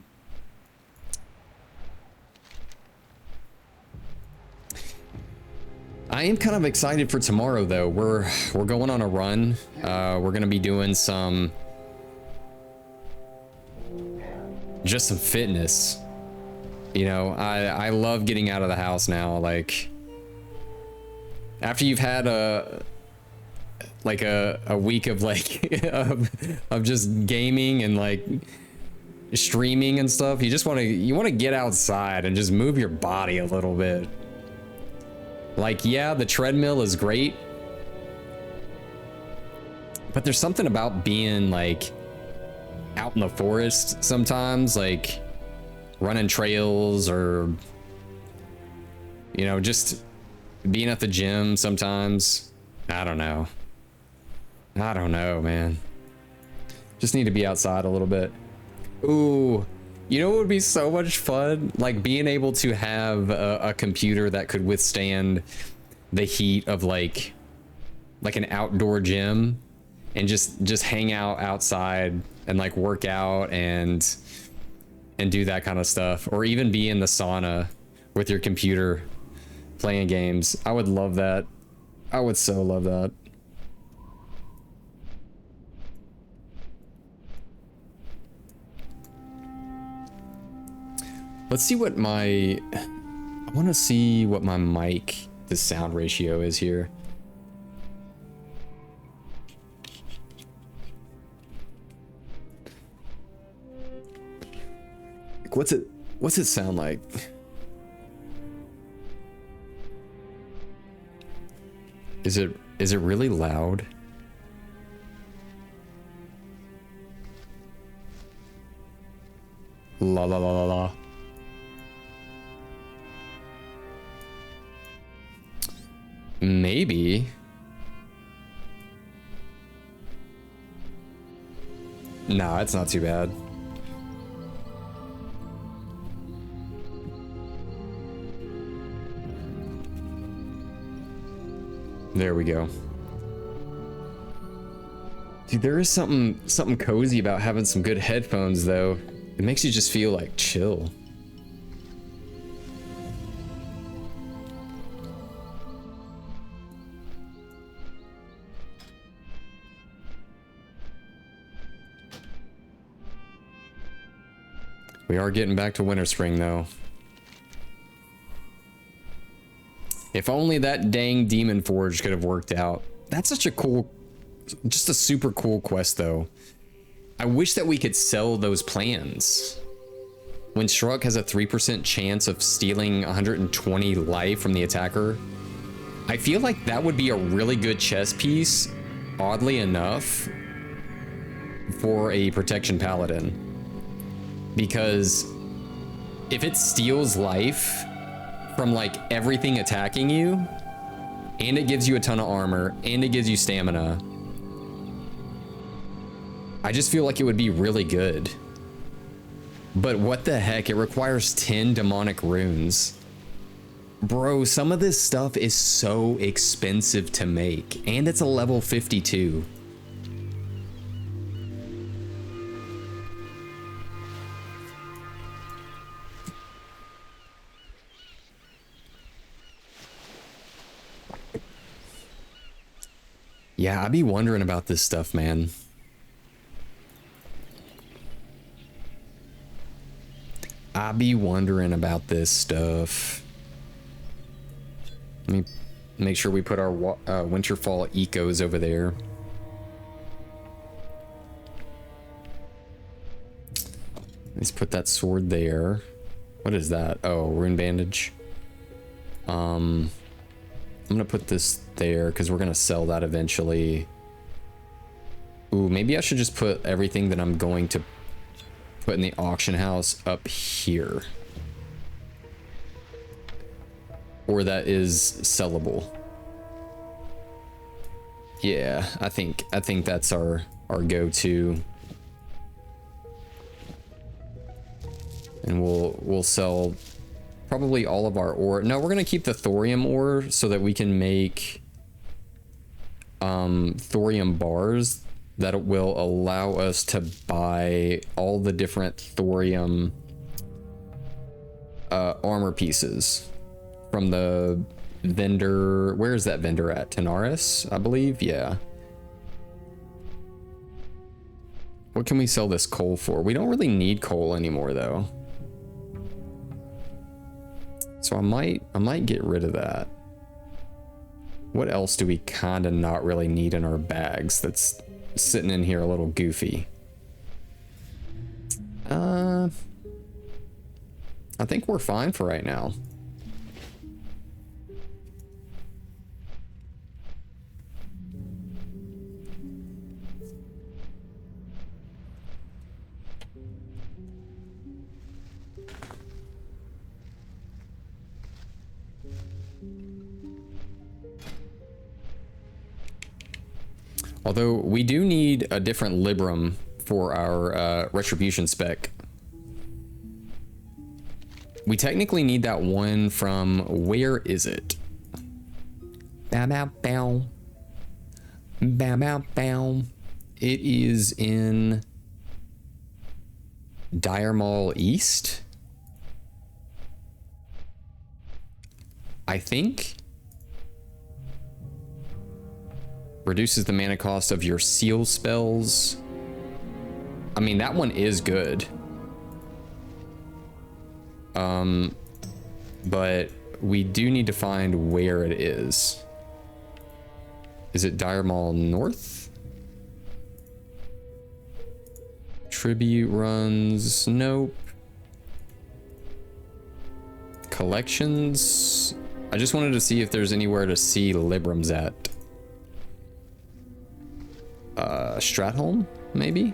I am kind of excited for tomorrow though. We're going on a run. We're gonna be doing some fitness. You know, I love getting out of the house now. Like, after you've had a week of like of just gaming and like streaming and stuff, you want to get outside and just move your body a little bit. Like, yeah, the treadmill is great, but there's something about being like out in the forest sometimes, like running trails, or, you know, just being at the gym sometimes. I don't know, man. Just need to be outside a little bit. Ooh, you know what would be so much fun? Like being able to have a computer that could withstand the heat of like an outdoor gym, and just hang out outside and like work out and do that kind of stuff, or even be in the sauna with your computer playing games. I would love that. I would so love that. Let's see what I want to see what my mic, the sound ratio is here. Like, what's it sound like? Is it really loud? La la la la la. Maybe. Nah, it's not too bad. There we go. Dude, there is something cozy about having some good headphones though. It makes you just feel like chill. We are getting back to winter spring though. If only that dang Demon Forge could have worked out. That's such a cool, just a super cool quest though. I wish that we could sell those plans. When Struck has a 3% chance of stealing 120 life from the attacker, I feel like that would be a really good chess piece, oddly enough, for a protection paladin. Because if it steals life from like everything attacking you, and it gives you a ton of armor, and it gives you stamina, I just feel like it would be really good. But what the heck, it requires 10 demonic runes. Bro, some of this stuff is so expensive to make, and it's a level 52. Yeah, I'd be wondering about this stuff, man. I be wondering about this stuff. Let me make sure we put our Winterfall ecos over there. Let's put that sword there. What is that? Oh, rune bandage. I'm gonna put this there because we're gonna sell that eventually. Ooh, maybe I should just put everything that I'm going to put in the auction house up here, or that is sellable. Yeah, I think that's our go-to, and we'll sell probably all of our ore. No, we're gonna keep the thorium ore so that we can make thorium bars that will allow us to buy all the different thorium armor pieces from the vendor. Where is that vendor at? Tenaris, I believe. Yeah. What can we sell this coal for? We don't really need coal anymore though. So I might get rid of that. What else do we kind of not really need in our bags that's sitting in here a little goofy? I think we're fine for right now. Although we do need a different Libram for our Retribution spec. We technically need that one from, where is it? Bow bow bow. Bow bow bow. It is in Dire Mall East, I think. Reduces the mana cost of your seal spells. I mean, that one is good. But we do need to find where it is. Is it Dire Mall North? Tribute runs, nope. Collections. I just wanted to see if there's anywhere to see Librams at. Stratholm, maybe?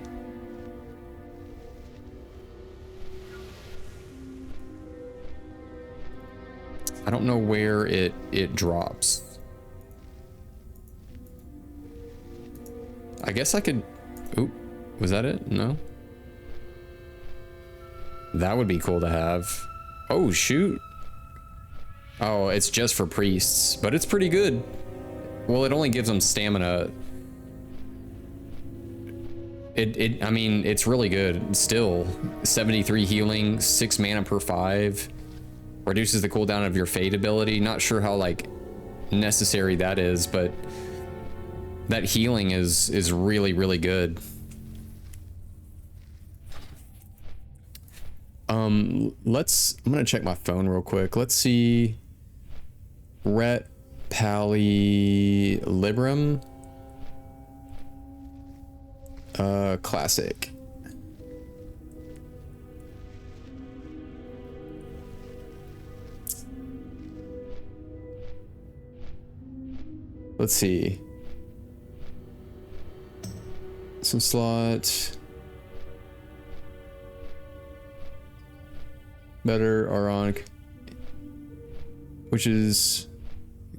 I don't know where it drops. I guess I could, oop, Was that it? No? That would be cool to have. Oh, shoot. Oh, it's just for priests, but it's pretty good. Well, it only gives them stamina. I mean, it's really good. Still, 73 healing, 6 mana per 5. Reduces the cooldown of your Fade ability. Not sure how, like, necessary that is, but that healing is really, really good. I'm gonna check my phone real quick. Let's see. Ret Pali Librum. Classic. Let's see. Some slot. Better Aronic. Which is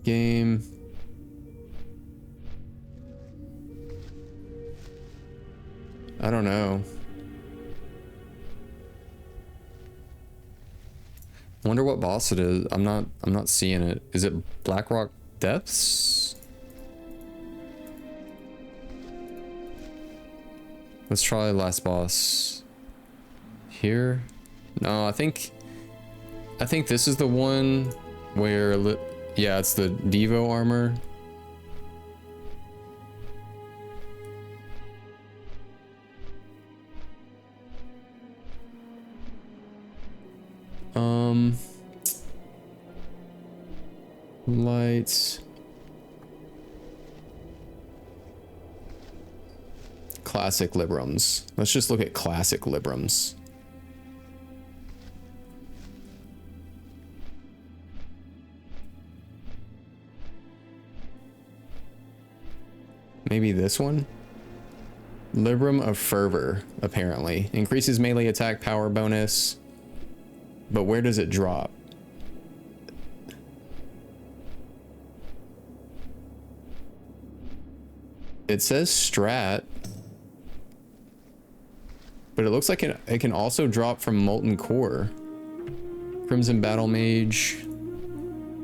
game. I don't know. Wonder what boss it is. I'm not seeing it. Is it Blackrock Depths? Let's try last boss. Here? No, I think this is the one where yeah, it's the Devo armor. Lights. Classic Librams. Let's just look at classic Librams. Maybe this one? Libram of Fervor, apparently. Increases melee attack power bonus. But where does it drop? It says strat. But it looks like it can also drop from Molten Core. Crimson Battle Mage.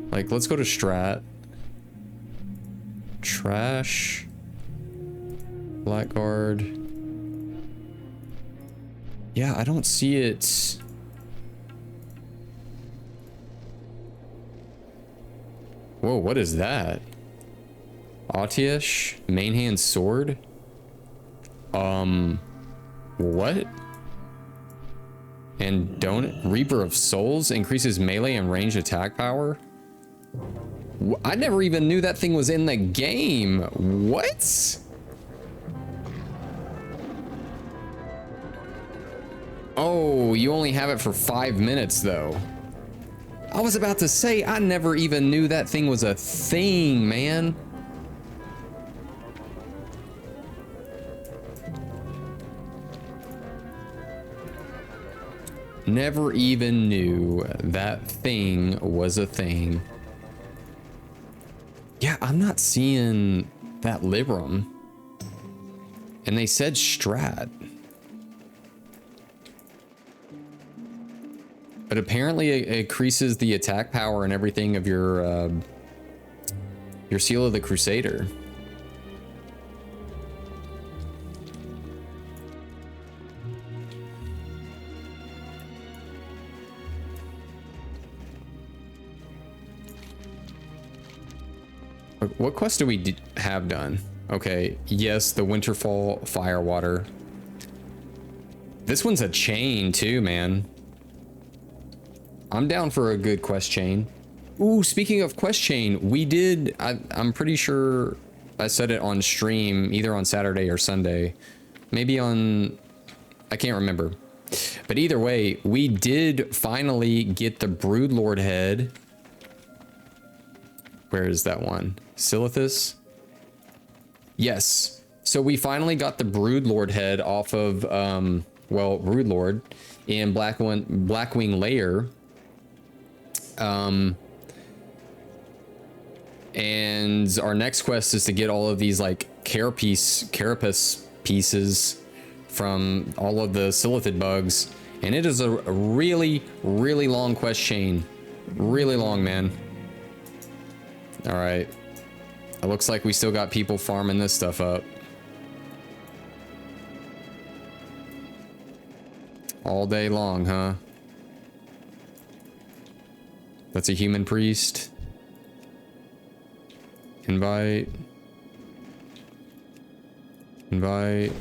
Like, let's go to strat. Trash. Blackguard. Yeah, I don't see it. Whoa, what is that? Autish? Main hand sword? What? And don't Reaper of Souls increases melee and range attack power? I never even knew that thing was in the game. What? Oh, you only have it for 5 minutes though. I was about to say, I never even knew that thing was a thing, man. Never even knew that thing was a thing. Yeah, I'm not seeing that Libram. And they said strat. But apparently it increases the attack power and everything of your Seal of the Crusader. What quest do we have done? Okay, yes, the Winterfall Firewater. This one's a chain too, man. I'm down for a good quest chain. Ooh, speaking of quest chain, we did, I'm pretty sure I said it on stream, either on Saturday or Sunday. Maybe on, I can't remember. But either way, we did finally get the Broodlord head. Where is that one? Silithus? Yes. So we finally got the Broodlord head off of, well, Broodlord in Blackwing Lair. And our next quest is to get all of these like carapace pieces from all of the Silithid bugs. And it is a really, really long quest chain. Really long, man. Alright. It looks like we still got people farming this stuff up. All day long, huh? That's a human priest. Invite. Invite.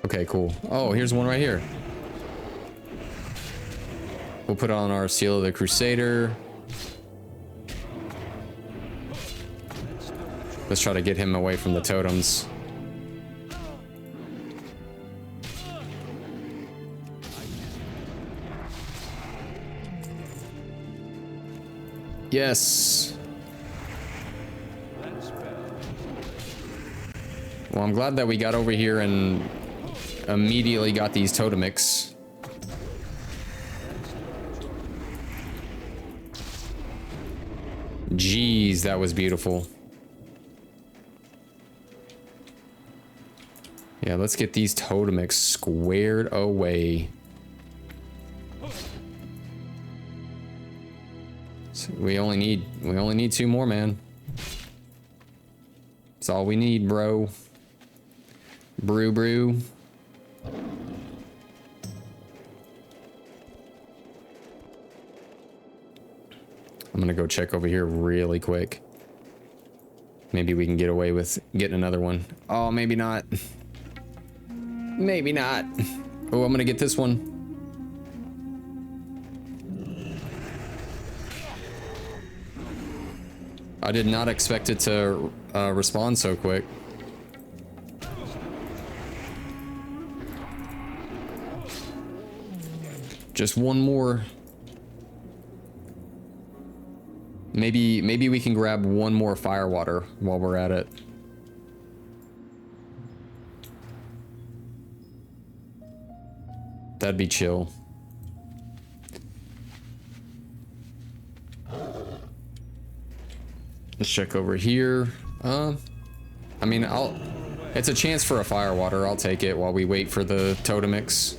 Okay, cool. Oh, here's one right here. We'll put on our Seal of the Crusader. Let's try to get him away from the totems. Yes. Well, I'm glad that we got over here and immediately got these totemics. Jeez, that was beautiful. Yeah, let's get these totemics squared away. So we only need 2 more, man. That's all we need, bro. Brew. I'm gonna go check over here really quick. Maybe we can get away with getting another one. Oh, maybe not. Maybe not. Oh, I'm gonna get this one. I did not expect it to respond so quick. Just one more. Maybe we can grab one more firewater while we're at it. That'd be chill. Let's check over here. I mean, it's a chance for a firewater. I'll take it while we wait for the totemics.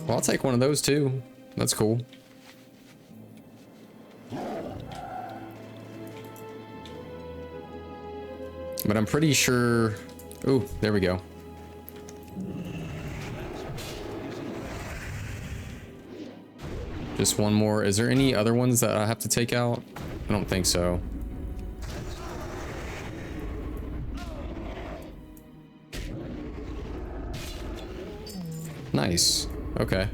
Well, I'll take one of those too. That's cool. But I'm pretty sure... Ooh, there we go. Just one more. Is there any other ones that I have to take out? I don't think so. Nice. Okay.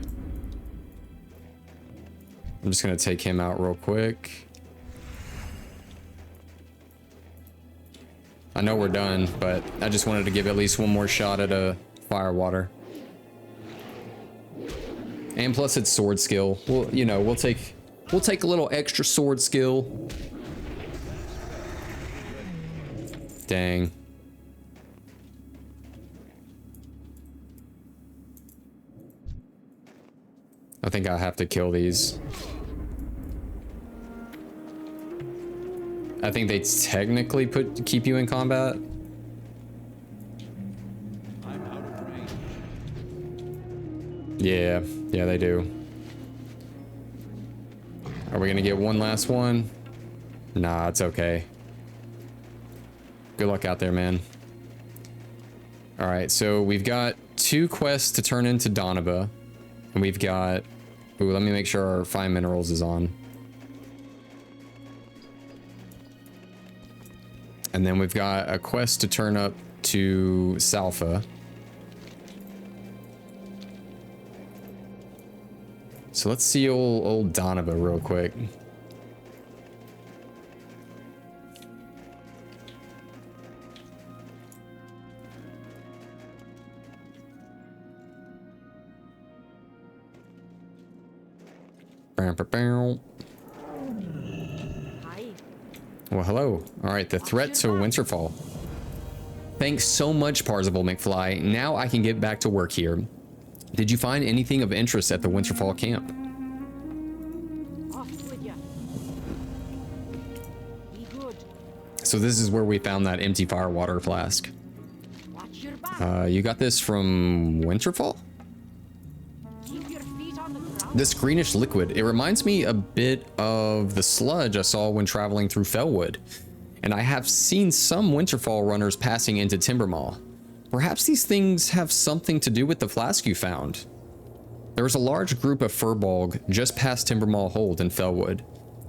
I'm just gonna take him out real quick. I know we're done, but I just wanted to give at least one more shot at a firewater. And plus it's sword skill. Well, you know, we'll take a little extra sword skill. Dang. I think I have to kill these. I think they technically keep you in combat. I'm out of range. Yeah, they do. Are we gonna get one last one? Nah, it's okay. Good luck out there, man. All right, so we've got 2 quests to turn into Donaba, and we've got. Ooh, let me make sure our fine minerals is on. And then we've got a quest to turn up to Salfa. So let's see old Donaba real quick. Bow. Hi. Well, hello. All right, the threat to Winterfall. Thanks so much, Parzival McFly. Now I can get back to work here. Did you find anything of interest at the Winterfall camp? Off with ya. Be good. So this is where we found that empty fire water flask. Watch your back. You got this from Winterfall? Keep your feet on the ground. This greenish liquid, it reminds me a bit of the sludge I saw when traveling through Fellwood. And I have seen some Winterfall runners passing into Timbermaw. Perhaps these things have something to do with the flask you found. There was a large group of Furbolg just past Timbermaw Hold in Fellwood,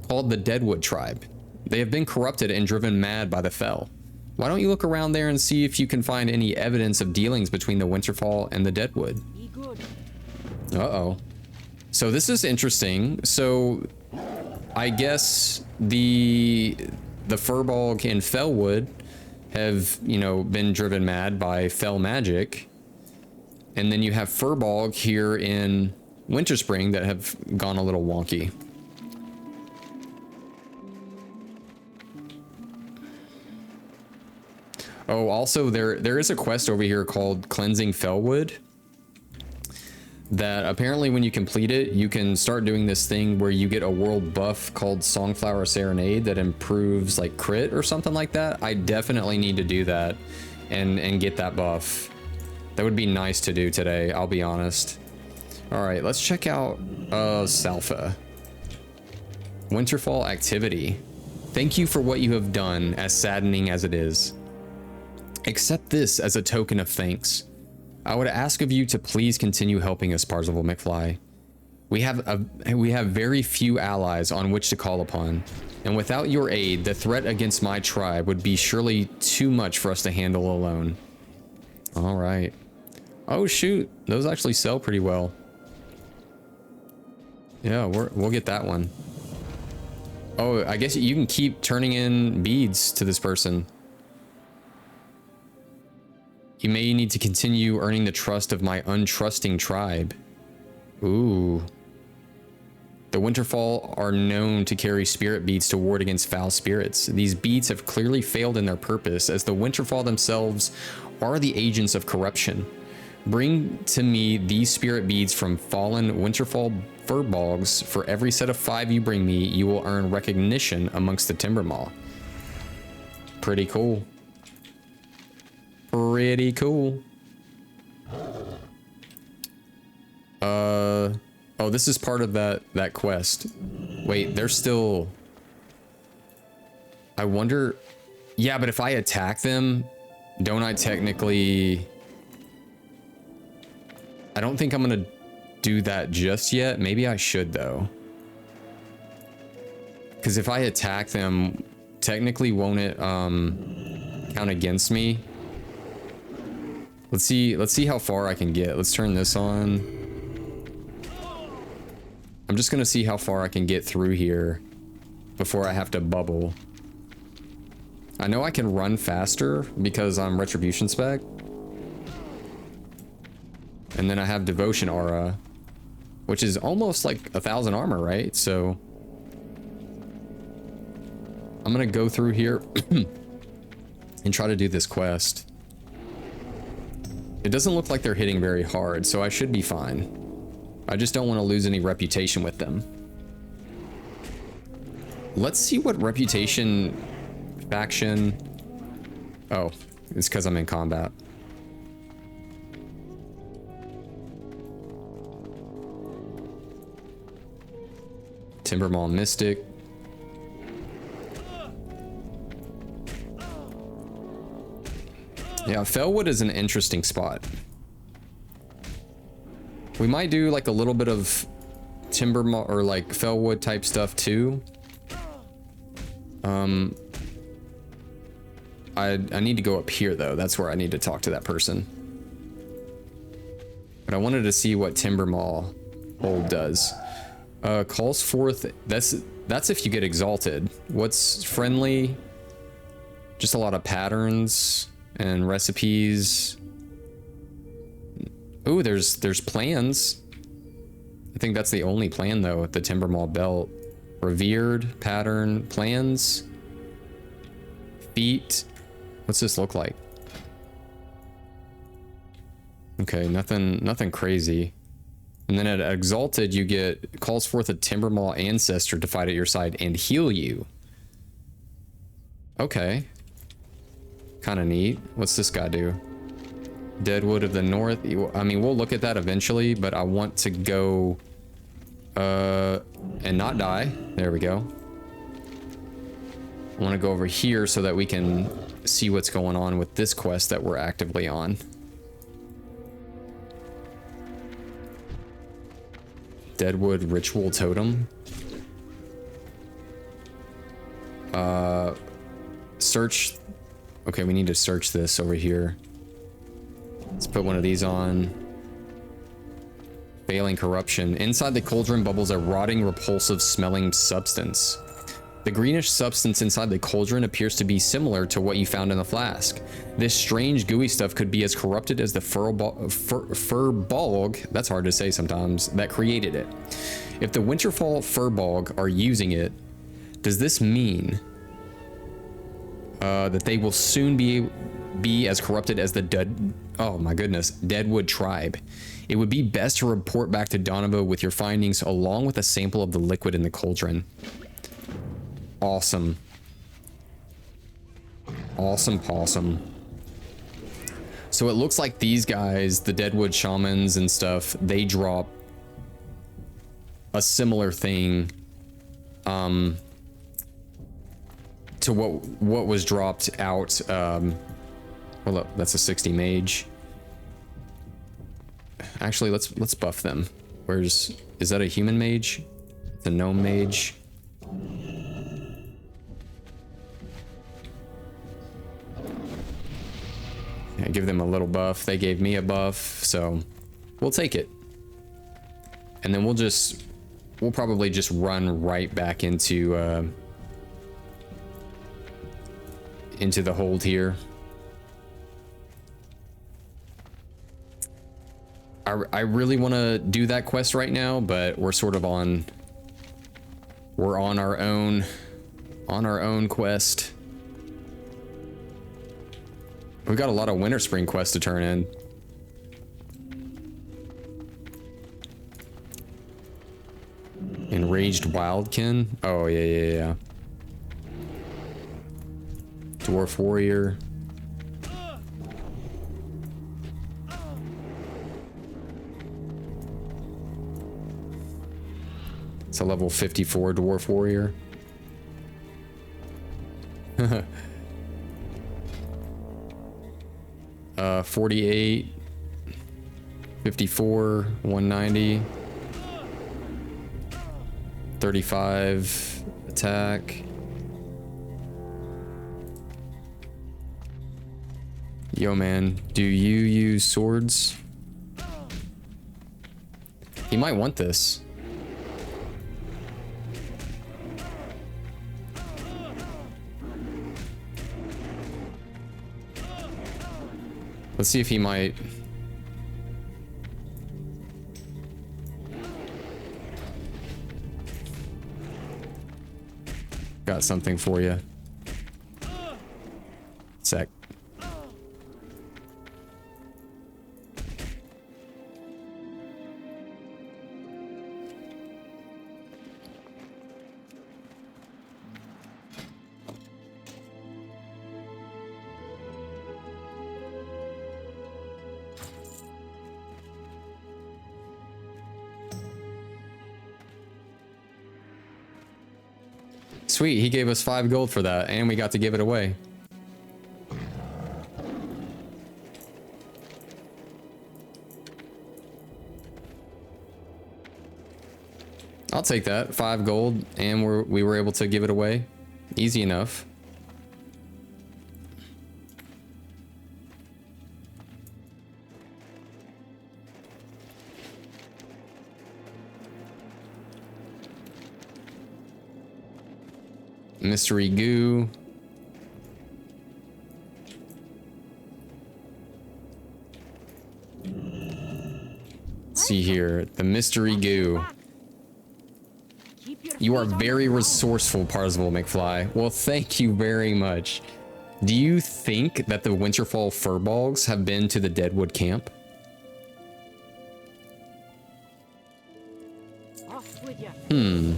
called the Deadwood Tribe. They have been corrupted and driven mad by the Fell. Why don't you look around there and see if you can find any evidence of dealings between the Winterfall and the Deadwood? Be good. Uh-oh. So this is interesting. So I guess the Furbolg in Fellwood have, you know, been driven mad by Fell magic. And then you have Furbolg here in Winterspring that have gone a little wonky. Oh, also there is a quest over here called Cleansing Fellwood. That apparently when you complete it, you can start doing this thing where you get a world buff called Songflower Serenade that improves like crit or something like that. I definitely need to do that and get that buff. That would be nice to do today, I'll be honest. All right, let's check out Salfa. Winterfall activity. Thank you for what you have done, as saddening as it is. Accept this as a token of thanks. I would ask of you to please continue helping us, Parzival McFly. We have very few allies on which to call upon, and without your aid, the threat against my tribe would be surely too much for us to handle alone. All right. Oh shoot, those actually sell pretty well. Yeah, we'll get that one. Oh, I guess you can keep turning in beads to this person. You may need to continue earning the trust of my untrusting tribe. Ooh. The Winterfall are known to carry spirit beads to ward against foul spirits. These beads have clearly failed in their purpose, as the Winterfall themselves are the agents of corruption. Bring to me these spirit beads from fallen Winterfall Furbolgs. For every set of 5 you bring me, you will earn recognition amongst the Timbermaw. Pretty cool. Pretty cool. Oh, this is part of that quest. Wait, they're still... I wonder... Yeah, but if I attack them, don't I technically... I don't think I'm gonna do that just yet. Maybe I should, though. Because if I attack them, technically won't it count against me? Let's see how far I can get. Let's turn this on. I'm just gonna see how far I can get through here before I have to bubble. I know I can run faster because I'm Retribution spec. And then I have Devotion Aura, which is almost like 1,000 armor, right? So I'm gonna go through here and try to do this quest. It doesn't look like they're hitting very hard, so I should be fine. I just don't want to lose any reputation with them. Let's see what reputation faction... Oh, it's because I'm in combat. Timbermaw Mystic. Yeah, Fellwood is an interesting spot. We might do like a little bit of Timbermaw or like Fellwood type stuff too. I need to go up here though. That's where I need to talk to that person. But I wanted to see what Timbermaw Hold does. Calls forth, that's if you get exalted. What's friendly? Just a lot of patterns and recipes. Ooh, there's plans. I think that's the only plan though, the Timbermaw belt. Revered, pattern, plans, feet. What's this look like? Okay, nothing crazy. And then at Exalted, you get calls forth a Timbermaw ancestor to fight at your side and heal you. Okay. Kind of neat. What's this guy do? Deadwood of the North. I mean, we'll look at that eventually, but I want to go and not die. There we go. I want to go over here so that we can see what's going on with this quest that we're actively on. Deadwood Ritual Totem. Search. Okay, we need to search this over here. Let's put one of these on. Failing corruption. Inside the cauldron bubbles a rotting, repulsive smelling substance. The greenish substance inside the cauldron appears to be similar to what you found in the flask. This strange gooey stuff could be as corrupted as the furbolg, that's hard to say sometimes, that created it. If the Winterfall furbolg are using it, does this mean that they will soon be as corrupted as the Deadwood tribe? It would be best to report back to Donovo with your findings along with a sample of the liquid in the cauldron. Awesome. Awesome possum. So it looks like these guys, the Deadwood shamans and stuff, they drop a similar thing to what was dropped out. Well, look, that's a 60 mage. Actually, let's buff them. Is that a human mage? It's a gnome mage. I give them a little buff. They gave me a buff, so we'll take it. And then we'll probably just run right back into the hold here. I really want to do that quest right now, but we're sort of on our own quest. We've got a lot of Winter Spring quests to turn in. Enraged Wildkin. Oh yeah. Dwarf Warrior. It's a level 54 Dwarf Warrior. 48, 54, 190, 35 attack. Yo man, do you use swords? He might want this. Let's see if he might. Got something for you. Sec. Sweet, he gave us 5 gold for that, and we got to give it away. I'll take that, 5 gold, and we were able to give it away. Easy enough. Mystery goo. see here. The mystery goo. Keep your You are feet on very the ground. resourceful, Parzival McFly. Well, thank you very much. Do you think that the Winterfall furbolgs have been to the Deadwood camp? Off with you.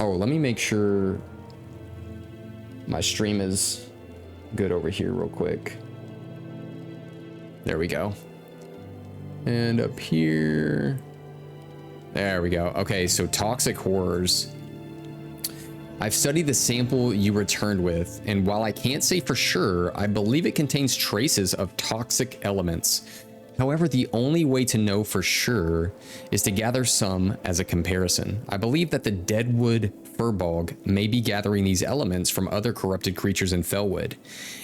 Oh, let me make sure my stream is good over here real quick. There we go. And up here. There we go. Okay, so toxic horrors. I've studied the sample you returned with, and while I can't say for sure, I believe it contains traces of toxic elements. However, the only way to know for sure is to gather some as a comparison. I believe that the Deadwood Furbolg may be gathering these elements from other corrupted creatures in Fellwood.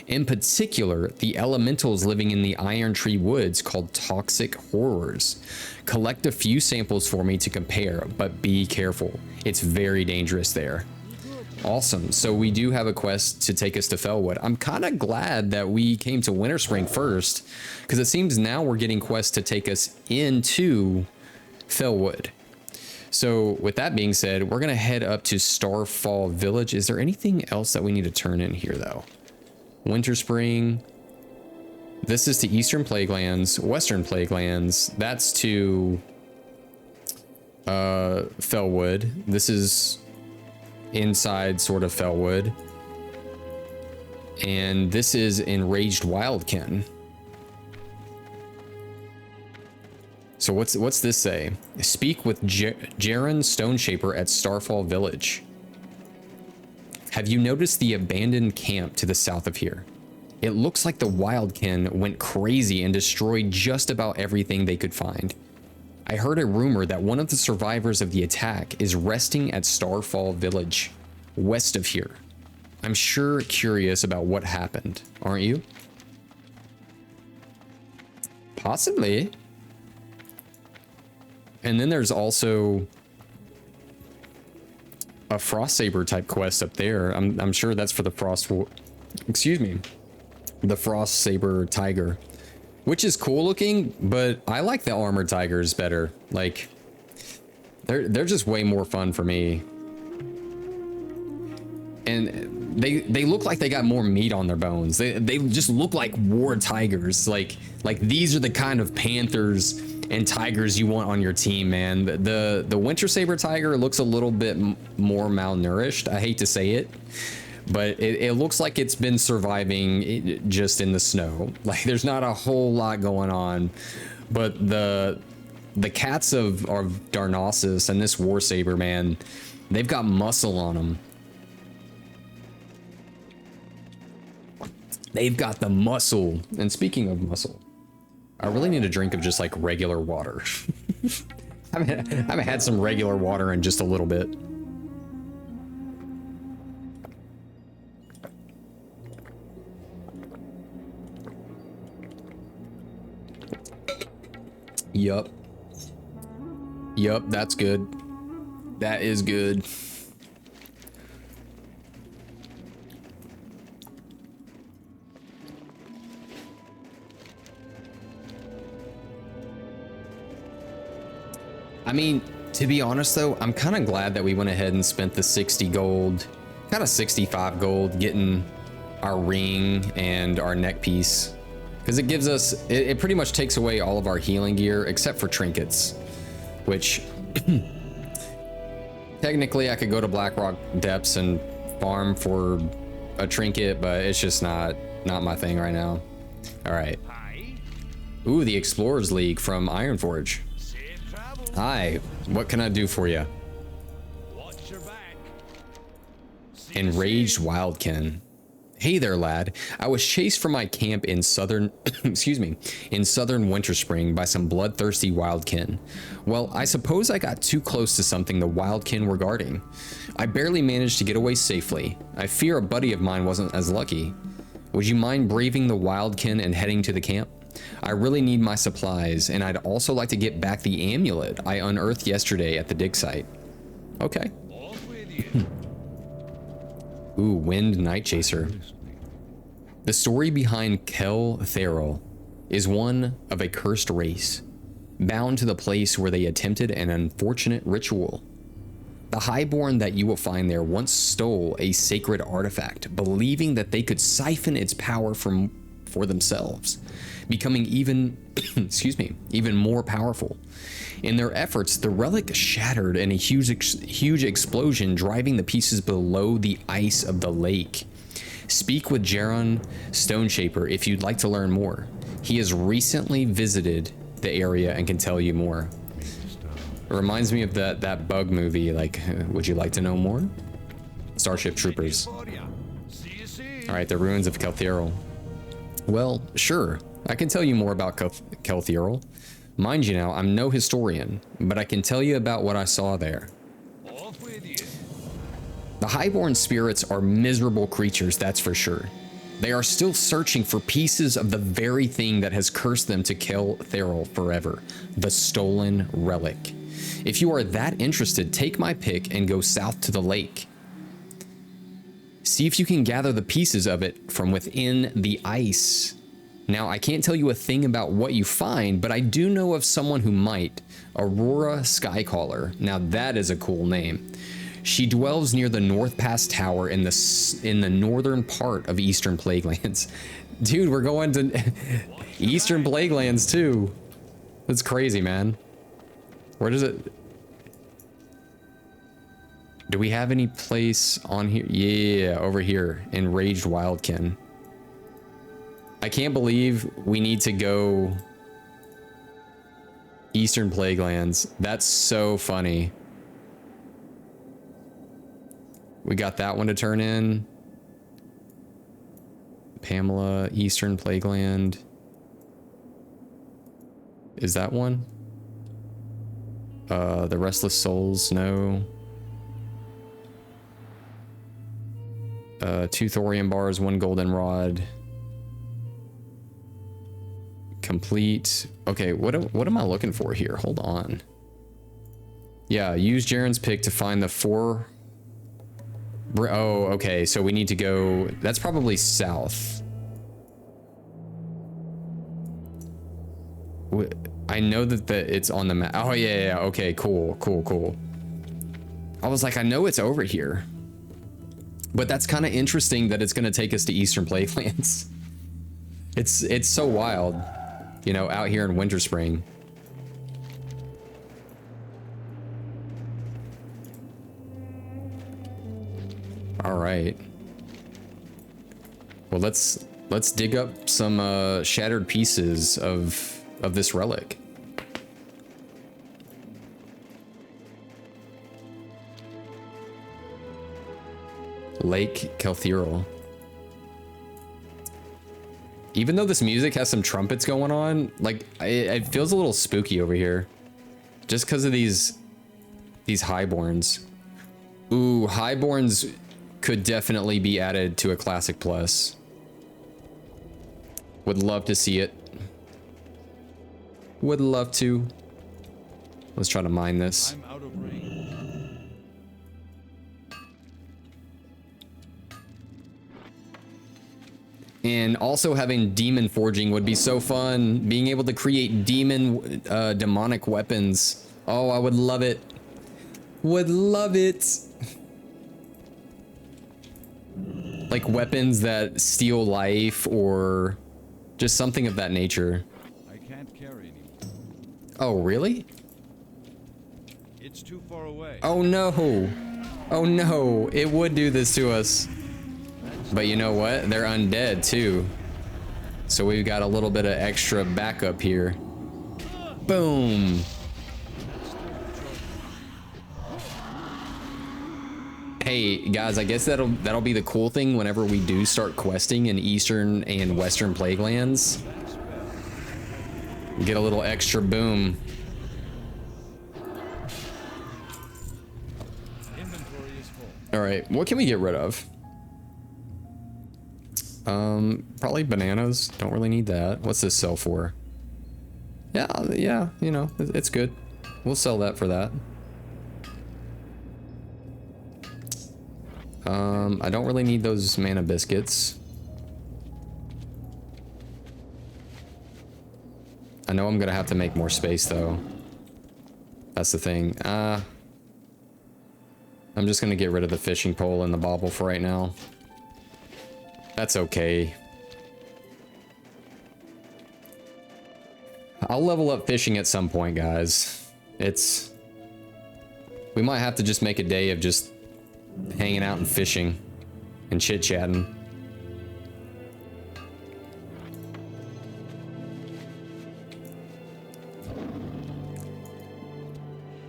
In particular, the elementals living in the Iron Tree Woods called toxic horrors. Collect a few samples for me to compare, but be careful. It's very dangerous there. Awesome. So we do have a quest to take us to Fellwood. I'm kind of glad that we came to Winterspring first, because it seems now we're getting quests to take us into Fellwood. So with that being said, we're going to head up to Starfall Village. Is there anything else that we need to turn in here though? Winterspring. This is to Eastern Plaguelands, Western Plaguelands. That's to Fellwood. This is inside sort of Fellwood, and this is Enraged Wildkin. So what's this say? Speak with Jaren Stoneshaper at Starfall Village. Have you noticed the abandoned camp to the south of here? It looks like the Wildkin went crazy and destroyed just about everything they could find. I heard a rumor that one of the survivors of the attack is resting at Starfall Village, west of here. I'm sure curious about what happened, aren't you? Possibly. And then there's also a Frost Saber type quest up there. I'm sure that's for the the Frost Saber Tiger. Which is cool looking, but I like the armored tigers better. Like, they're just way more fun for me. And they look like they got more meat on their bones. They just look like war tigers. Like these are the kind of panthers and tigers you want on your team, man. The Winter Saber Tiger looks a little bit more malnourished. I hate to say it. But it looks like it's been surviving just in the snow. Like there's not a whole lot going on. But the cats of Darnassus and this War Saber, man, they've got muscle on them. They've got the muscle. And speaking of muscle, I really need a drink of just like regular water. I haven't had some regular water in just a little bit. Yup. Yup, that's good. That is good. I mean, to be honest though, I'm kind of glad that we went ahead and spent the 60 gold, kind of 65 gold, getting our ring and our neck piece. Because it gives us, it pretty much takes away all of our healing gear except for trinkets, which technically I could go to Blackrock Depths and farm for a trinket, but it's just not my thing right now. All right. Ooh, the Explorers League from Ironforge. Hi, what can I do for you? Watch your back. Enraged Wildkin. Hey there, lad. I was chased from my camp in southern, in southern Winterspring by some bloodthirsty Wildkin. Well, I suppose I got too close to something the Wildkin were guarding. I barely managed to get away safely. I fear a buddy of mine wasn't as lucky. Would you mind braving the Wildkin and heading to the camp? I really need my supplies, and I'd also like to get back the amulet I unearthed yesterday at the dig site. Okay. Off with you. Ooh, Wind Night Chaser. The story behind Kel Theral is one of a cursed race. bound to the place where they attempted an unfortunate ritual. The Highborn that you will find there once stole a sacred artifact, believing that they could siphon its power for themselves, becoming even, excuse me, even more powerful. In their efforts, the relic shattered in a huge explosion, driving the pieces below the ice of the lake. Speak with Jaron Stoneshaper if you'd like to learn more. He has recently visited the area and can tell you more. It reminds me of that bug movie, like, would you like to know more? Starship Troopers. Alright, the ruins of Kelthierl. Well, sure, I can tell you more about Kelthierl. Mind you now, I'm no historian, but I can tell you about what I saw there. The Highborn spirits are miserable creatures, that's for sure. They are still searching for pieces of the very thing that has cursed them to Kelthierl forever, the stolen relic. If you are that interested, take my pick and go south to the lake. See if you can gather the pieces of it from within the ice. Now, I can't tell you a thing about what you find, but I do know of someone who might. Aurora Skycaller. Now, that is a cool name. She dwells near the North Pass Tower in the northern part of Eastern Plaguelands. Dude, we're going to Eastern Plaguelands too. That's crazy, man. Where does it... Do we have any place on here? Yeah, over here. Enraged Wildkin. I can't believe we need to go Eastern Plaguelands. That's so funny. We got that one to turn in. Pamela, Eastern Plagueland. Is that one? The Restless Souls, no. 2 thorium bars, 1 goldenrod. Complete. Okay, what am I looking for here? Hold on. Yeah, use Jaren's pick to find the 4... Oh, okay, so we need to go... That's probably south. I know that it's on the map. Oh, yeah, okay, cool. I was like, I know it's over here. But that's kind of interesting that it's going to take us to Eastern Plaguelands. It's so wild, you know, out here in Winter Spring. All right. Well, let's dig up some shattered pieces of this relic. Lake Kelthierl. Even though this music has some trumpets going on, like it feels a little spooky over here, just because of these Highborns. Ooh, Highborns could definitely be added to a Classic Plus. Would love to see it. Would love to. Let's try to mine this. I'm out of range. And also having demon forging would be so fun. Being able to create demonic weapons. Oh, I would love it. Would love it. Like weapons that steal life or just something of that nature. I can't carry anymore. Oh, really? It's too far away. Oh no. Oh no, it would do this to us. But you know what? They're undead too. So we've got a little bit of extra backup here. Boom. Hey guys, I guess that'll be the cool thing whenever we do start questing in Eastern and Western Plaguelands. Get a little extra boom. Inventory is full. All right, what can we get rid of? Probably bananas. Don't really need that. What's this sell for? Yeah, you know, it's good. We'll sell that for that. I don't really need those mana biscuits. I know I'm gonna have to make more space though. That's the thing. I'm just gonna get rid of the fishing pole and the bobble for right now. That's okay. I'll level up fishing at some point, guys. We might have to just make a day of just hanging out and fishing and chit-chatting.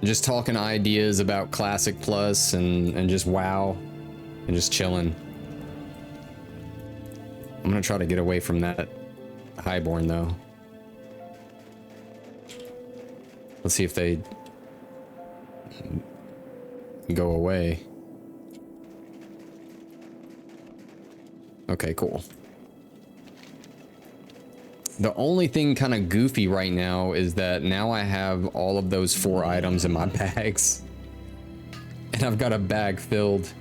Just talking ideas about Classic Plus and just WoW and just chilling. I'm gonna try to get away from that highborn though. Let's see if they go away. Okay, cool. The only thing kind of goofy right now is that now I have all of those 4 items in my bags. And I've got a bag filled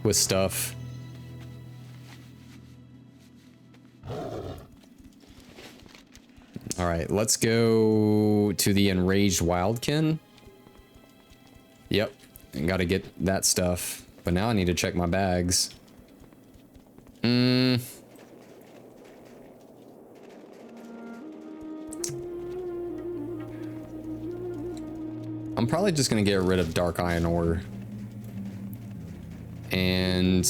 with stuff. All right, let's go to the enraged wildkin. Yep, got to get that stuff. But now I need to check my bags. I'm probably just gonna get rid of dark iron ore. And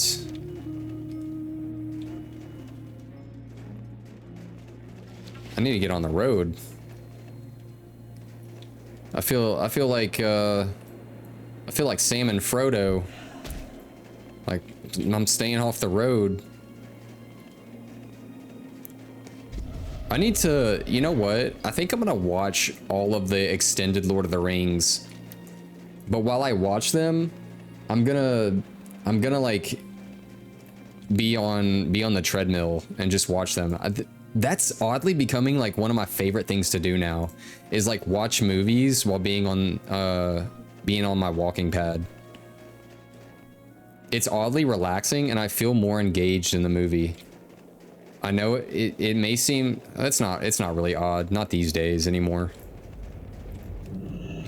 I need to get on the road. I feel like Sam and Frodo. Like I'm staying off the road. I need to, you know what? I think I'm gonna watch all of the extended Lord of the Rings. But while I watch them, I'm gonna like be on the treadmill and just watch them. That's oddly becoming like one of my favorite things to do now, is like watch movies while being on my walking pad. It's oddly relaxing and I feel more engaged in the movie. I know it may seem, it's not really odd, not these days anymore.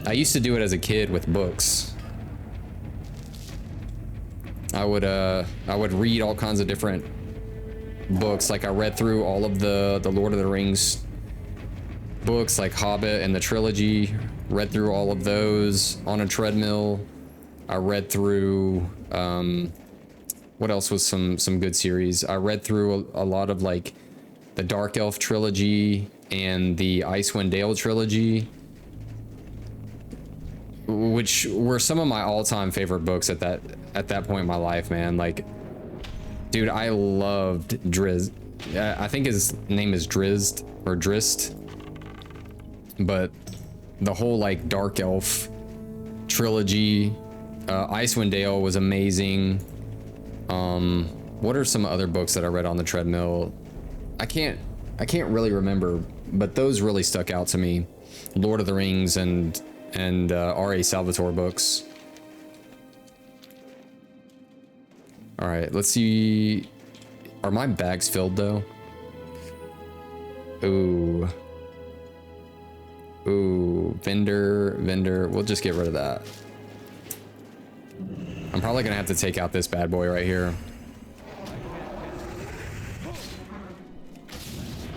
I used to do it as a kid with books. I would read all kinds of different books. Like I read through all of the Lord of the Rings books, like Hobbit and the trilogy, read through all of those on a treadmill. I read through, what else was some good series? I read through a lot of like the Dark Elf trilogy and the Icewind Dale trilogy, which were some of my all-time favorite books at that point in my life, man. Like, dude, I loved Drizzt. I think his name is Drizzt or Drist, but the whole like Dark Elf trilogy, Icewind Dale was amazing. What are some other books that I read on the treadmill? I can't really remember, but those really stuck out to me. Lord of the Rings and R.A. Salvatore books. All right, let's see. Are my bags filled though? Ooh, vendor. We'll just get rid of that. I'm probably gonna have to take out this bad boy right here.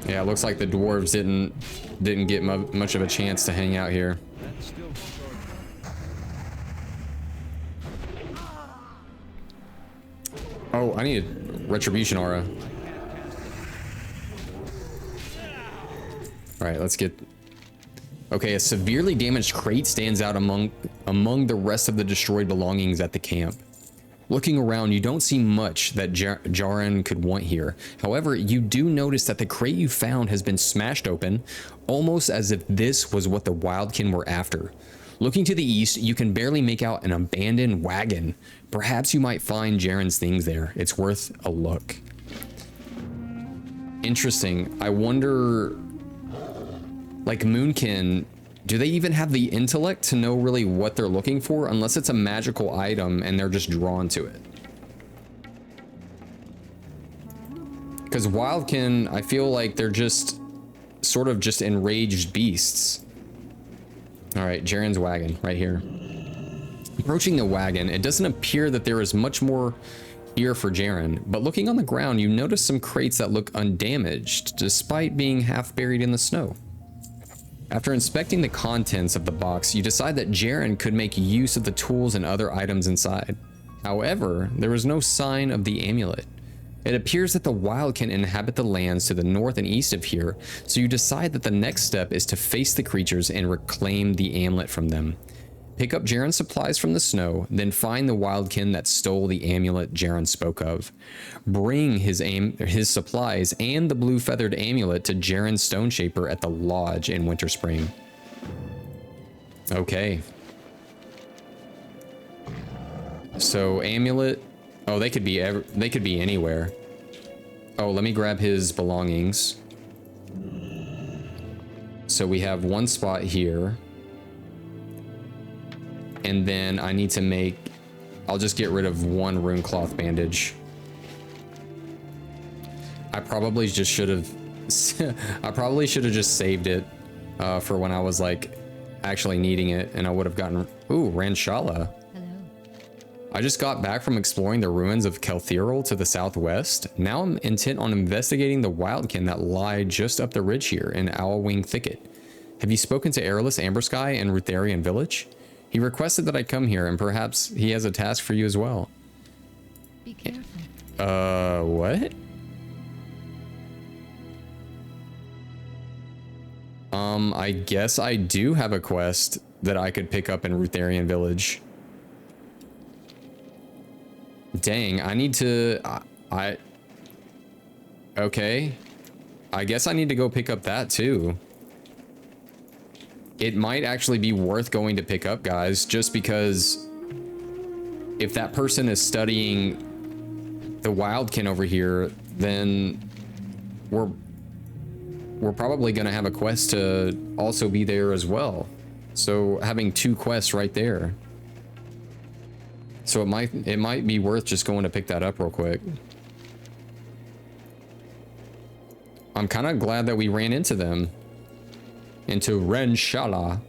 Yeah, it looks like the dwarves didn't get much of a chance to hang out here. Oh, I need a retribution aura. All right, let's get. Okay, a severely damaged crate stands out among the rest of the destroyed belongings at the camp. Looking around, you don't see much that Jaren could want here. However, you do notice that the crate you found has been smashed open, almost as if this was what the Wildkin were after. Looking to the east, you can barely make out an abandoned wagon. Perhaps you might find Jaren's things there. It's worth a look. Interesting. I wonder, like Moonkin, do they even have the intellect to know really what they're looking for, unless it's a magical item and they're just drawn to it? Because Wildkin, I feel like they're just sort of just enraged beasts. All right, Jaren's wagon right here. Approaching the wagon, it doesn't appear that there is much more here for Jaren, but looking on the ground, you notice some crates that look undamaged, despite being half buried in the snow. After inspecting the contents of the box, you decide that Jaren could make use of the tools and other items inside. However, there is no sign of the amulet. It appears that the wild can inhabit the lands to the north and east of here, so you decide that the next step is to face the creatures and reclaim the amulet from them. Pick up Jaren's supplies from the snow, then find the wildkin that stole the amulet Jaren spoke of. Bring his supplies and the blue feathered amulet to Jaren's Stone Shaper at the lodge in Winterspring. Okay. So amulet, oh, they could be anywhere. Oh, let me grab his belongings. So we have one spot here. And then I need to make, I'll just get rid of one rune cloth bandage. I probably just should have, I probably should have just saved it for when I was like actually needing it, and I would have gotten, ooh, Ranshala. Hello. I just got back from exploring the ruins of Kelthirol to the southwest. Now I'm intent on investigating the wildkin that lie just up the ridge here in Owlwing Thicket. Have you spoken to Airless Ambersky and Rutharian Village? He requested that I come here, and perhaps he has a task for you as well. Be careful. What? I guess I do have a quest that I could pick up in Rutharian Village. Dang, I need to... Okay. I guess I need to go pick up that too. It might actually be worth going to pick up, guys, just because if that person is studying the wildkin over here, then we're probably going to have a quest to also be there as well. So having two quests right there. So it might be worth just going to pick that up real quick. I'm kind of glad that we ran into them. Into Ranshala.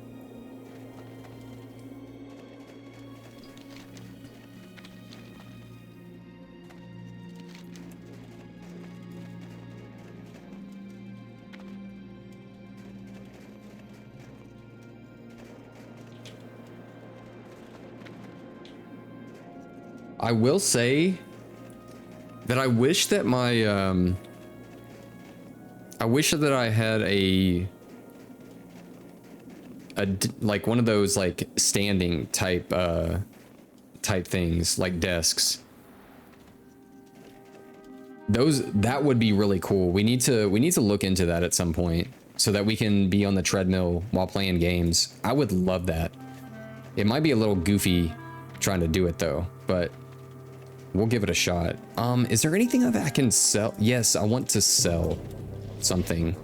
I will say that I wish that my I wish that I had like one of those like standing type things, like desks. That would be really cool. We need to look into that at some point so that we can be on the treadmill while playing games. I would love that. It might be a little goofy trying to do it though, but we'll give it a shot. Is there anything that I can sell? Yes, I want to sell something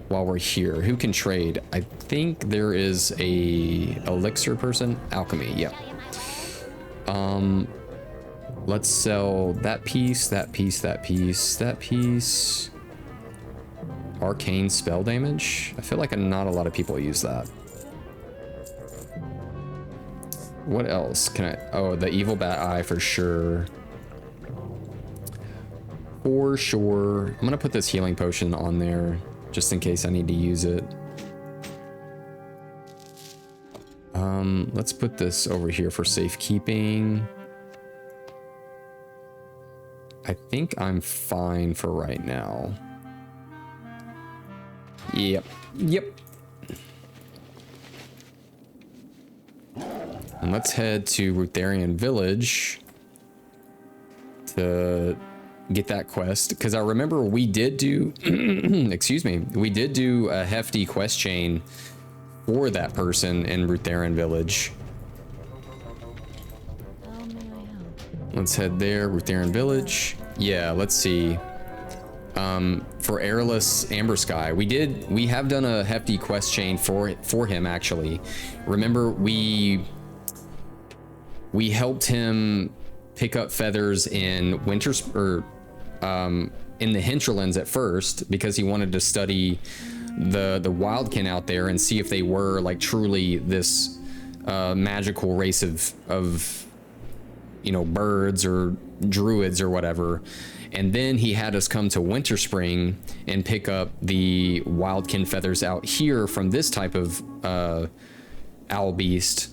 while we're here. Who can trade? I think there is a elixir person. Alchemy, yeah. Let's sell that piece, that piece, that piece, that piece. Arcane spell damage. I feel like not a lot of people use that. What else can I? Oh, the evil bat eye for sure. For sure. I'm gonna put this healing potion on there just in case I need to use it. Let's put this over here for safekeeping. I think I'm fine for right now. Yep. And let's head to Rutharian Village to get that quest, because I remember we did do excuse me, we did do a hefty quest chain for that person in Rutharian Village. How may I help? Let's head there. Rutharian Village. Yeah, let's see. For Airless Ambersky, we have done a hefty quest chain for him actually. Remember we helped him pick up feathers in in the hinterlands at first because he wanted to study the wildkin out there and see if they were like truly this magical race of you know, birds or druids or whatever. And then he had us come to Winterspring and pick up the wildkin feathers out here from this type of owl beast.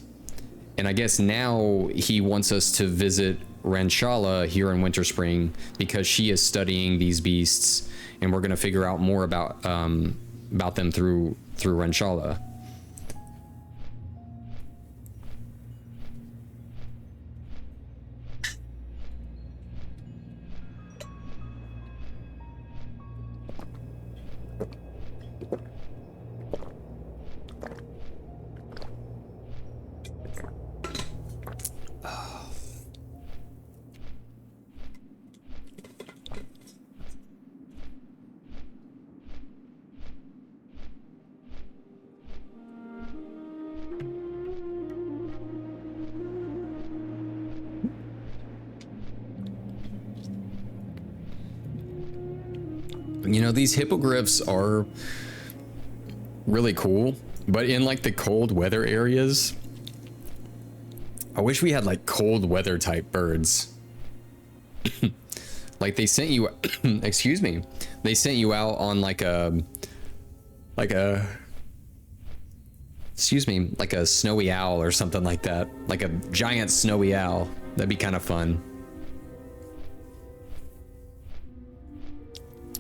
And I guess now he wants us to visit Renshala here in Winterspring because she is studying these beasts, and we're gonna figure out more about them through Renshala. You know, these hippogriffs are really cool, but in like the cold weather areas, I wish we had like cold weather type birds. Like they sent you, excuse me, they sent you out on like a, excuse me, like a snowy owl or something like that. Like a giant snowy owl. That'd be kind of fun.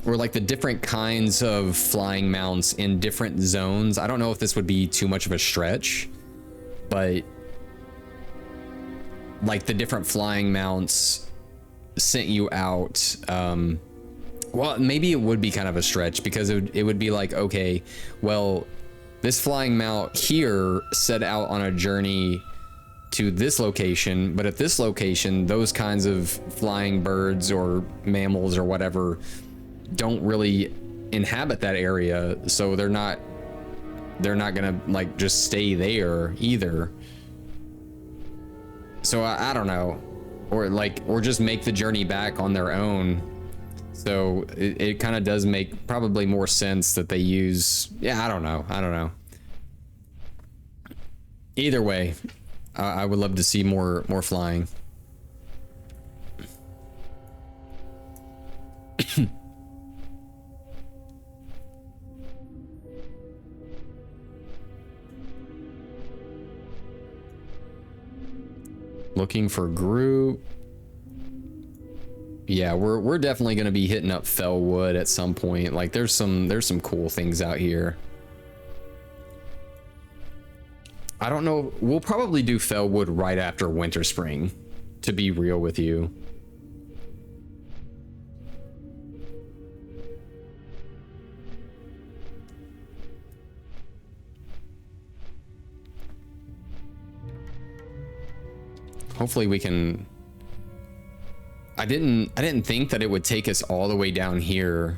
Or like the different kinds of flying mounts in different zones. I don't know if this would be too much of a stretch, but like the different flying mounts sent you out. Well, maybe it would be kind of a stretch because it would be like, okay, well, this flying mount here set out on a journey to this location, but at this location, those kinds of flying birds or mammals or whatever don't really inhabit that area, so they're not gonna like just stay there either. So I don't know, or just make the journey back on their own. So it kind of does make probably more sense that they use, yeah, I don't know. Either way, I would love to see more flying. Looking for group. Yeah, we're definitely going to be hitting up Fellwood at some point. Like there's some cool things out here. I don't know, we'll probably do Fellwood right after Winterspring, to be real with you. Hopefully we can. I didn't think that it would take us all the way down here.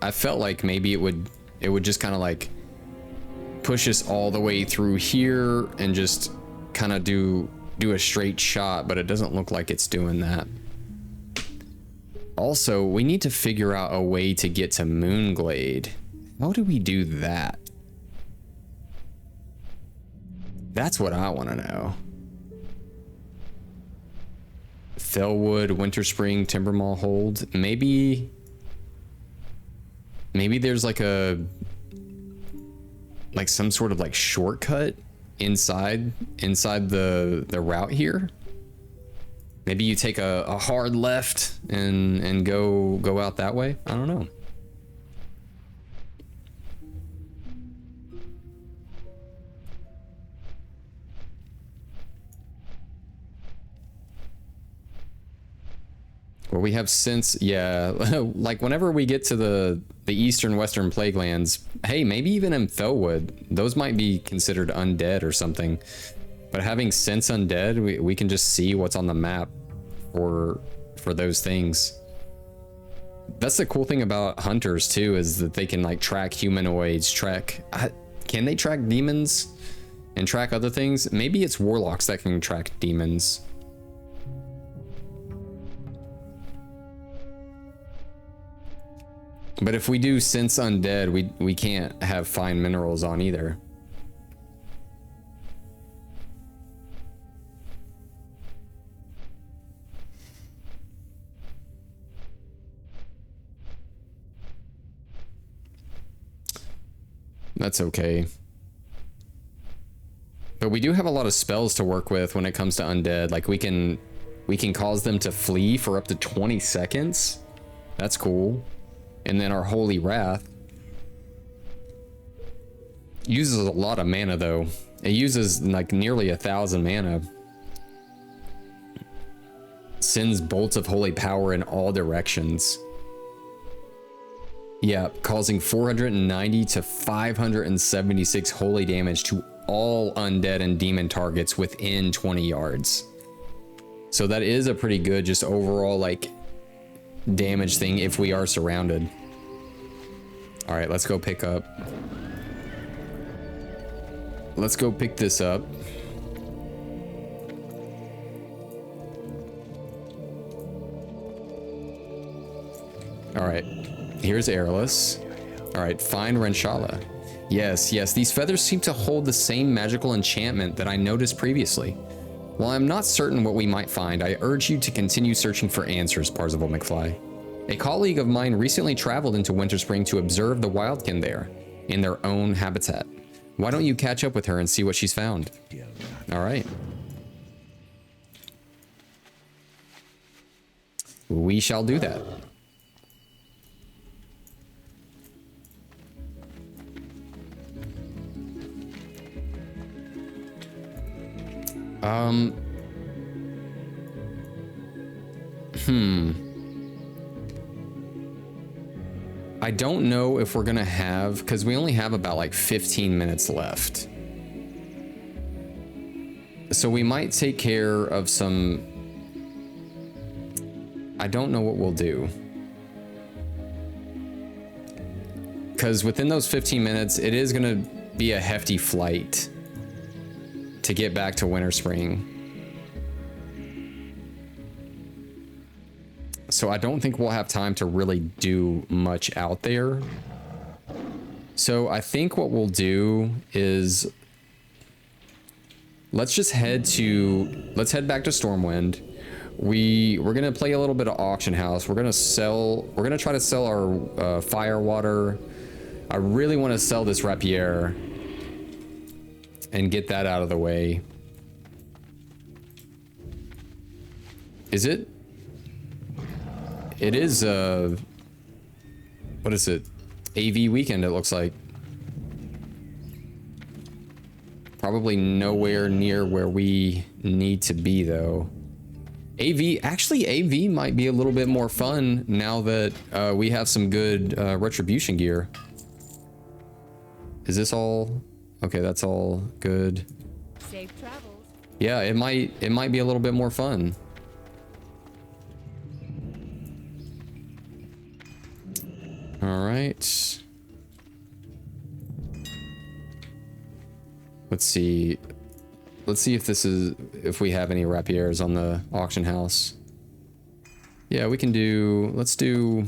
I felt like maybe it would just kind of like push us all the way through here and just kind of do a straight shot, but it doesn't look like it's doing that. Also, we need to figure out a way to get to Moonglade. How do we do that? That's what I want to know. Fellwood, Winterspring, Timbermaw Hold. Maybe there's like some sort of like shortcut inside the route here. Maybe you take a hard left and go out that way. I don't know. Well, we have since, yeah, like whenever we get to the eastern western plaguelands, hey, maybe even in Fellwood, those might be considered undead or something. But having sense undead, we can just see what's on the map for those things. That's the cool thing about hunters too, is that they can like track humanoids, can they track demons and track other things? Maybe it's warlocks that can track demons. But if we do sense undead, we can't have fine minerals on either. That's okay. But we do have a lot of spells to work with when it comes to undead. Like we can cause them to flee for up to 20 seconds. That's cool. And then our Holy Wrath uses a lot of mana though. It uses like nearly 1,000 mana. Sends bolts of holy power in all directions. Yeah, causing 490 to 576 holy damage to all undead and demon targets within 20 yards. So that is a pretty good just overall like damage thing if we are surrounded. All right, let's go pick up. Let's go pick this up. All right. Here's Airless. All right, find Renshala. Yes, these feathers seem to hold the same magical enchantment that I noticed previously. While I'm not certain what we might find, I urge you to continue searching for answers, Parzival McFly. A colleague of mine recently traveled into Winterspring to observe the wildkin there, in their own habitat. Why don't you catch up with her and see what she's found? All right. We shall do that. I don't know if we're gonna have, because we only have about like 15 minutes left. So we might take care of some... I don't know what we'll do. Because within those 15 minutes, it is gonna be a hefty flight to get back to Winterspring. So I don't think we'll have time to really do much out there. So I think what we'll do is let's head back to Stormwind. We're gonna play a little bit of auction house. We're gonna try to sell our fire water. I really want to sell this rapier and get that out of the way. Is it? It is, what is it? AV weekend, it looks like. Probably nowhere near where we need to be, though. Actually, AV might be a little bit more fun now that we have some good retribution gear. Is this all? Okay, that's all good. Safe travels. Yeah, it might be a little bit more fun. All right. Let's see if we have any rapiers on the auction house. Yeah, we can do, let's do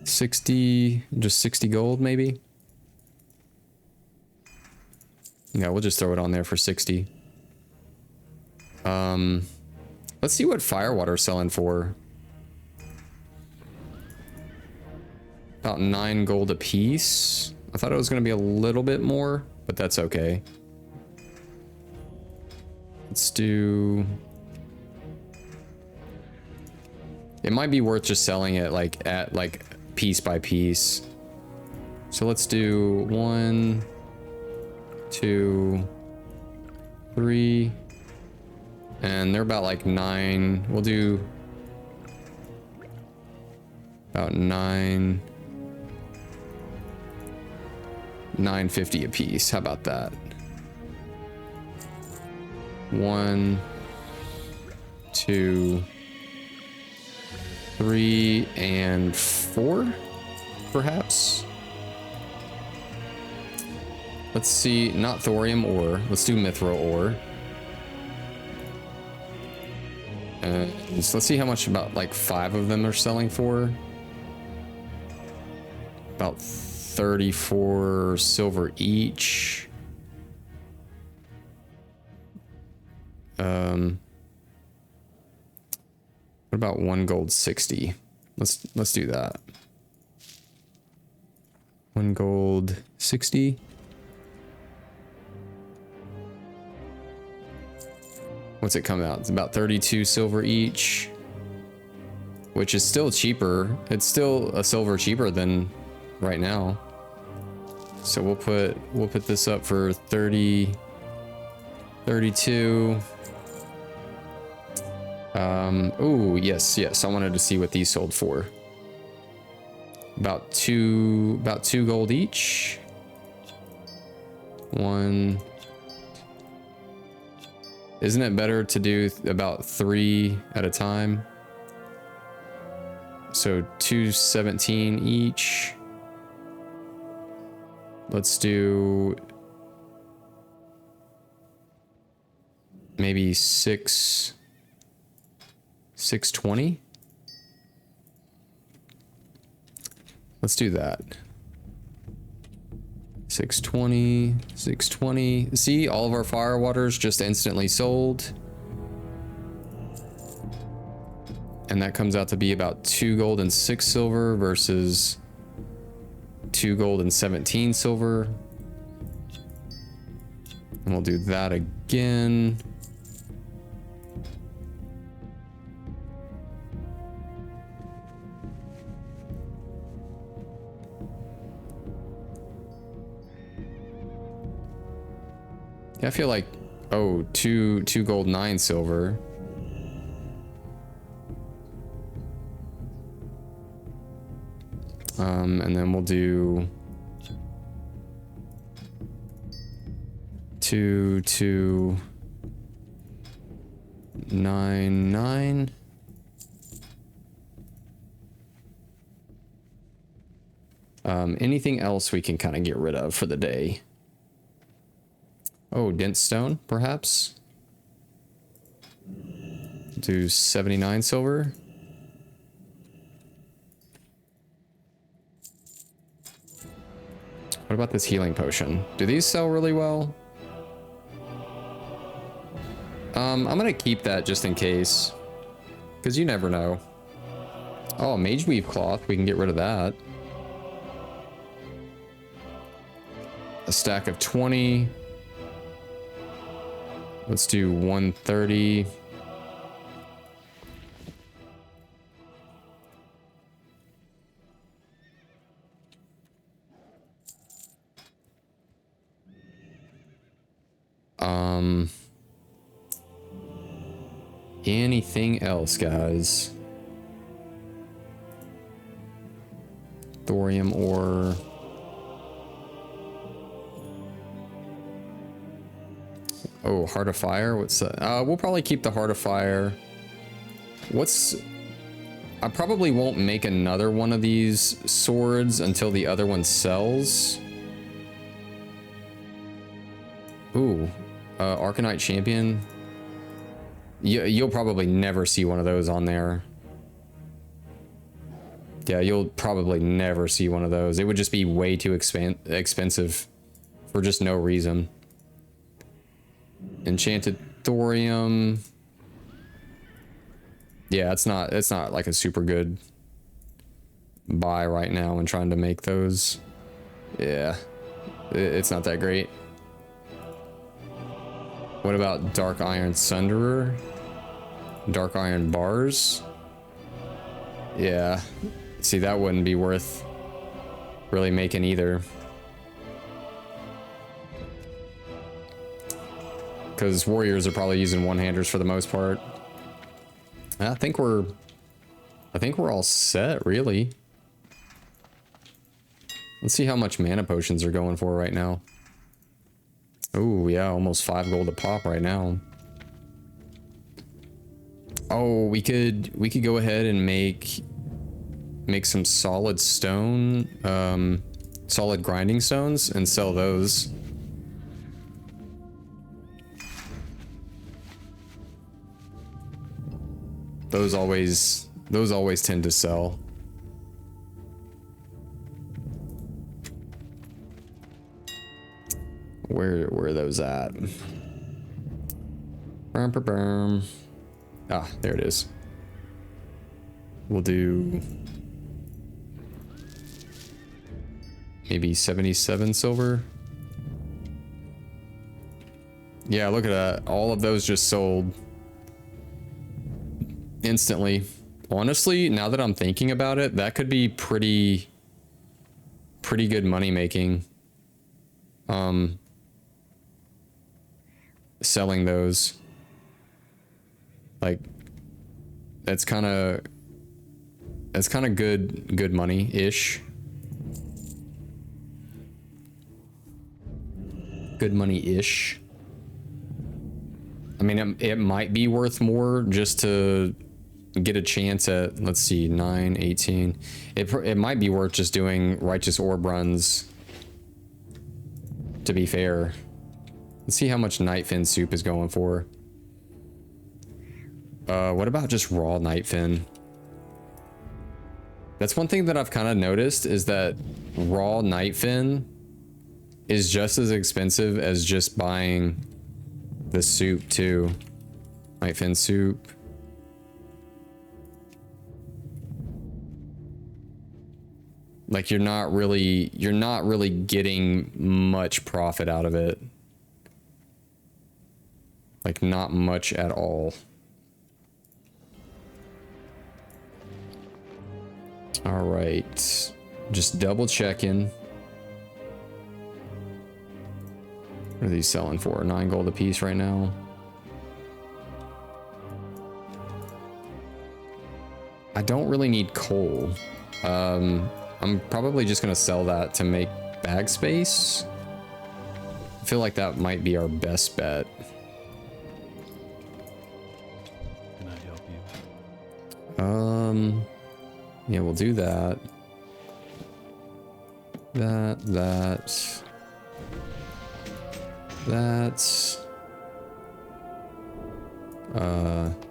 60, just 60 gold maybe. Yeah, we'll just throw it on there for 60. Let's see what Firewater's selling for. About 9 gold a piece. I thought it was going to be a little bit more, but that's okay. Let's do... It might be worth just selling it at piece by piece. So let's do 1, 2, 3, and they're about like 9. We'll do about 9. 950 a piece. How about that? 1, 2, 3, and 4, perhaps. Let's see, not thorium ore. Let's do mithril ore. So let's see how much about like 5 of them are selling for. About 34 silver each. What about 1 gold 60? Let's do that. 1 gold 60. What's it come out? It's about 32 silver each, which is still cheaper. It's still a silver cheaper than right now. So we'll put this up for 30, 32. Oh, yes. I wanted to see what these sold for. About two gold each. 1. Isn't it better to do about 3 at a time? So 217 each. Let's do maybe 620. Let's do that. 620. See, all of our fire waters just instantly sold. And that comes out to be about 2 gold and 6 silver versus 2 gold and 17 silver. And we'll do that again. Yeah, I feel like, oh, two gold 9 silver. And then we'll do 299. Anything else we can kind of get rid of for the day? Oh, dense stone, perhaps? Do 79 silver. What about this healing potion? Do these sell really well? I'm gonna keep that just in case, because you never know. Oh, mage weave cloth, we can get rid of that. A stack of 20. Let's do 130. Anything else, guys? Thorium ore. Oh, Heart of Fire. What's that? We'll probably keep the Heart of Fire. I probably won't make another one of these swords until the other one sells. Ooh, Arcanite Champion. You'll probably never see one of those on there. Yeah, you'll probably never see one of those. It would just be way too expensive for just no reason. Enchanted Thorium. Yeah, it's not like a super good buy right now when trying to make those. Yeah, it's not that great. What about Dark Iron Sunderer? Dark Iron Bars? Yeah. See, that wouldn't be worth really making either. Because warriors are probably using one-handers for the most part. I think we're all set, really. Let's see how much mana potions are going for right now. Oh, yeah, almost 5 gold a pop right now. Oh, we could go ahead and make some solid stone, solid grinding stones and sell those. Those always tend to sell. where are those at? Ah, there it is. We'll do maybe 77 silver. Yeah, look at that. All of those just sold instantly. Honestly, now that I'm thinking about it, that could be pretty good money making. Selling those. Like, that's kind of good money-ish. Good money-ish. I mean, it might be worth more just to get a chance at, let's see, 9, 18. It might be worth just doing righteous orb runs, to be fair. Let's see how much Nightfin soup is going for. What about just raw Nightfin? That's one thing that I've kind of noticed, is that raw Nightfin is just as expensive as just buying the soup too. Nightfin soup. Like, you're not really getting much profit out of it. Like, not much at all. All right, just double checking. What are these selling for? 9 gold a piece right now. I don't really need coal. I'm probably just gonna sell that to make bag space. I feel like that might be our best bet. Can I help you? Yeah, we'll do that. That.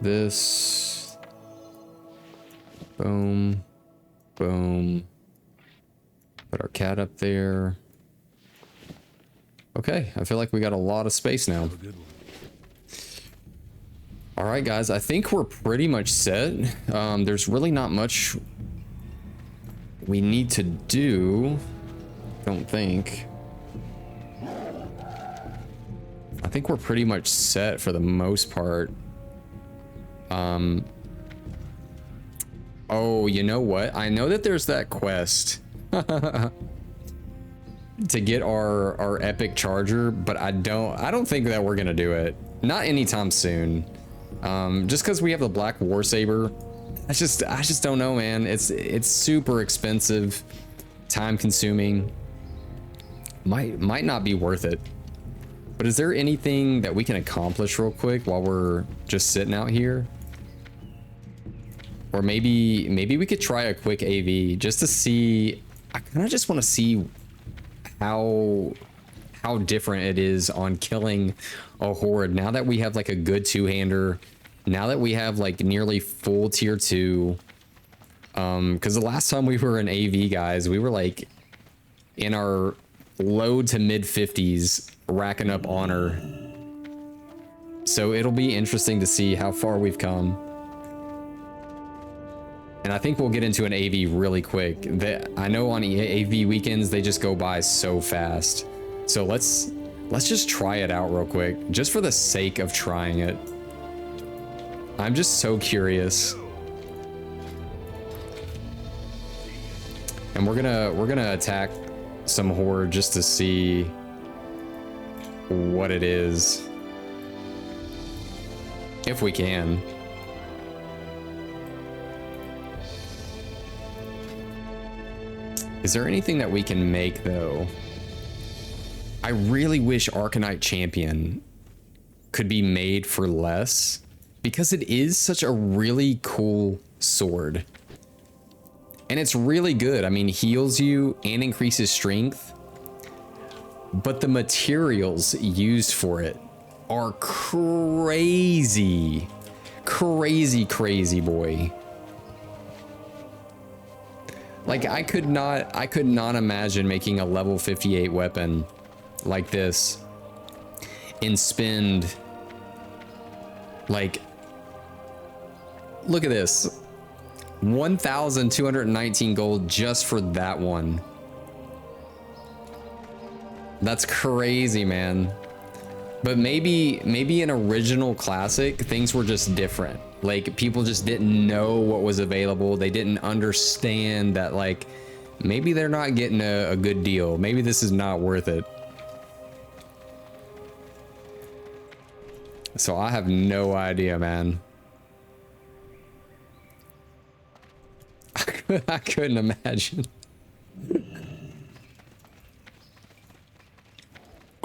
This. Boom. Boom. Put our cat up there. Okay, I feel like we got a lot of space now. All right, guys, I think we're pretty much set. There's really not much we need to do. Don't think. I think we're pretty much set for the most part. Oh, you know what? I know that there's that quest to get our epic charger, but I don't think that we're gonna do it. Not anytime soon. Just because we have the black war saber. I just don't know, man. It's super expensive, time consuming. Might not be worth it. But is there anything that we can accomplish real quick while we're just sitting out here? Or maybe we could try a quick AV just to see. I kind of just want to see how different it is on killing a horde now that we have like a good two-hander, now that we have like nearly full tier 2. Because the last time we were in AV, guys, we were like in our low to mid 50s racking up honor. So it'll be interesting to see how far we've come. And I think we'll get into an AV really quick. I know on AV weekends, they just go by so fast. So let's just try it out real quick, just for the sake of trying it. I'm just so curious. And we're gonna attack some horde just to see what it is. If we can. Is there anything that we can make though? I really wish Arcanite Champion could be made for less, because it is such a really cool sword. And it's really good. I mean, heals you and increases strength. But the materials used for it are crazy. Crazy, boy. Like, I could not imagine making a level 58 weapon like this and spend like, look at this, 1,219 gold just for that one. That's crazy, man. But maybe in original classic, things were just different. Like, people just didn't know what was available. They didn't understand that, like, maybe they're not getting a good deal. Maybe this is not worth it. So I have no idea, man. I couldn't imagine.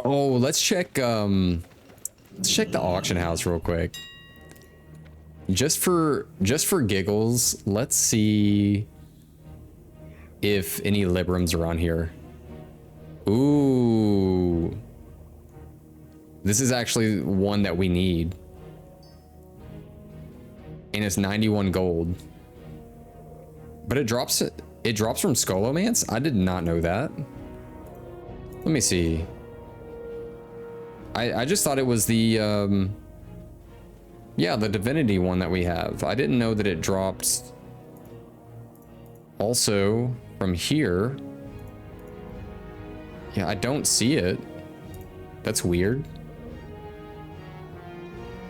Oh, let's check the auction house real quick. Just for giggles, let's see if any Librams are on here. Ooh. This is actually one that we need. And it's 91 gold. But it drops from Scholomance? I did not know that. Let me see. I just thought it was the yeah, the divinity one that we have. I didn't know that it dropped also from here. Yeah, I don't see it. That's weird.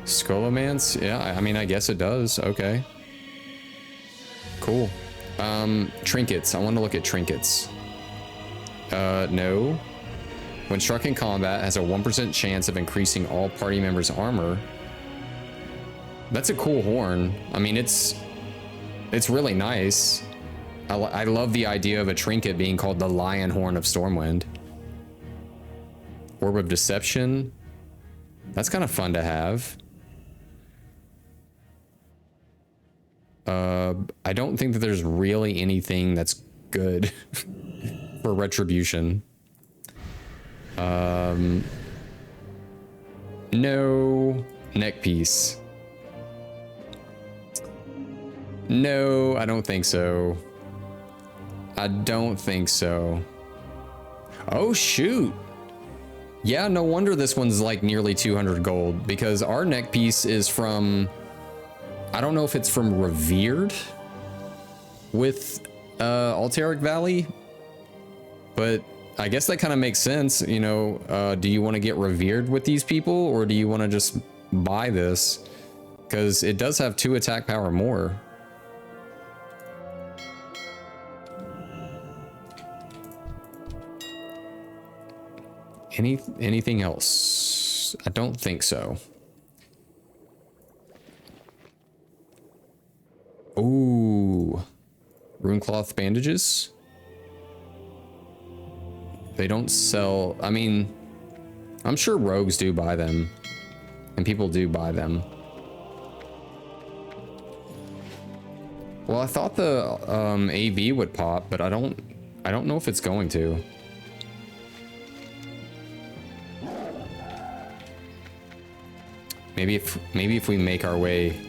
Scholomance? Yeah, I mean, I guess it does. Okay. Cool. Trinkets. I want to look at trinkets. No. When struck in combat, has a 1% chance of increasing all party members' armor. That's a cool horn. I mean, it's really nice. I love the idea of a trinket being called the Lion Horn of Stormwind. Orb of Deception. That's kind of fun to have. I don't think that there's really anything that's good for Retribution. No. Neck piece. No, I don't think so. I don't think so. Oh, shoot. Yeah, no wonder this one's like nearly 200 gold, because our neck piece is from, I don't know if it's from Revered with Altaric Valley, but I guess that kind of makes sense. You know, do you want to get revered with these people, or do you want to just buy this? Because it does have 2 attack power more. Anything else? I don't think so. Ooh. Runecloth bandages? They don't sell. I mean, I'm sure rogues do buy them, and people do buy them. Well, I thought the AV would pop, but I don't know if it's going to. Maybe if we make our way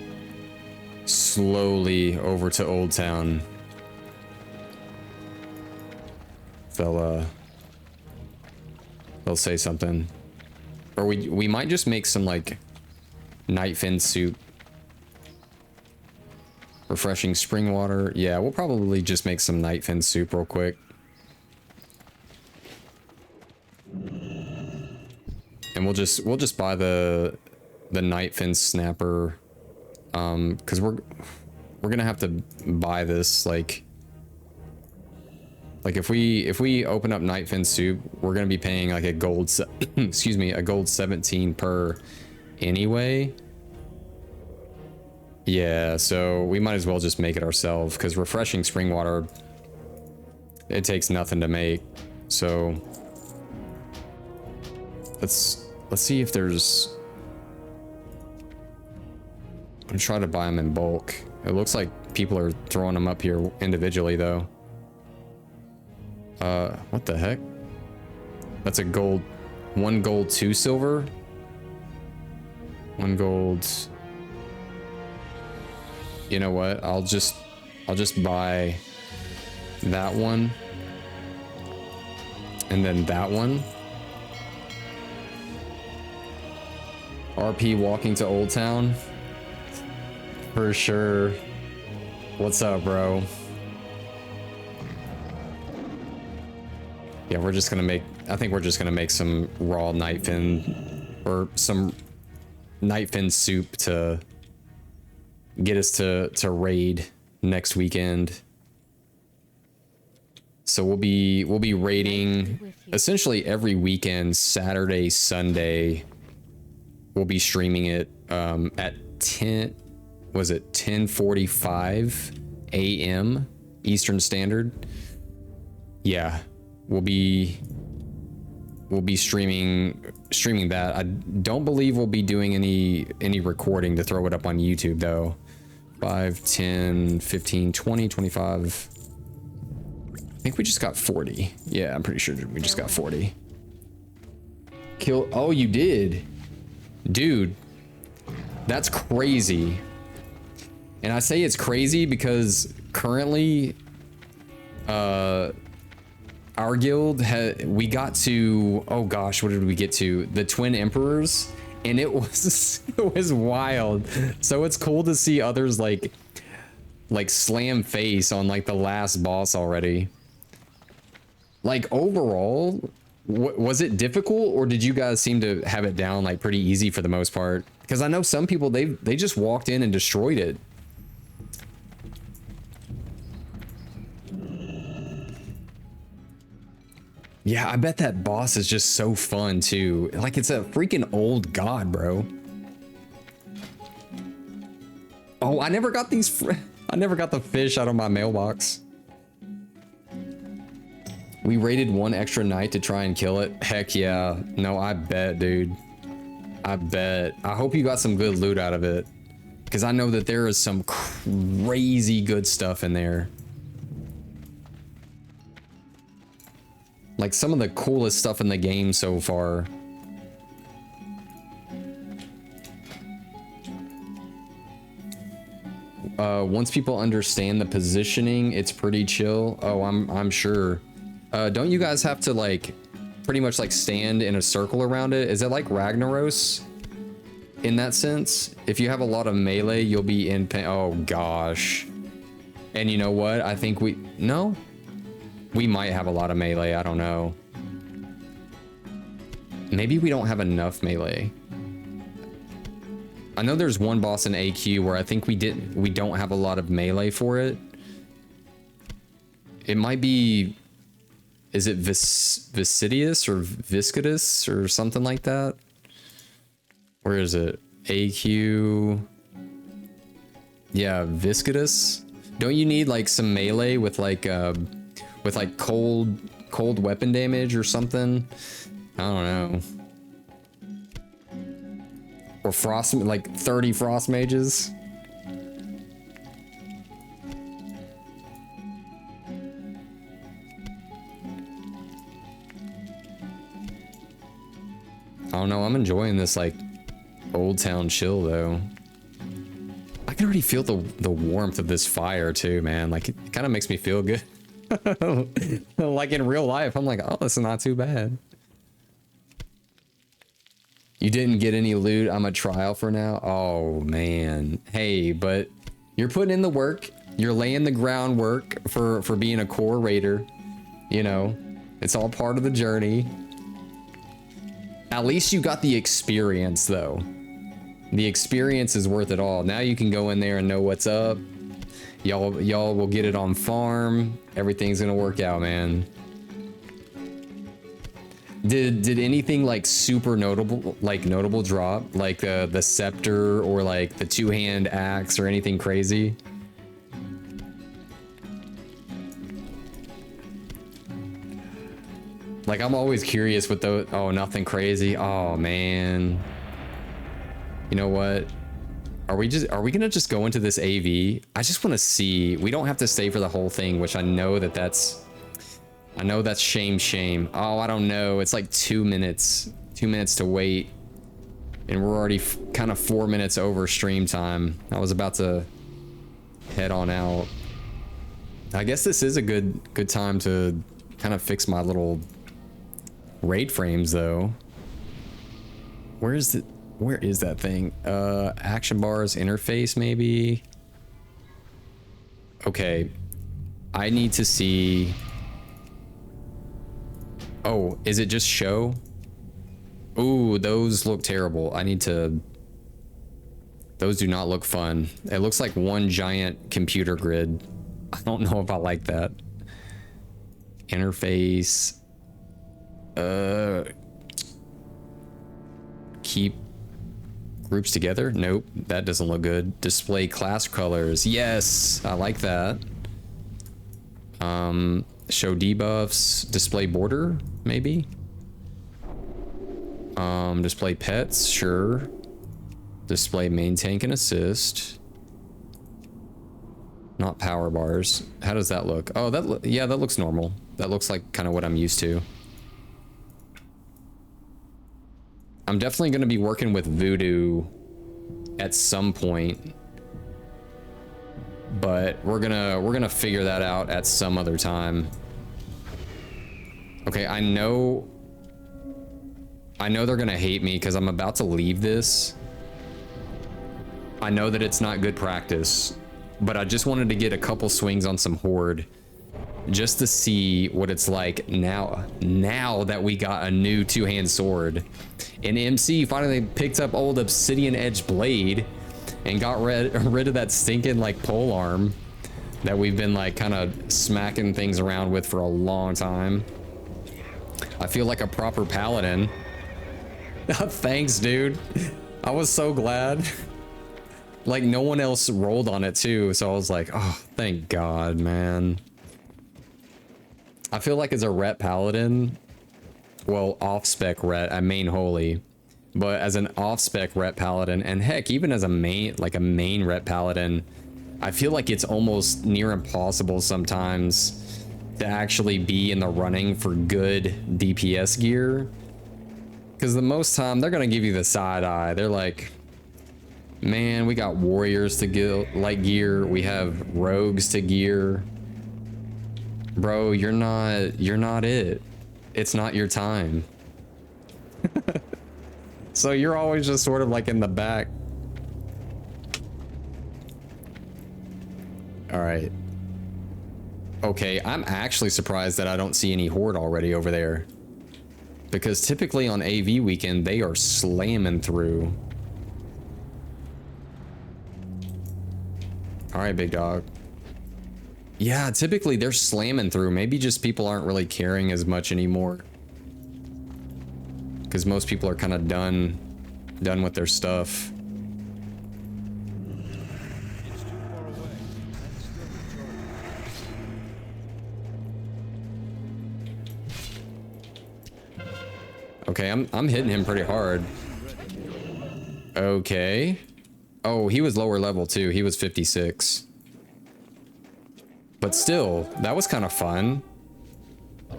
slowly over to Old Town, they'll say something. Or we might just make some like Nightfin soup. Refreshing spring water. Yeah, we'll probably just make some Nightfin soup real quick. And we'll just buy the Nightfin snapper, because we're gonna have to buy this, like if we open up Nightfin soup, we're gonna be paying like a gold excuse me, a gold 17 per anyway. Yeah, so we might as well just make it ourselves, because refreshing spring water, it takes nothing to make. So let's see if there's, I'm trying to buy them in bulk. It looks like people are throwing them up here individually though. What the heck? That's a gold, 1 gold, 2 silver. 1 gold. You know what? I'll just buy that one. And then that one. RP walking to Old Town. For sure. What's up, bro? Yeah, we're just gonna make, I think we're just gonna make some raw nightfin or some nightfin soup to get us to raid next weekend. So we'll be raiding essentially every weekend, Saturday, Sunday. We'll be streaming it at 10:45 a.m. Eastern Standard. Yeah, we'll be streaming that. I don't believe we'll be doing any recording to throw it up on YouTube though. 5, 10, 15, 20, 25. I think we just got 40. Yeah, I'm pretty sure we just got 40. Kill. Oh, you did. Dude, that's crazy. And I say it's crazy because currently our guild we got to, oh gosh, what did we get to? The Twin Emperors, and it was wild. So it's cool to see others like slam face on like the last boss already. Like overall, was it difficult, or did you guys seem to have it down like pretty easy for the most part? Because I know some people, they just walked in and destroyed it. Yeah, I bet that boss is just so fun too. Like it's a freaking old god, bro. Oh, I never got these. I never got the fish out of my mailbox. We raided one extra night to try and kill it. Heck yeah. No, I bet, dude. I bet. I hope you got some good loot out of it, because I know that there is some crazy good stuff in there. Like some of the coolest stuff in the game so far. Once people understand the positioning, it's pretty chill. Oh, I'm sure. Don't you guys have to like pretty much like stand in a circle around it? Is it like Ragnaros in that sense? If you have a lot of melee, you'll be in pain. Oh gosh. And you know what? I think we might have a lot of melee. I don't know. Maybe we don't have enough melee. I know there's one boss in AQ where I think we don't have a lot of melee for it. It might be, is it Vicidius or Viscidus or something like that? Where is it? AQ. Yeah, Viscidus. Don't you need like some melee with like cold weapon damage or something? I don't know. Or frost, like 30 frost mages. I don't know, I'm enjoying this like Old Town chill though. I can already feel the warmth of this fire too, man. Like it kind of makes me feel good. Like in real life, I'm like, oh, this is not too bad. You didn't get any loot. I'm a trial for now. Oh man. Hey, but you're putting in the work. You're laying the groundwork for being a core raider. You know, it's all part of the journey. At least you got the experience though. The experience is worth it all. Now you can go in there and know what's up. Y'all will get it on farm. Everything's gonna work out, man. Did anything like super notable drop, like the scepter or like the two-hand axe or anything crazy? Like I'm always curious with the, oh, nothing crazy. Oh man. You know what? Are we gonna just go into this AV? I just want to see. We don't have to stay for the whole thing, which I know that's shame. Oh, I don't know. It's like 2 minutes to wait, and we're already kind of 4 minutes over stream time. I was about to head on out. I guess this is a good time to kind of fix my little raid frames though. Where's Where is that thing? Action bars interface maybe. Okay. I need to see. Oh, is it just show? Ooh, those look terrible. I need to. Those do not look fun. It looks like one giant computer grid. I don't know if I like that. Interface. Keep groups together? Nope, that doesn't look good. Display class colors. Yes, I like that. Show debuffs. Display border, maybe? Display pets, sure. Display main tank and assist. Not power bars. How does that look? Oh, yeah, that looks normal. That looks like kind of what I'm used to. I'm definitely going to be working with Voodoo at some point, but we're gonna figure that out at some other time. Okay, I know they're gonna hate me because I'm about to leave this. I know that it's not good practice, but I just wanted to get a couple swings on some Horde just to see what it's like now that we got a new two-hand sword. And MC finally picked up old Obsidian Edge Blade and got rid of that stinking like pole arm that we've been like kind of smacking things around with for a long time. I feel like a proper paladin. Thanks, dude. I was so glad. Like no one else rolled on it too, so I was like, oh, thank God, man. I feel like as a ret paladin, well, off-spec ret, I main holy, but as an off-spec ret paladin, and heck, even as a main ret paladin, I feel like it's almost near impossible sometimes to actually be in the running for good DPS gear. Because the most time, they're going to give you the side eye. They're like, man, we got warriors to gear. We have rogues to gear. Bro, you're not it. It's not your time. So you're always just sort of like in the back. All right. Okay, I'm actually surprised that I don't see any Horde already over there. Because typically on AV weekend, they are slamming through. All right, big dog. Yeah, typically they're slamming through. Maybe just people aren't really caring as much anymore. Because most people are kind of done with their stuff. It's too far away. That's still the target. Okay, I'm hitting him pretty hard. Okay. Oh, he was lower level too. He was 56. But still, that was kind of fun.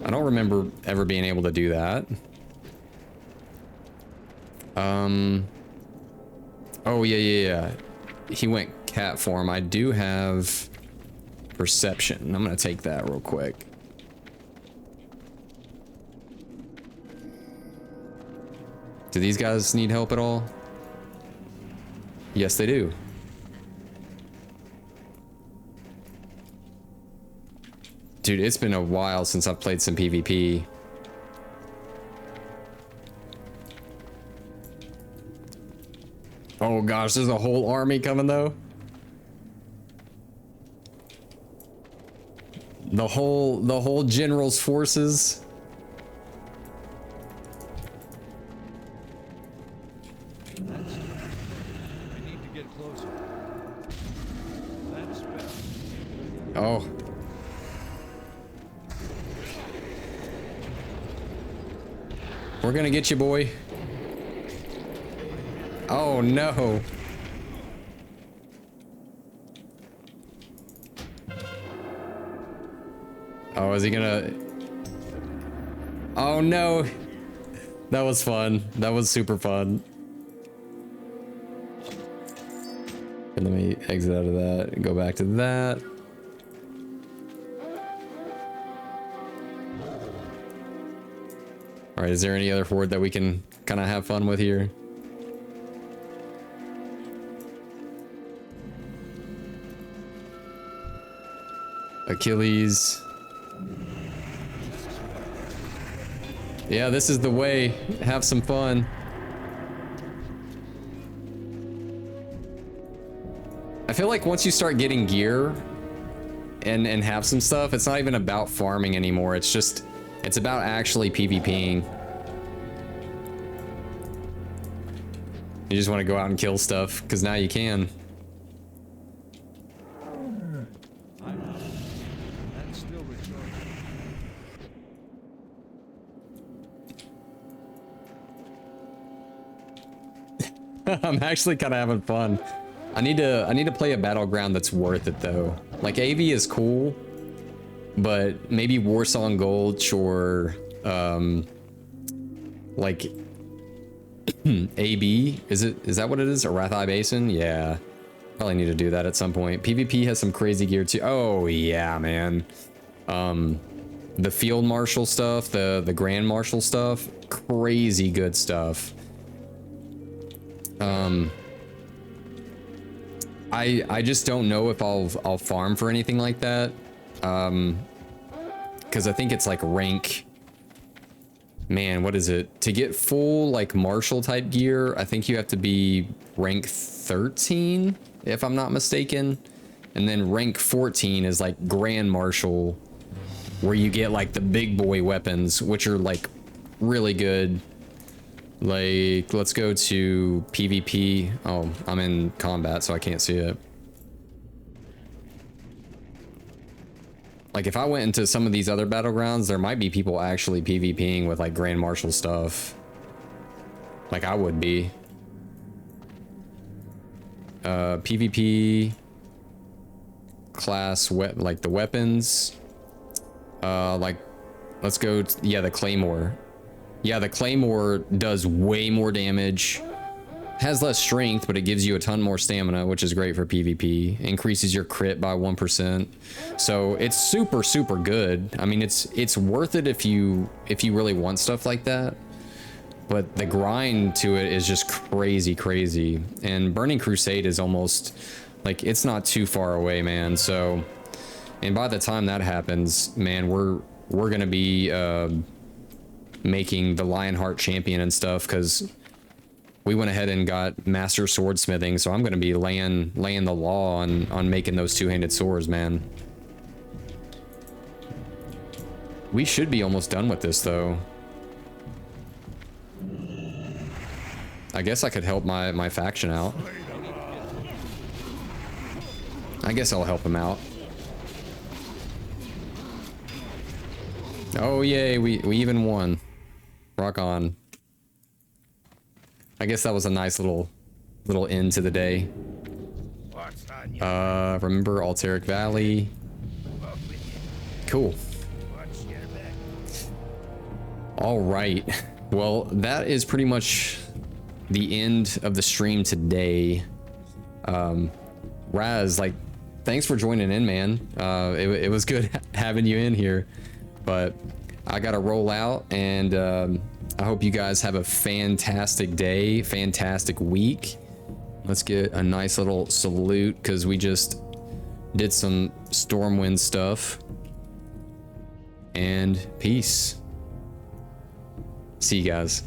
I don't remember ever being able to do that. Oh, yeah. He went cat form. I do have perception. I'm gonna take that real quick. Do these guys need help at all? Yes, they do. Dude, it's been a while since I've played some PvP. Oh gosh, there's a whole army coming though. The whole general's forces. That's it. We need to get closer. That's better. Oh. We're gonna get you, boy. Oh no. Oh, is he gonna... Oh no. That was fun. That was super fun. And let me exit out of that and go back to that. All right, is there any other horde that we can kind of have fun with here? Achilles. Yeah, this is the way. Have some fun. I feel like once you start getting gear and have some stuff, it's not even about farming anymore. It's about actually PvPing. You just want to go out and kill stuff because now you can. That's still recharging. I'm actually kind of having fun. I need to play a battleground that's worth it though. Like AV is cool, but maybe Warsong Gulch or like AB, is that what it is? Arathi Basin? Yeah. Probably need to do that at some point. PvP has some crazy gear too. Oh yeah, man. The Field Marshal stuff, the Grand Marshal stuff, crazy good stuff. I just don't know if I'll farm for anything like that. Because I think it's like rank. Man, what is it? To get full like Marshal type gear, I think you have to be rank 13, if I'm not mistaken. And then rank 14 is like Grand Marshal, where you get like the big boy weapons, which are like really good. Like, let's go to PvP. Oh, I'm in combat, so I can't see it. Like, if I went into some of these other battlegrounds, there might be people actually PvPing with, like, Grand Marshal stuff. Like, I would be. PvP. Class, like, the weapons. Like, let's go, yeah, the Claymore. Yeah, the Claymore does way more damage. Has less strength, but it gives you a ton more stamina, which is great for PvP. Increases your crit by 1%. So it's super, super good. I mean, it's worth it if you really want stuff like that. But the grind to it is just crazy, crazy. And Burning Crusade is almost like, it's not too far away, man. So, and by the time that happens, man, we're gonna be making the Lionheart champion and stuff, because we went ahead and got master swordsmithing, so I'm going to be laying the law on making those two-handed swords, man. We should be almost done with this though. I guess I could help my faction out. I guess I'll help him out. Oh yay, we even won. Rock on. I guess that was a nice little end to the day. Remember Alteric Valley. Cool. All right. Well, that is pretty much the end of the stream today. Raz, like, thanks for joining in, man. It was good having you in here, but I gotta roll out, and I hope you guys have a fantastic day, fantastic week. Let's get a nice little salute, because we just did some Stormwind stuff. And peace. See you guys.